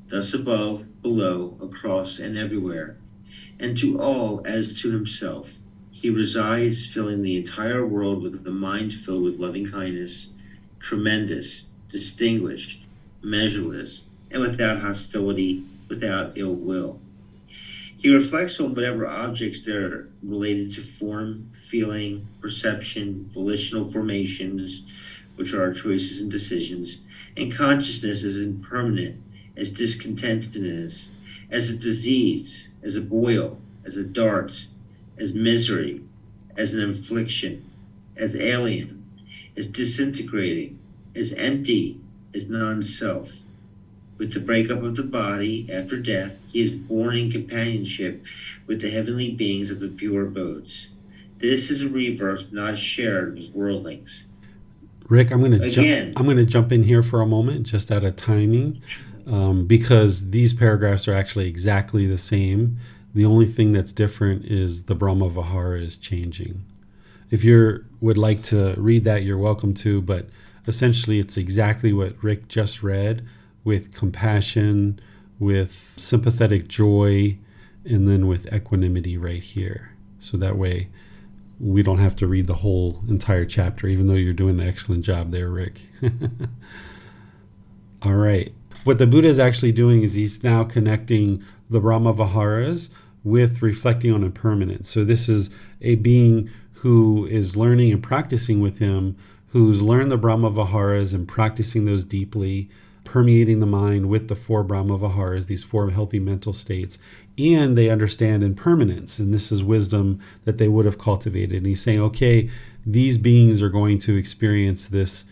Thus above, below, across, and everywhere. And to all as to himself. He resides filling the entire world with the mind filled with loving kindness, tremendous, distinguished, measureless, and without hostility, without ill will. He reflects on whatever objects they're related to form, feeling, perception, volitional formations, which are our choices and decisions, and consciousness as impermanent, as discontentedness, as a disease, as a boil, as a dart, as misery, as an infliction, as alien, as disintegrating, as empty, as non-self. With the breakup of the body after death, he is born in companionship with the heavenly beings of the pure abodes. This is a rebirth not shared with worldlings. Rick, I'm going to jump in here for a moment, just out of timing, because these paragraphs are actually exactly the same. The only thing that's different is the Brahma Vihara is changing. If you would like to read that, you're welcome to, but essentially it's exactly what Rick just read, with compassion, with sympathetic joy, and then with equanimity right here. So that way we don't have to read the whole entire chapter, even though you're doing an excellent job there, Rick. All right. What the Buddha is actually doing is he's now connecting the Brahma Viharas with reflecting on impermanence. So this is a being who is learning and practicing with him, who's learned the Brahma Viharas and practicing those deeply, permeating the mind with the 4 Brahma Viharas, these 4 healthy mental states, and they understand impermanence, and this is wisdom that they would have cultivated. And he's saying, okay, these beings are going to experience this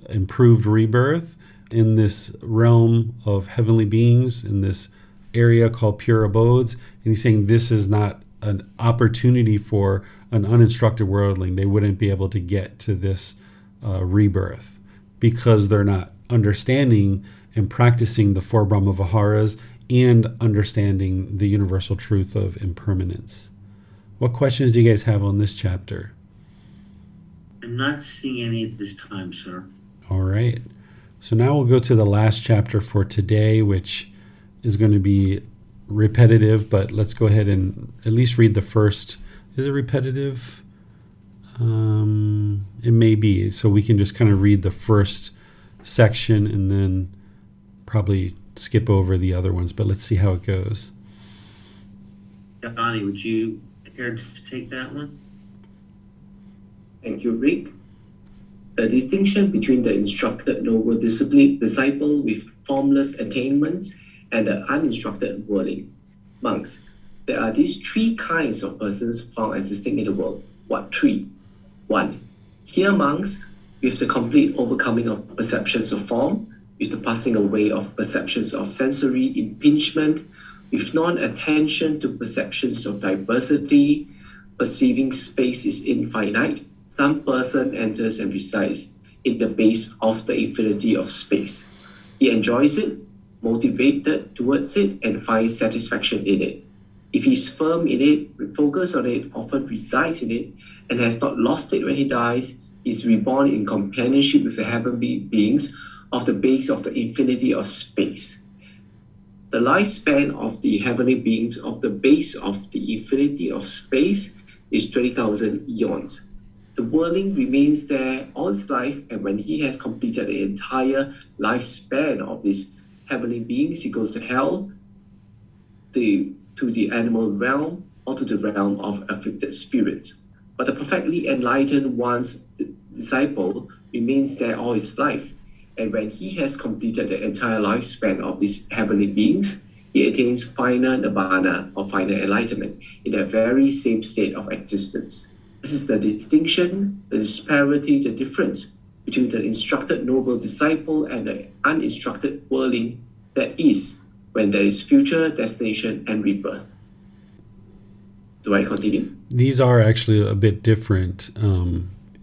improved rebirth in this realm of heavenly beings, in this area called pure abodes, and he's saying this is not an opportunity for an uninstructed worldling. They wouldn't be able to get to this rebirth because they're not understanding and practicing the 4 Brahma Viharas and understanding the universal truth of impermanence. What questions do you guys have on this chapter? I'm not seeing any at this time, sir. All right. So now we'll go to the last chapter for today, which is going to be repetitive, but let's go ahead and at least read the first. Is it repetitive? It may be. So we can just kind of read the first section and then probably skip over the other ones, but let's see how it goes. Donnie, would you care to take that one? Thank you, Rick. The distinction between the instructed noble disciple with formless attainments and the uninstructed worldling. Monks, there are these 3 kinds of persons found existing in the world. What 3? 1. Here monks, with the complete overcoming of perceptions of form, with the passing away of perceptions of sensory impingement, with non-attention to perceptions of diversity, perceiving space is infinite, some person enters and resides in the base of the infinity of space. He enjoys it, motivated towards it, and finds satisfaction in it. If he's firm in it, focus on it, often resides in it, and has not lost it when he dies, is reborn in companionship with the heavenly beings of the base of the infinity of space. The lifespan of the heavenly beings of the base of the infinity of space is 20,000 eons. The worldling remains there all his life, and when he has completed the entire lifespan of these heavenly beings, he goes to hell, to the animal realm, or to the realm of afflicted spirits. But the perfectly enlightened one's disciple remains there all his life, and when he has completed the entire lifespan of these heavenly beings, he attains final nibbana, or final enlightenment, in the very same state of existence. This is the distinction, the disparity, the difference between the instructed noble disciple and the uninstructed worldling that is when there is future destination and rebirth. Do I continue? These are actually a bit different.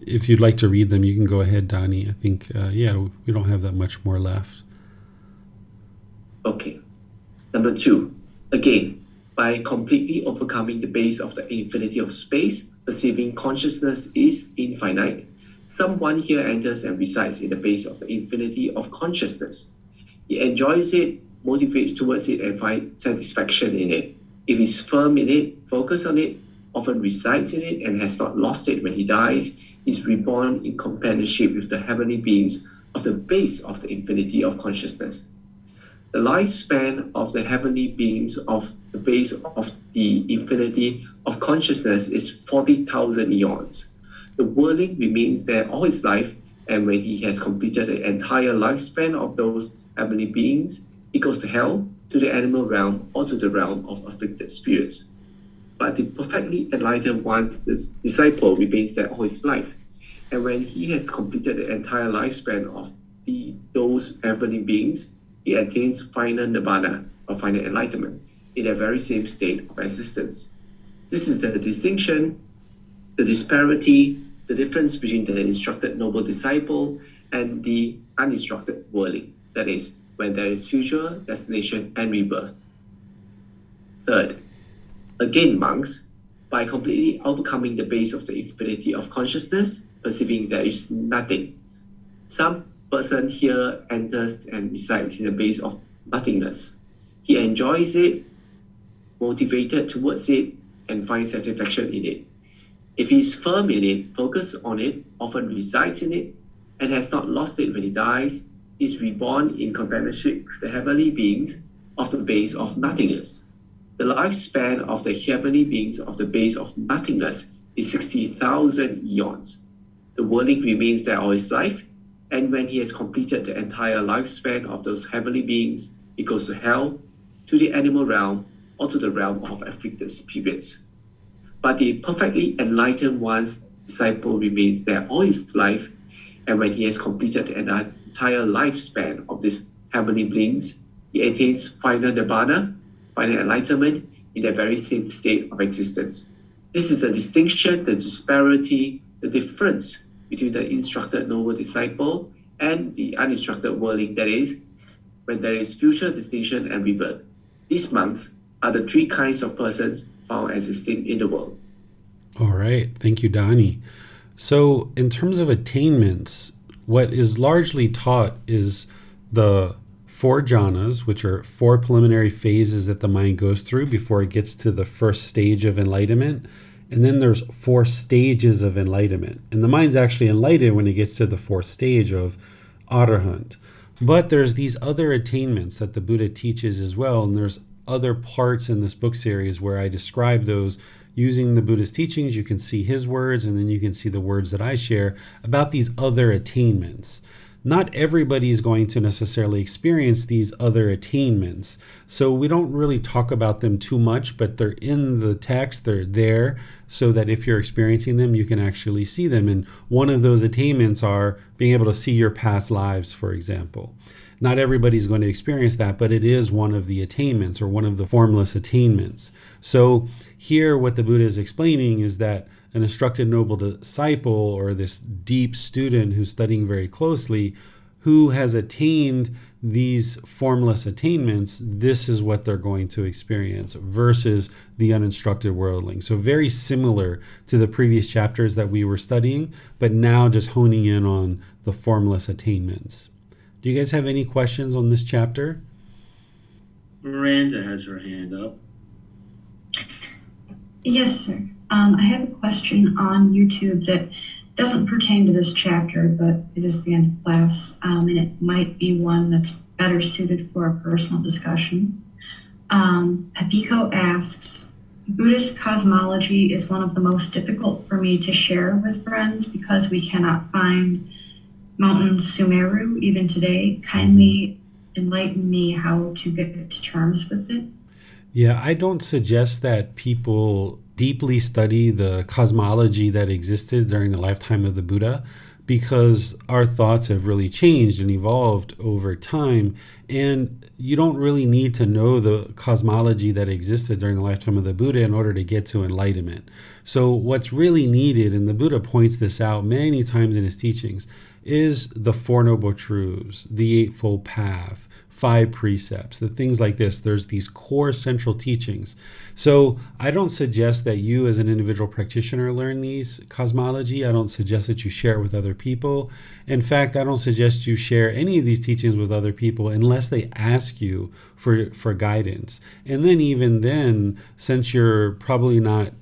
If you'd like to read them, you can go ahead, Donnie. I think, we don't have that much more left. Okay. Number 2. Again, by completely overcoming the base of the infinity of space, perceiving consciousness is infinite, someone here enters and resides in the base of the infinity of consciousness. He enjoys it, motivates towards it, and finds satisfaction in it. If he's firm in it, focus on it, often resides in it, and has not lost it when he dies, is reborn in companionship with the heavenly beings of the base of the infinity of consciousness. The lifespan of the heavenly beings of the base of the infinity of consciousness is 40,000 eons. The worldling remains there all his life, and when he has completed the entire lifespan of those heavenly beings, he goes to hell, to the animal realm, or to the realm of afflicted spirits. But the perfectly enlightened one's disciple remains there all his life, and when he has completed the entire lifespan of those heavenly beings, he attains final nirvana, or final enlightenment, in the very same state of existence. This is the distinction, the disparity, the difference between the instructed noble disciple and the uninstructed worldling. That is, when there is future, destination, and rebirth. Third, again, monks, by completely overcoming the base of the infinity of consciousness, perceiving there is nothing. Some person here enters and resides in the base of nothingness. He enjoys it, motivated towards it, and finds satisfaction in it. If he is firm in it, focused on it, often resides in it, and has not lost it when he dies, he is reborn in companionship with the heavenly beings of the base of nothingness. The lifespan of the heavenly beings of the base of nothingness is 60,000 eons. The worldling remains there all his life, and when he has completed the entire lifespan of those heavenly beings, he goes to hell, to the animal realm, or to the realm of afflicted spirits. But the perfectly enlightened one's disciple remains there all his life, and when he has completed the entire lifespan of these heavenly beings, he attains final nirvana, final enlightenment, in the very same state of existence. This is the distinction, the disparity, the difference between the instructed noble disciple and the uninstructed worldling, that is, when there is future distinction and rebirth. These monks are the three kinds of persons found existing in the world. All right. Thank you, Donnie. So in terms of attainments, what is largely taught is the four jhanas, which are four preliminary phases that the mind goes through before it gets to the first stage of enlightenment. And then there's four stages of enlightenment. And the mind's actually enlightened when it gets to the fourth stage of arahant. But there's these other attainments that the Buddha teaches as well. And there's other parts in this book series where I describe those using the Buddha's teachings. You can see his words, and then you can see the words that I share about these other attainments. Not everybody is going to necessarily experience these other attainments. So we don't really talk about them too much, but they're in the text, they're there, so that if you're experiencing them, you can actually see them. And one of those attainments are being able to see your past lives, for example. Not everybody's going to experience that, but it is one of the attainments or one of the formless attainments. So here what the Buddha is explaining is that an instructed noble disciple, or this deep student who's studying very closely, who has attained these formless attainments, this is what they're going to experience versus the uninstructed worldling. So very similar to the previous chapters that we were studying, but now just honing in on the formless attainments. Do you guys have any questions on this chapter? Miranda has her hand up. Yes, sir. I have a question on YouTube that doesn't pertain to this chapter, but it is the end of class, and it might be one that's better suited for a personal discussion. Papiko asks, Buddhist cosmology is one of the most difficult for me to share with friends because we cannot find Mountain Sumeru even today. Kindly enlighten me how to get to terms with it. Yeah, I don't suggest that people deeply study the cosmology that existed during the lifetime of the Buddha, because our thoughts have really changed and evolved over time. And you don't really need to know the cosmology that existed during the lifetime of the Buddha in order to get to enlightenment. So what's really needed, and the Buddha points this out many times in his teachings, is the Four Noble Truths, the Eightfold Path, 5 precepts, the things like this. There's these core central teachings. So I don't suggest that you as an individual practitioner learn these cosmology. I don't suggest that you share it with other people. In fact, I don't suggest you share any of these teachings with other people unless they ask you for guidance. And then even then, since you're probably not,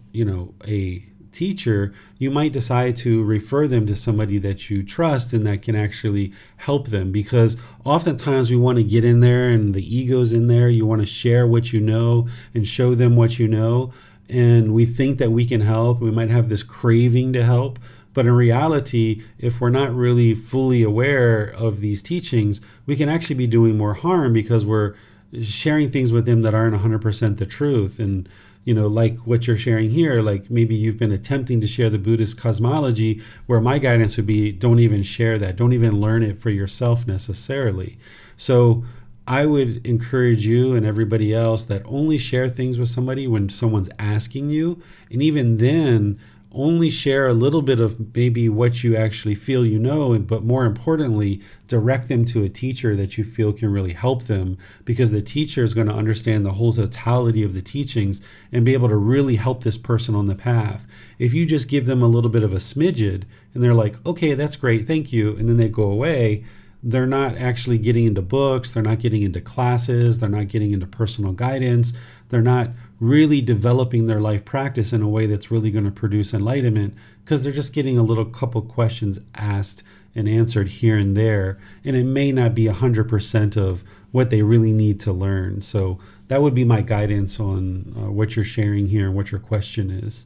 a teacher, you might decide to refer them to somebody that you trust and that can actually help them, because oftentimes we want to get in there and the ego's in there. You want to share what you know and show them what you know. And we think that we can help. We might have this craving to help. But in reality, if we're not really fully aware of these teachings, we can actually be doing more harm, because we're sharing things with them that aren't 100% the truth. And, you know, like what you're sharing here, like maybe you've been attempting to share the Buddhist cosmology, where my guidance would be, don't even share that. Don't even learn it for yourself necessarily. So I would encourage you and everybody else that only share things with somebody when someone's asking you. And even then, only share a little bit of maybe what you actually feel you know, but more importantly, direct them to a teacher that you feel can really help them, because the teacher is going to understand the whole totality of the teachings and be able to really help this person on the path. If you just give them a little bit of a smidgen and they're like, okay, that's great, thank you, and then they go away, they're not actually getting into books, they're not getting into classes, they're not getting into personal guidance, they're not really developing their life practice in a way that's really going to produce enlightenment, because they're just getting a little couple questions asked and answered here and there, and it may not be 100% of what they really need to learn. So that would be my guidance on what you're sharing here and what your question is.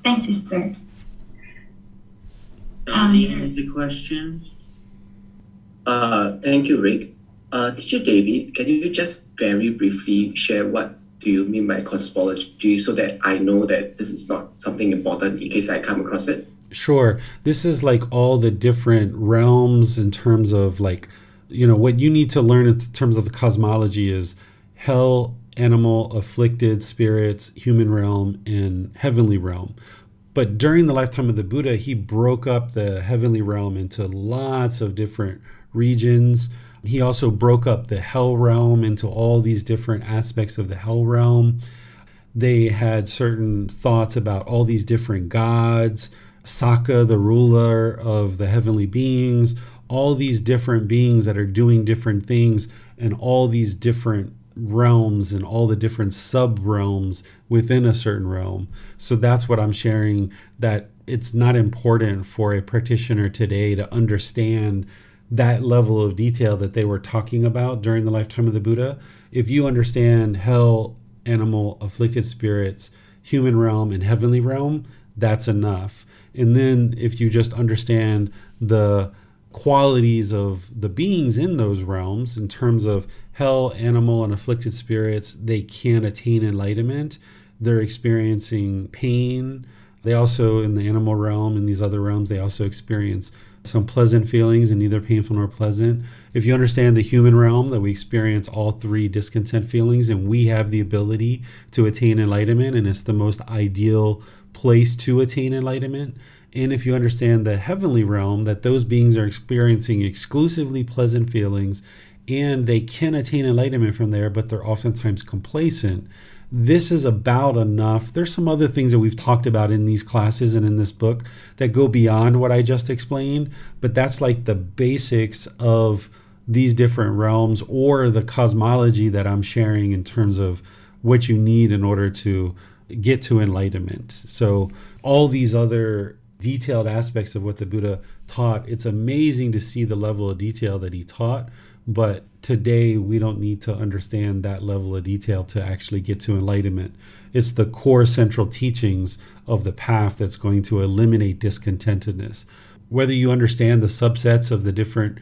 Thank you, sir. The question? Thank you, Rick. Teacher David, can you just very briefly share what do you mean by cosmology, so that I know that this is not something important in case I come across it? Sure. This is like all the different realms in terms of, like, you know, what you need to learn in terms of the cosmology is hell, animal, afflicted spirits, human realm, and heavenly realm. But during the lifetime of the Buddha, he broke up the heavenly realm into lots of different regions. He also broke up the hell realm into all these different aspects of the hell realm. They had certain thoughts about all these different gods, Saka, the ruler of the heavenly beings, all these different beings that are doing different things, and all these different realms and all the different sub realms within a certain realm. So that's what I'm sharing, that it's not important for a practitioner today to understand that level of detail that they were talking about during the lifetime of the Buddha. If you understand hell, animal, afflicted spirits, human realm, and heavenly realm, that's enough. And then if you just understand the qualities of the beings in those realms in terms of hell, animal, and afflicted spirits, they can attain enlightenment. They're experiencing pain. They also, in the animal realm and these other realms, they also experience some pleasant feelings and neither painful nor pleasant. If you understand the human realm, that we experience all three discontent feelings, and we have the ability to attain enlightenment, and it's the most ideal place to attain enlightenment. And if you understand the heavenly realm, that those beings are experiencing exclusively pleasant feelings, and they can attain enlightenment from there, but they're oftentimes complacent. This is about enough. There's some other things that we've talked about in these classes and in this book that go beyond what I just explained, but that's like the basics of these different realms, or the cosmology that I'm sharing in terms of what you need in order to get to enlightenment. So all these other detailed aspects of what the Buddha taught, it's amazing to see the level of detail that he taught. But today we don't need to understand that level of detail to actually get to enlightenment. It's the core central teachings of the path that's going to eliminate discontentedness. Whether you understand the subsets of the different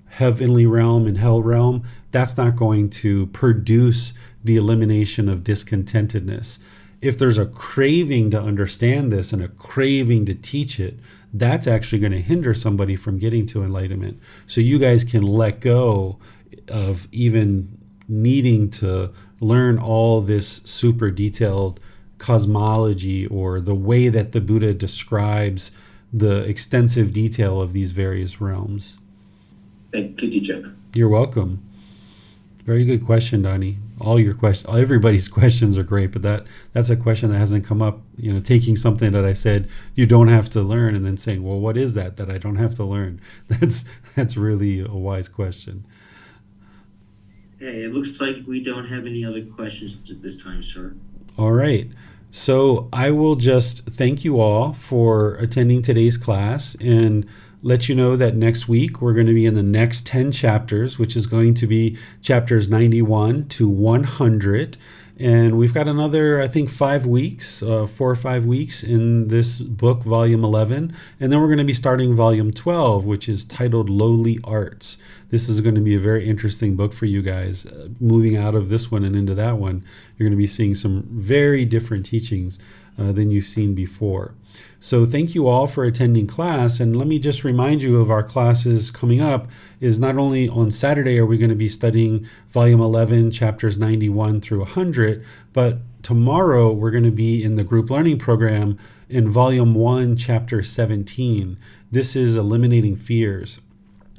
heavenly realm and hell realm, that's not going to produce the elimination of discontentedness. If there's a craving to understand this and a craving to teach it, that's actually going to hinder somebody from getting to enlightenment. So you guys can let go of even needing to learn all this super detailed cosmology, or the way that the Buddha describes the extensive detail of these various realms. Thank you, teacher. You're welcome. Very good question, Donnie. All your questions, everybody's questions are great, but that's a question that hasn't come up. You know, taking something that I said you don't have to learn, and then saying, well, what is that I don't have to learn? That's really a wise question. Hey, it looks like we don't have any other questions at this time, sir. All right. So I will just thank you all for attending today's class and let you know that next week we're going to be in the next 10 chapters, which is going to be chapters 91 to 100. And we've got another, I think, 5 weeks, 4 or 5 weeks in this book, volume 11. And then we're going to be starting volume 12, which is titled Lowly Arts. This is going to be a very interesting book for you guys. Moving out of this one and into that one, you're going to be seeing some very different teachings than you've seen before. So thank you all for attending class. And let me just remind you of our classes coming up is not only on Saturday are we going to be studying volume 11, chapters 91 through 100, but tomorrow we're going to be in the group learning program in volume 1, chapter 17. This is eliminating fears.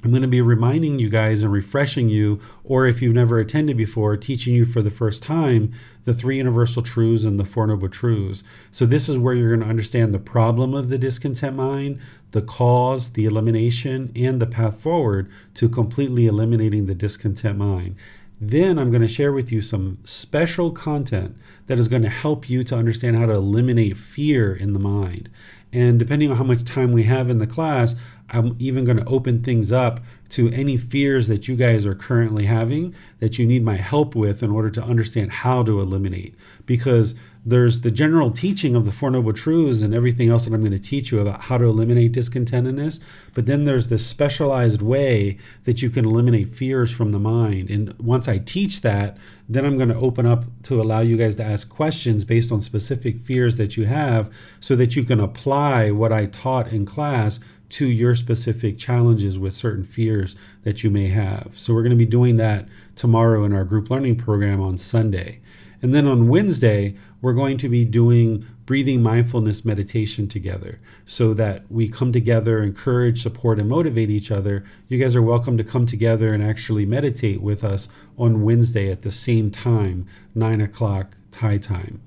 I'm going to be reminding you guys and refreshing you, or if you've never attended before, teaching you for the first time the 3 universal truths and the 4 noble truths. So this is where you're going to understand the problem of the discontent mind, the cause, the elimination, and the path forward to completely eliminating the discontent mind. Then I'm going to share with you some special content that is going to help you to understand how to eliminate fear in the mind. And depending on how much time we have in the class, I'm even going to open things up to any fears that you guys are currently having that you need my help with in order to understand how to eliminate. Because there's the general teaching of the 4 noble truths and everything else that I'm going to teach you about how to eliminate discontentedness. But then there's this specialized way that you can eliminate fears from the mind. And once I teach that, then I'm going to open up to allow you guys to ask questions based on specific fears that you have so that you can apply what I taught in class to your specific challenges with certain fears that you may have. So we're going to be doing that tomorrow in our group learning program on Sunday. And then on Wednesday, we're going to be doing breathing mindfulness meditation together so that we come together, encourage, support, and motivate each other. You guys are welcome to come together and actually meditate with us on Wednesday at the same time, 9 o'clock Thai time.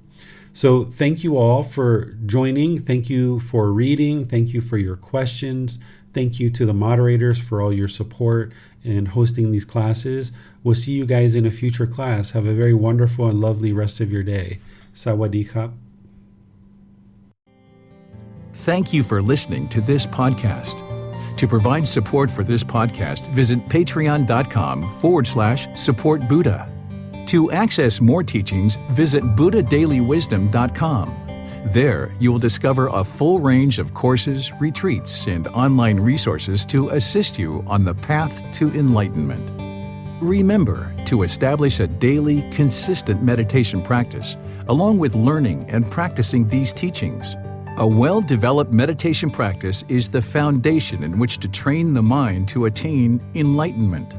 So thank you all for joining. Thank you for reading. Thank you for your questions. Thank you to the moderators for all your support in hosting these classes. We'll see you guys in a future class. Have a very wonderful and lovely rest of your day. Sawadee krap. Thank you for listening to this podcast. To provide support for this podcast, visit patreon.com/support Buddha. To access more teachings, visit buddhadailywisdom.com. There, you will discover a full range of courses, retreats, and online resources to assist you on the path to enlightenment. Remember to establish a daily, consistent meditation practice, along with learning and practicing these teachings. A well-developed meditation practice is the foundation in which to train the mind to attain enlightenment.